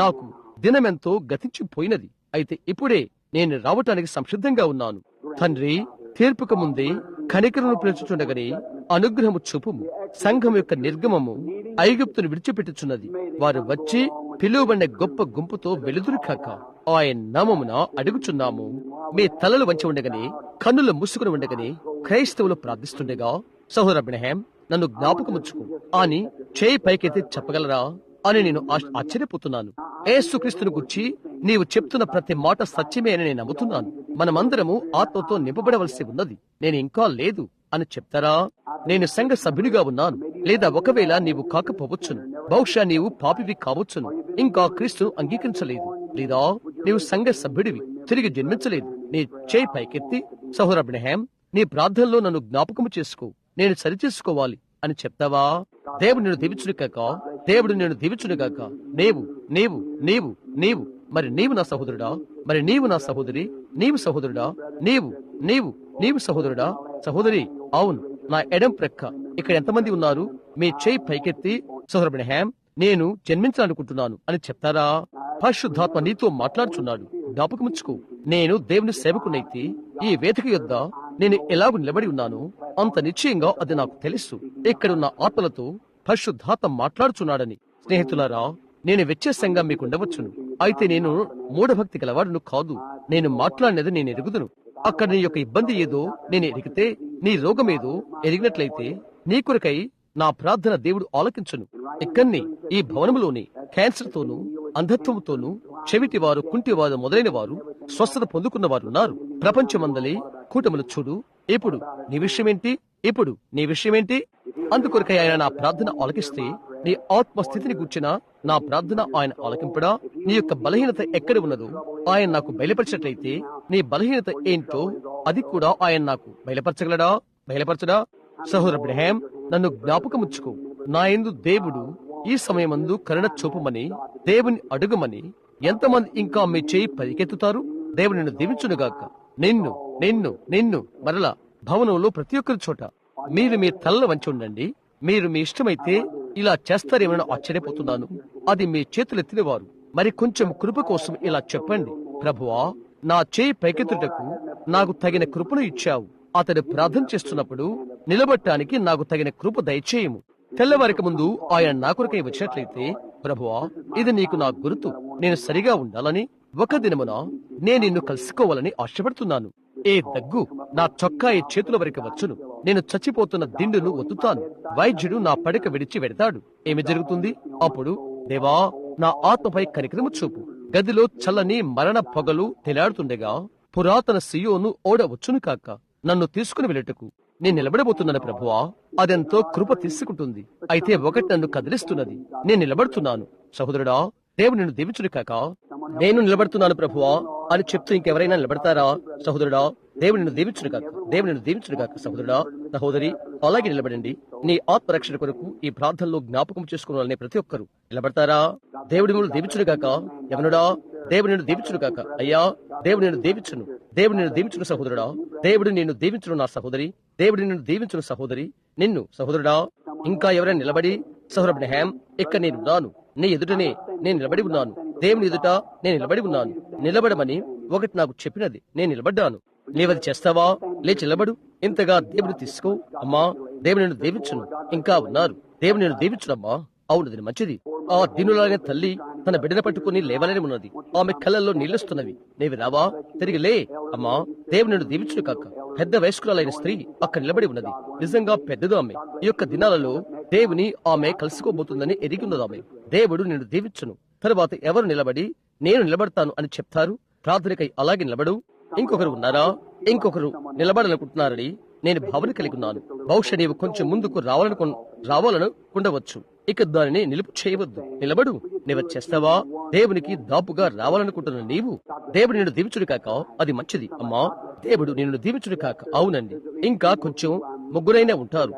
S1: నాకు దినమెంతో గతించిపోయినది. అయితే ఇప్పుడే నేను రావటానికి సంసిద్ధంగా ఉన్నాను. తండ్రి, తీర్పుకు ముందే కనికరను పిలుచుచుండగానే అనుగ్రహము చూపుము. సంఘం యొక్క నిర్గమము ఐగుప్తును విడిచిపెట్టుచున్నది. వారు వచ్చి పిలువబడిన గొప్ప గుంపుతో వెలుదురు కాక ఆయన నామమున అడుగుచున్నాము. మీ తలలు వంచి ఉండగానే, కన్నులు మూసుకుని ఉండగానే క్రైస్తవులు ప్రార్థిస్తుండగా, సహోదర అబ్రహాం నన్ను జ్ఞాపకముచ్చుకో అని చేయి పైకెత్తి చెప్పగలరా అని నేను ఆశ్చర్యపోతున్నాను. యేసుక్రీస్తును గురించి నీవు చెప్తున్న ప్రతి మాట సత్యమే అని నేను నమ్ముతున్నాను. మనమందరము ఆత్మతో నింపబడవలసి ఉన్నది. నేను ఇంకా లేదు అని చెప్తారా? నేను సంఘ సభ్యునిగా ఉన్నాను, లేదా ఒకవేళ నీవు కాకపోవచ్చును. బహుశా నీవు పాపివి కావచ్చును, ఇంకా క్రీస్తును అంగీకరించలేదు, లేదా నీవు సంఘ సభ్యుడివి, తిరిగి జన్మించలేదు. నీ చేయి పైకెత్తి, సహోదర అబ్రహాం నీ ప్రార్థనలో నన్ను జ్ఞాపకము చేసుకో, నేను సరిచేసుకోవాలి అని చెప్తావా? దేవుడు నేను దీవించునుగాక, దేవుడు నేను దీవించునుగాక. నీవు నీవు నీవు నీవు మరి నీవు నా సహోదరుడా, మరి నీవు నా సహోదరి, నీవు సహోదరుడా, నీవు నీవు నీవు సహోదరుడా, సహోదరి. అవును, నా ఎడం ప్రక్క ఇక్కడ ఎంతమంది ఉన్నారు? మీ చేయి పైకెత్తి, సహోదర అబ్రహాం నేను జన్మించాలనుకుంటున్నాను అని చెప్తారా? పరిశుద్ధాత్మ నీతో మాట్లాడుచున్నాడు. జ్ఞాపకముచ్చుకో, నేను దేవుని సేవకునైతే ఈ వేదిక యొద్ద నేను ఎలాగూ నిలబడి ఉన్నాను అంత నిశ్చయంగా అది నాకు తెలుసు. ఇక్కడున్న ఆత్మలతో పరిశుద్ధాత్మ మాట్లాడుచున్నాడని. స్నేహితులారా, నేను వ్యత్యాసంగా మీకు ఉండవచ్చును, అయితే నేను మూఢభక్తి గలవాడును కాదు. నేను మాట్లాడినది నేను ఎరుగుదును. అక్కడ నీ యొక్క ఇబ్బంది ఏదో నేను ఎరిగితే, నీ రోగమేదో ఎరిగినట్లయితే నీ కొరకై నా ప్రార్థన దేవుడు ఆలకించును. ఇక్కన్ని ఈ భవనములోని క్యాన్సర్ తోనూ, అంధత్వముతోనూ, చెవిటివారు, కుంటివారు మొదలైన వారు స్వస్థత పొందుకున్న వారు ఉన్నారు. ప్రపంచమందలి కూటములు చూడు. ఇప్పుడు నీ విషయమేంటి? ఇప్పుడు నీ విషయమేంటి? అందుకొరకై ఆయన నా ప్రార్థన ఆలకిస్తే, నీ ఆత్మస్థితిని కూర్చిన నా ప్రార్థన ఆయన ఆలకింపడా? నీ యొక్క బలహీనత ఎక్కడ ఉన్నదో ఆయన నాకు బయలుపరిచినట్లయితే, నీ బలహీనత ఏంటో అది కూడా ఆయన నాకు బయలుపరచగలడా? బయలుపరచడా? సహోదర అబ్రహాం, నన్ను జ్ఞాపకముచ్చుకో. నా యందు దేవుడు ఈ సమయమందు కరుణ చూపమని దేవుని అడుగుమని ఎంతమంది ఇంకా మీ చేయి పరికెత్తుతారు? దేవుడు నిన్ను దీవించునుగాక. నిన్ను నిన్ను నిన్ను మరలా భవనంలో ప్రతి ఒక్కరి చోట మీరు మీ తలలు వంచి ఉండండి. మీరు మీ ఇష్టమైతే ఇలా చేస్తారేమని ఆశ్చర్యపోతున్నాను. అది మీ చేతులెత్తిన వారు మరి కొంచెం కృప కోసం ఇలా చెప్పండి. ప్రభువా, నా చేయి పైకెత్తుటకు నాకు తగిన కృపను ఇచ్చావు. అతడు ప్రార్థన చేస్తున్నప్పుడు నిలబడటానికి నాకు తగిన కృప దయచేయము. తెల్లవారికి ముందు ఆయన నా కొరకై వచ్చినట్లయితే, ప్రభువా, ఇది నీకు నా గుర్తు, నేను సరిగా ఉండాలని, ఒక దినమున నేను నిన్ను కలుసుకోవాలని ఆశపడుతున్నాను. ఏ దగ్గు నా చొక్కా ఈ చేతుల వరకు వచ్చును. నేను చచ్చిపోతున్న దిండును ఒత్తుతాను. వైద్యుడు నా పడక విడిచి వెడతాడు. ఏమి జరుగుతుంది అప్పుడు? దేవా, నా ఆత్మపై కనికరము చూపు. గదిలో చల్లని మరణ పొగలు తెలాడుతుండగా పురాతన సియోను ఓడ వచ్చును కాక నన్ను తీసుకుని వెళ్ళటకు నేను నిలబడబోతున్నాను. ప్రభువా, అదెంతో కృప తీసుకుంటుంది. అయితే ఒకటి నన్ను కదిలిస్తున్నది. నేను నిలబడుతున్నాను. సహోదరుడా, దేవుడు నిన్ను దీవించును కాక. నేను నిలబడుతున్నాను ప్రభువా అని చెప్తూ ఇంకెవరైనా నిలబడతారా? సహోదరుడా, దేవుడు నిన్ను దీవించును కాక. దేవుడు నిన్ను దీవించును కాక. సహోదరుడా, సహోదరి, అలాగే నిలబడండి. నీ ఆత్మరక్షణ కొరకు ఈ ప్రార్థనలో జ్ఞాపకం చేసుకోవాలనే ప్రతి ఒక్కరు నిలబడతారా? దేవుడి నిన్ను దీవించును కాక. యవనుడా, దేవుడు నిన్ను దీవించును కాక. అయ్యా, దేవుడు నిన్ను దీవించును. దేవుడు నిన్ను దీవించును సహోదరుడా. దేవుడు నిన్ను దీవించును నా సహోదరి. దేవుడు నిన్ను దీవించును సహోదరి. నిన్ను సహోదరుడా. ఇంకా ఎవరైనా నిలబడి, సహోదర అబ్రహాం, ఇక్కడ నేను ఉన్నాను, నీ ఎదుటనే నేను నిలబడి ఉన్నాను, దేవుని ఎదుట నేను నిలబడి ఉన్నాను, నిలబడమని ఒకటి నాకు చెప్పినది. నేను నిలబడ్డాను. నీవది చేస్తావా? లేచి నిలబడు. ఇంతగా దేవుడు తీసుకో. అమ్మా, దేవుడు నిన్ను దీవించును. ఇంకా ఉన్నారు. దేవుడు నిన్ను దీవించునమ్మా. అవునది మంచిది. ఆ దీనులైన తల్లి తన బిడ్డను పట్టుకుని లేవాలని ఉన్నది. ఆమె కళ్ళల్లో నీళ్లొస్తున్నవి. నీవి రావా? తిరిగి లే. అమ్మా, దేవుడు నిన్ను దీవించును కాక. పెద్ద వయస్కురాలైన స్త్రీ అక్కడ నిలబడి ఉన్నది. నిజంగా పెద్దది ఆమె. ఈ యొక్క దినాలలో దేవుని ఆమె కలుసుకోబోతుందని ఎరిగి ఉన్నది ఆమె. దేవుడు నిన్ను దీవించును. తరువాత ఎవరు నిలబడి నేను నిలబడతాను అని చెప్తారు? ప్రార్థనకై అలాగే నిలబడు. ఇంకొకరు ఉన్నారా? ఇంకొకరు నిలబడాలనుకుంటున్నారని నేను భావన కలిగి ఉన్నాను. బహుశా నీవు కొంచెం ముందుకు రావాలనుకుండవచ్చు. ఇక దానిని నిలుపు చేయవద్దు. నిలబడు. నీవు చేస్తావా? దేవునికి దాపుగా రావాలనుకుంటున్న నీవు, దేవుడు నిన్ను దీవించుడు కాక. అది మంచిది. అమ్మా, దేవుడు నిన్ను దీవించుడు కాక. అవునండి. ఇంకా కొంచెం ముగ్గురైనా ఉంటారు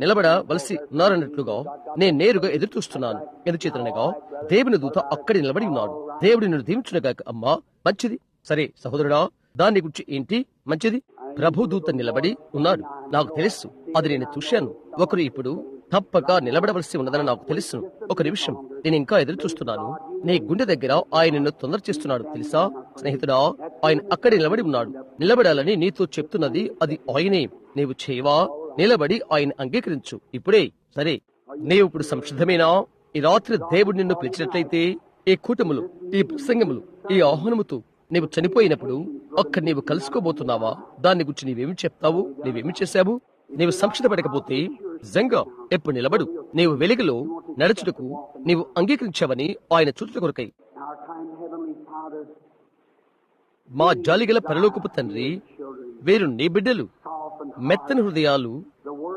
S1: నిలబడవలసి ఉన్నారన్నట్లుగా నేను నేరుగా ఎదురు చూస్తున్నాను. ఎందుచేతనగా దేవుని దూత అక్కడి నిలబడి ఉన్నాడు. దేవుడు నిన్ను దీవించుడు కాక. అమ్మా, మంచిది. సరే సహోదరుడా, దాని గురించి ఏంటి? మంచిది. ప్రభు దూత నిలబడి ఉన్నాడు. నాకు తెలుసు. అది నేను చూశాను. ఒకరు ఇప్పుడు తప్పక నిలబడవలసి ఉన్నదని నాకు తెలుసు. ఒక నిమిషం, నేను ఇంకా ఎదురు చూస్తున్నాను. నీ గుండె దగ్గర ఆయన నిన్ను తొందర చేస్తున్నాడు తెలుసా స్నేహితుడా? ఆయన అక్కడే నిలబడి ఉన్నాడు. నిలబడాలని నీతో చెప్తున్నది అది ఆయనే. నీవు చేయవా? నిలబడి ఆయన అంగీకరించు ఇప్పుడే. సరే, నీవు ఇప్పుడు సంసిద్ధమేనా? ఈ రాత్రి దేవుడు నిన్ను పిలిచినట్లయితే, ఈ కూటములు, ఈ ప్రసంగములు, ఈ ఆహ్వానముతో నీవు చనిపోయినప్పుడు అక్కడ నీవు కలుసుకోబోతున్నావా? దాని గురించి నీవేమి చెప్తావు? నీవేమి చేశావు? నీవు సంసిద్ధపడకపోతే నిజంగా ఎప్పుడు నిలబడు. నీవు వెలుగులో నడుచుటకు నీవు అంగీకరించావని ఆయన చూచుట కొరకై. మా జాలిగల పరలోకపు తండ్రి, వీరు నీ బిడ్డలు, మెత్తని హృదయాలు.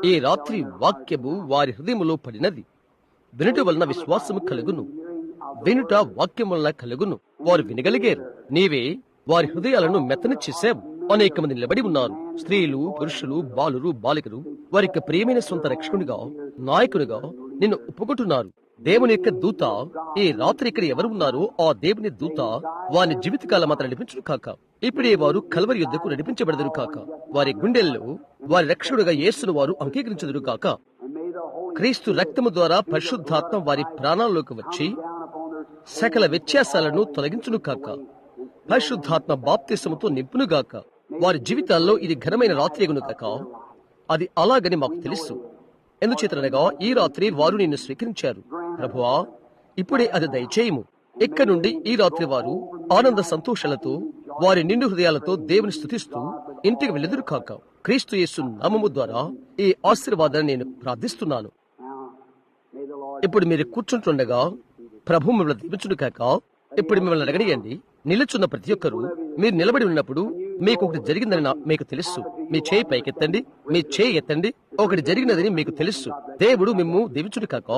S1: ఈ రాత్రి వాక్యము వారి హృదయములో పడినది. వినుట వలన విశ్వాసము కలుగును. వినుట వాక్యం వలన కలుగును. వారు వినగలిగారు. నీవే వారి హృదయాలను మెత్తని చేశావు. అనేక మంది నిలబడి ఉన్నారు. స్త్రీలు, పురుషులు, బాలురు, బాలికలు వారికి ప్రియమైన సొంత రక్షకునిగా, నాయకునిగా నిన్ను ఒప్పుకుంటున్నారు. దేవుని యొక్క దూత ఈ రాత్రి ఇక్కడ ఎవరు ఉన్నారో ఆ దేవుని దూత వారి జీవితకాలం మాత్రం నడిపించును కాక. ఇప్పుడే వారు కల్వరి యుద్ధకు నడిపించబడదురు కాక. వారి గుండెల్లో వారి రక్షకుడుగా యేసును వారు అంగీకరించదురు కాక. క్రీస్తు రక్తము ద్వారా పరిశుద్ధాత్మ వారి ప్రాణాల్లోకి వచ్చి సకల వ్యత్యాసాలను తొలగించును కాక. పరిశుద్ధాత్మ బాప్తిసముతో నింపునుగాక. వారి జీవితాల్లో ఇది ఘనమైన రాత్రి కనుక అది అలాగని మాకు తెలుసు. ఎందుచేతనగా ఈ రాత్రి వారు నిన్ను స్వీకరించారు ప్రభువా. ఇప్పుడే అది దయచేయము. ఇక్కడ నుండి ఈ రాత్రి వారు ఆనంద సంతోషాలతో వారి నిండు హృదయాలతో దేవుని స్తుతిస్తూ ఇంటికి వెళ్ళెదురు కాక. క్రీస్తు యేసు నామము ద్వారా ఈ ఆశీర్వాదాన్ని నేను ప్రార్థిస్తున్నాను. ఇప్పుడు మీరు కూర్చుంటుండగా ప్రభు మిమ్మల్ని దీవించును కాక. ఇప్పుడు మిమ్మల్ని అడగనియండి, నిలుచున్న ప్రతి ఒక్కరూ మీరు నిలబడి ఉన్నప్పుడు మీకు ఒకటి జరిగిందని మీకు తెలుసు. మీ చేయి పైకెత్తండి, మీ చేయి ఎత్తండి. ఒకటి జరిగినదని మీకు తెలుసు. దేవుడు మిమ్ము దీవించుడు కాక,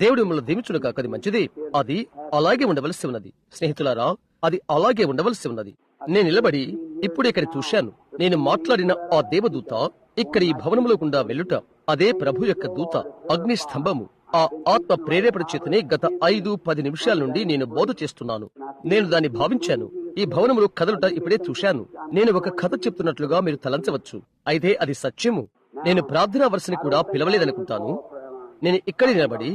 S1: దేవుడు మిమ్మల్ని దీవించుడు కాక. అది మంచిది. అది అలాగే ఉండవలసి ఉన్నది స్నేహితులారా, అది అలాగే ఉండవలసి ఉన్నది. నేను నిలబడి ఇప్పుడు ఇక్కడ చూశాను. నేను మాట్లాడిన ఆ దేవదూత ఇక్కడ ఈ భవనంలో గుండా వెళ్ళుట అదే ప్రభు యొక్క దూత, అగ్ని స్తంభము. ఆ ఆత్మ ప్రేరేపణ చేతనే గత 5-10 నిమిషాల నుండి నేను బోధ చేస్తున్నాను. నేను దాన్ని భావించాను. ఈ భవనంలో కదలుట ఇప్పుడే చూశాను. నేను ఒక కథ చెప్తున్నట్లుగా మీరు తలంచవచ్చు, అయితే అది సత్యము. నేను ప్రార్థనా వరుసని కూడా పిలవలేదనుకుంటాను. నేను ఇక్కడ నిలబడి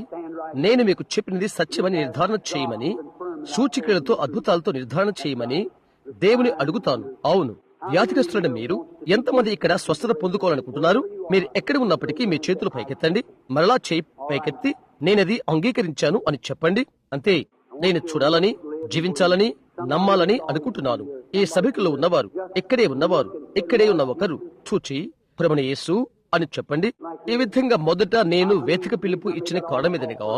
S1: నేను మీకు చెప్పినది సత్యమని నిర్ధారణ చేయమని, సూచికలతో అద్భుతాలతో నిర్ధారణ చేయమని దేవుని అడుగుతాను. అవును, వ్యాధిగ్రస్తులైన మీరు ఎంతమంది ఇక్కడ స్వస్థత పొందుకోవాలనుకుంటున్నారు? మీరు ఎక్కడ ఉన్నప్పటికీ మీ చేతులు పైకెత్తండి. మరలా చేయి పైకెత్తి నేనది అంగీకరించాను అని చెప్పండి. అంతే. నేను చూడాలని, జీవించాలని, నమ్మాలని అనుకుంటున్నాను. ఈ సభికులో ఉన్నవారు, ఇక్కడే ఉన్నవారు, ఇక్కడే ఉన్న ఒకరు చూచి ప్రభువైన యేసు అని చెప్పండి. ఈ విధంగా మొదట నేను వేదిక పిలుపు ఇచ్చిన కారణమేదనగా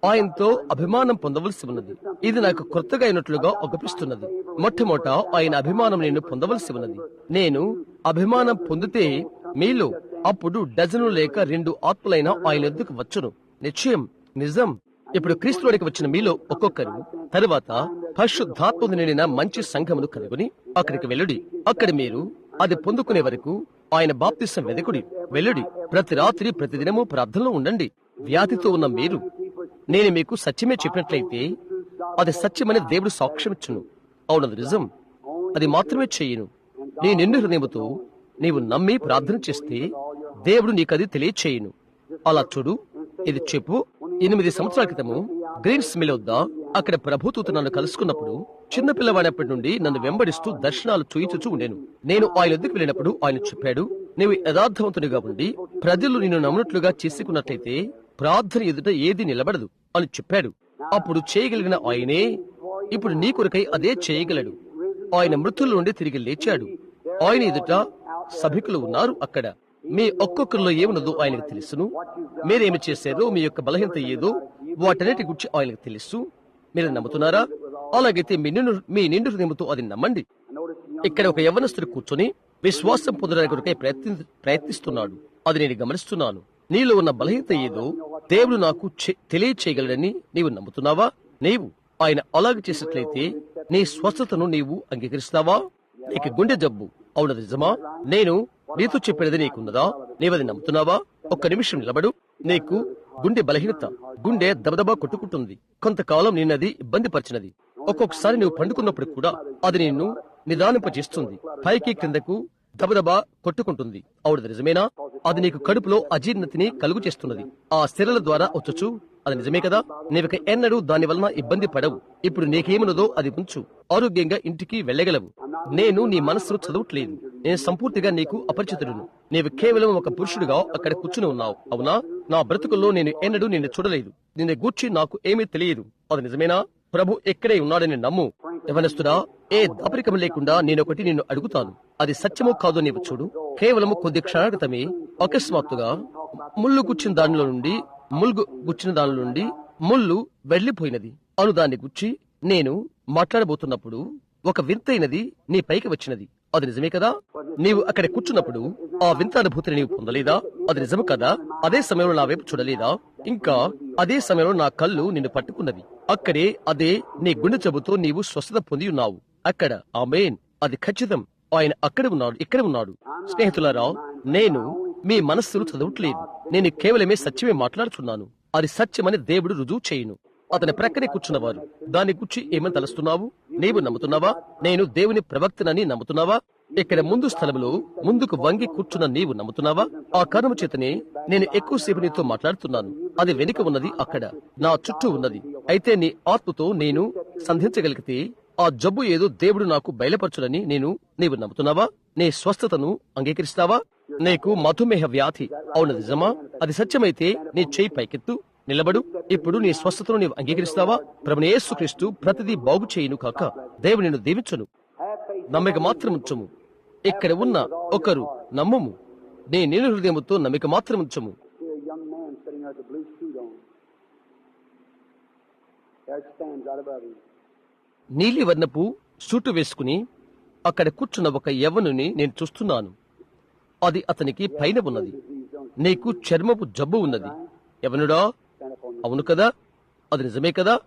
S1: ఆయనతో అభిమానం పొందవలసి ఉన్నది. ఇది నాకు కొత్తగా అయినట్లుగా ఒగపిస్తున్నది. మొట్టమొదట ఆయన అభిమానం నేను పొందవలసి ఉన్నది. నేను అభిమానం పొందితే మీలో అప్పుడు డజను లేక 2 ఆత్మలైన ఆయన ఎద్దుకు వచ్చును. నిశ్చయం, నిజం. ఇప్పుడు క్రీస్తులోనికి వచ్చిన మీలో ఒక్కొక్కరు తరువాత పరిశుద్ధాత్మ నిండిన మంచి సంఘమును కనుగొని అక్కడికి వెళ్ళుడి. అక్కడ మీరు అది పొందుకునే వరకు ఆయన బాప్తిసం వెదకుడి. వెళ్ళుడి. ప్రతి రాత్రి ప్రతిదినము ప్రార్థనలో ఉండండి. వ్యాధితో ఉన్న మీరు నేను మీకు సత్యమే చెప్పినట్లయితే అది సత్యమని దేవుడు సాక్ష్యమిచ్చును. అవునది నిజం. అది మాత్రమే చెయ్యను. నీ నిండు హృదయముతో నీవు నమ్మి ప్రార్థన చేస్తే దేవుడు నీకది తెలియచేయును. అలా చూడు, ఇది చెప్పు. 8 సంవత్సరాల క్రితము గ్రీన్స్ మిల్ వద్ద అక్కడ ప్రభుత్వ నన్ను కలుసుకున్నప్పుడు చిన్న పిల్లవాడినప్పటి నుండి నన్ను వెంబడిస్తూ దర్శనాలు చూయించుచూ ఉండేను. నేను ఆయన వద్దకు వెళ్ళినప్పుడు ఆయన చెప్పాడు, నీవు యథార్థవంతునిగా ఉండి ప్రజలు నిన్ను నమ్మునట్లుగా చేసుకున్నట్లయితే ప్రార్థన ఎదుట ఏది నిలబడదు అని చెప్పాడు. అప్పుడు చేయగలిగిన ఆయనే ఇప్పుడు నీ కొరకై అదే చేయగలడు. ఆయన మృతుల నుండి తిరిగి లేచాడు. ఆయన ఎదుట సభికులు ఉన్నారు. అక్కడ మీ ఒక్కొక్కరిలో ఏమున్నదో ఆయనకు తెలుసును. మీరేమి చేశారో, మీ యొక్క బలహీనత ఏదో వాటన్నిటి గురించి ఆయనకు తెలుసు. మీరు నమ్ముతున్నారా? అలాగైతే మీ నిండు హృదయంతో అది నమ్మండి. ఇక్కడ ఒక యవ్వనస్తుడు కూర్చొని విశ్వాసం పొందడానికి ప్రయత్నిస్తున్నాడు. అది నేను గమనిస్తున్నాను. నీలో ఉన్న బలహీనత ఏదో దేవుడు నాకు తెలియచేయగలడని నీవు నమ్ముతున్నావా? నీవు ఆయన అలాగ చేసినట్లయితే నీ స్వస్థతను నీవు అంగీకరిస్తావా? నీకు గుండె జబ్బు, అవునది నిజమా? నేను నీతో చెప్పేది నీకున్నదా? నీవది నమ్ముతున్నావా? ఒక్క నిమిషం నిలబడు. నీకు గుండె బలహీనత, గుండె దబదబా కొట్టుకుంటుంది. కొంతకాలం నిన్నది ఇబ్బంది పరిచినది. ఒక్కొక్కసారి నువ్వు పండుకున్నప్పుడు కూడా అది నిన్ను నిదానింపజేస్తుంది. పైకి క్రిందకు దబదబా కొట్టుకుంటుంది. అవునది నిజమేనా? అది నీకు కడుపులో అజీర్ణతని కలుగు చేస్తున్నది. ఆ సిరల ద్వారా వచ్చుచు. అది నిజమే కదా? నీవిక ఎన్నడూ దాని వలన ఇబ్బంది పడవు. ఇప్పుడు నీకేమున్నదో అది ఉంచు. ఆరోగ్యంగా ఇంటికి వెళ్ళగలవు. నేను నీ మనస్సును చదవట్లేదు. నేను సంపూర్తిగా నీకు అపరిచితుడును. నీవు కేవలం ఒక పురుషుడిగా అక్కడ కూర్చుని ఉన్నావు. అవునా? నా బ్రతుకుల్లో నేను ఎన్నడూ నిన్ను చూడలేదు. నిన్ను గూర్చి నాకు ఏమీ తెలియదు. అది నిజమేనా? ప్రభు ఎక్కడే ఉన్నాడని నమ్ము. యవనస్తుడా, ఏ దాపరికం లేకుండా నేనొకటి నిన్ను అడుగుతాను. అది సత్యమో కాదో నీవు చూడు. కేవలము కొద్ది క్షణాల క్రితమే అకస్మాత్తుగా ముళ్ళు గుచ్చిన దానిలో నుండి ముళ్ళు వెళ్లిపోయినది అను దాన్ని గుచ్చి నేను మాట్లాడబోతున్నప్పుడు ఒక వింతైనది నీ పైకి వచ్చినది. అది నిజమే కదా? నీవు అక్కడ కూర్చున్నప్పుడు ఆ వింత అనుభూతిని నీవు పొందలేదా? అది నిజము కదా? అదే సమయంలో నా వైపు చూడలేదా? ఇంకా అదే సమయంలో నా కళ్ళు నిన్ను పట్టుకున్నది. అక్కడే అదే నీ గుండె జబ్బుతో నీవు స్వస్థత పొంది ఉన్నావు. అక్కడ ఆమేన్. అది ఖచ్చితం. ఆయన అక్కడ ఉన్నాడు, ఇక్కడ ఉన్నాడు. స్నేహితులారా, నేను మీ మనస్సును చదవట్లేదు. నేను కేవలమే సత్యమే మాట్లాడుతున్నాను. అది సత్యమని దేవుడు రుజువు చేయును. అతని ప్రక్కనే కూర్చున్నవారు దాని గురించి ఏమని తలుస్తున్నావు? నీవు నమ్ముతున్నావా? నేను దేవుని ప్రవక్తనని నమ్ముతున్నావా? ఇక్కడ ముందు స్థలంలో ముందుకు వంగి కూర్చున్న నీవు నమ్ముతున్నావా? ఆ కారణము చేతనే నేను ఎక్కువసేపు నీతో మాట్లాడుతున్నాను. అది వెనుక ఉన్నది, అక్కడ నా చుట్టూ ఉన్నది. అయితే నీ ఆత్మతో నేను సంధించగలిగితే ఆ జబ్బు ఏదో దేవుడు నాకు బయలుపరచునని నీవు నమ్ముతున్నావా? నీ స్వస్థతను అంగీకరిస్తావా? నీకు మధుమేహ వ్యాధి, అవును నిజమా? అది సత్యమైతే నీ చేయి పైకెత్తు, నిలబడు. ఇప్పుడు నీ స్వస్థతను నీవు అంగీకరిస్తావా? ప్రభువైన యేసుక్రీస్తు ప్రతిదీ బాగు చేయును కాక. దేవుడు నిన్ను దీవించును. నమ్మిక మాత్రం ఉంచము. ఇక్కడ ఉన్న ఒకరు నమ్ముము. నీ నిన్ను హృదయముతో నమ్మిక మాత్రం ఉంచము.
S2: See a young man sitting there with a blue suit on. There it stands right above him.
S1: నీలి వర్ణపు సూటు వేసుకుని అక్కడ కూర్చున్న ఒక యవ్వనుని నేను చూస్తున్నాను. అది అతనికి పైన ఉన్నది. నీకు చర్మపు జబ్బు ఉన్నది యవనుడా, అవును కదా? అది నిజమే కదా?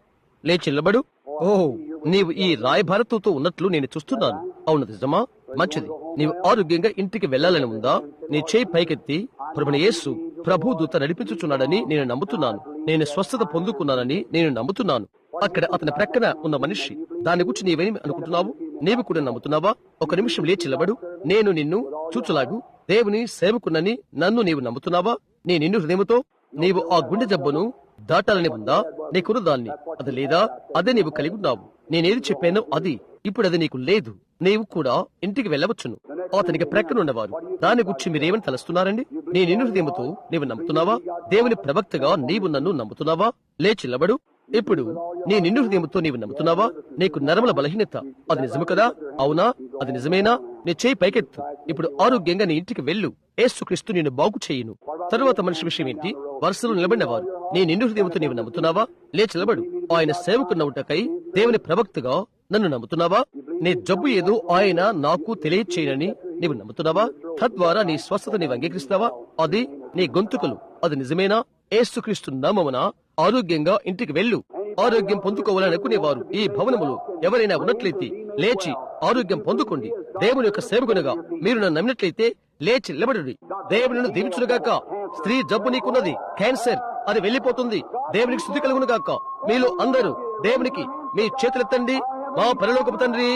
S1: లేచి నిలబడు. ఓ, నీవు ఈ రాయభారతుతో ఉన్నట్లు నేను చూస్తున్నాను. అవును నిజమా? మంచిది. నీవు ఆరోగ్యంగా ఇంటికి వెళ్లాలని ఉందా? నీ చేయి పైకెత్తి, ప్రభువైన యేసు ప్రభు దూత నడిపించుచున్నాడని నేను నమ్ముతున్నాను, నేను స్వస్థత పొందుకున్నానని నేను నమ్ముతున్నాను. అక్కడ అతని ప్రక్కన ఉన్న మనిషి, దాని గురించి నీవేమి అనుకుంటున్నావు? నీవు కూడా నమ్ముతున్నావా? ఒక నిమిషం లేచి నిలబడు. నేను నిన్ను చూచులాగు దేవుని సేవకున్నని నన్ను నీవు నమ్ముతున్నావా? నీ నిన్ను హృదయముతో నీవు ఆ గుండె జబ్బును దాటాలని ఉందా? నీకున్న దాన్ని అది లేదా? అదే నీవు కలిగి ఉన్నావు. నేనేది చెప్పానో అది. ఇప్పుడు అది నీకు లేదు. నీవు కూడా ఇంటికి వెళ్ళవచ్చును. అతనికి ప్రక్కనున్నవారు, దాని గురించి మీరేమని తలస్తున్నారండి? నీ నిన్ను హృదయముతో నీవు నమ్ముతున్నావా? దేవుని ప్రవక్తగా నీవు నన్ను నమ్ముతున్నావా? లేచి నిలబడు. ఇప్పుడు నీ నిన్ను హృదయముతో నీవు నమ్ముతున్నావా? నీకు నరముల బలహీనత, అది నిజము కదా? అవునా? అది నిజమేనా? నీ చేయి పైకెత్తు. ఇప్పుడు ఆరోగ్యంగా నీ ఇంటికి వెళ్ళు. యేసుక్రీస్తు నిన్ను బాగు చేయును. తరువాత మనిషి విషయం ఏంటి? వరుసలో నిలబడినవారు, నీ నిన్ను హృదయముతో నీవు నమ్ముతున్నావా? లేచి నిలబడు. ఆయన సేవకున్నవుటకై దేవుని ప్రవక్తగా నన్ను నమ్ముతున్నావా? నీ జబ్బు ఏదో ఆయన నాకు తెలియచేయనని నీవు నమ్ముతున్నావా? తద్వారా నీ స్వస్థత నీవు అంగీకరిస్తావా? అది నీ గొంతుకలు, అది నిజమేనా? యేసుక్రీస్తు నామమున ఆరోగ్యంగా ఇంటికి వెళ్ళు. ఆరోగ్యం పొందుకోవాలని అనుకునేవారు ఈ భవనములో ఎవరైనా ఉన్నట్లయితే లేచి ఆరోగ్యం పొందుకోండి. దేవుని యొక్క సేవకునిగా మీరు నన్ను నమ్మినట్లయితే లేచి నిలబడండి. దేవుని దీవించునుగాక. స్త్రీ జబ్బు నీకున్నది, క్యాన్సర్, అది వెళ్లిపోతుంది. దేవునికి స్తుతి కలుగునుగాక. మీలో అందరూ దేవునికి మీ చేతులెత్తండి. మా పరలోకపు తండ్రి,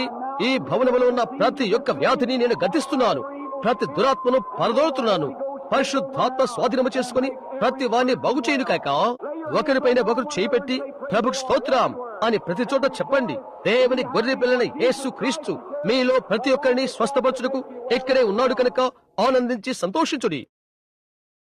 S1: ఈ భవనములో ఉన్న ప్రతి ఒక్క వ్యాధిని నేను గతిస్తున్నాను. ప్రతి దురాత్మను పరదోలుతున్నాను. పరిశుద్ధాత్మ స్వాధీనము చేసుకుని ప్రతి వారిని బాగు చేయను కాక. ఒకరిపైన ఒకరు చేయిపెట్టి ప్రభుకు స్తోత్రం అని ప్రతి చోట చెప్పండి. దేవుని గొర్రె పిల్లని యేసు క్రీస్తు మీలో ప్రతి ఒక్కరిని స్వస్థపరచుటకు ఇక్కడే ఉన్నాడు కనుక ఆనందించి సంతోషించుడి.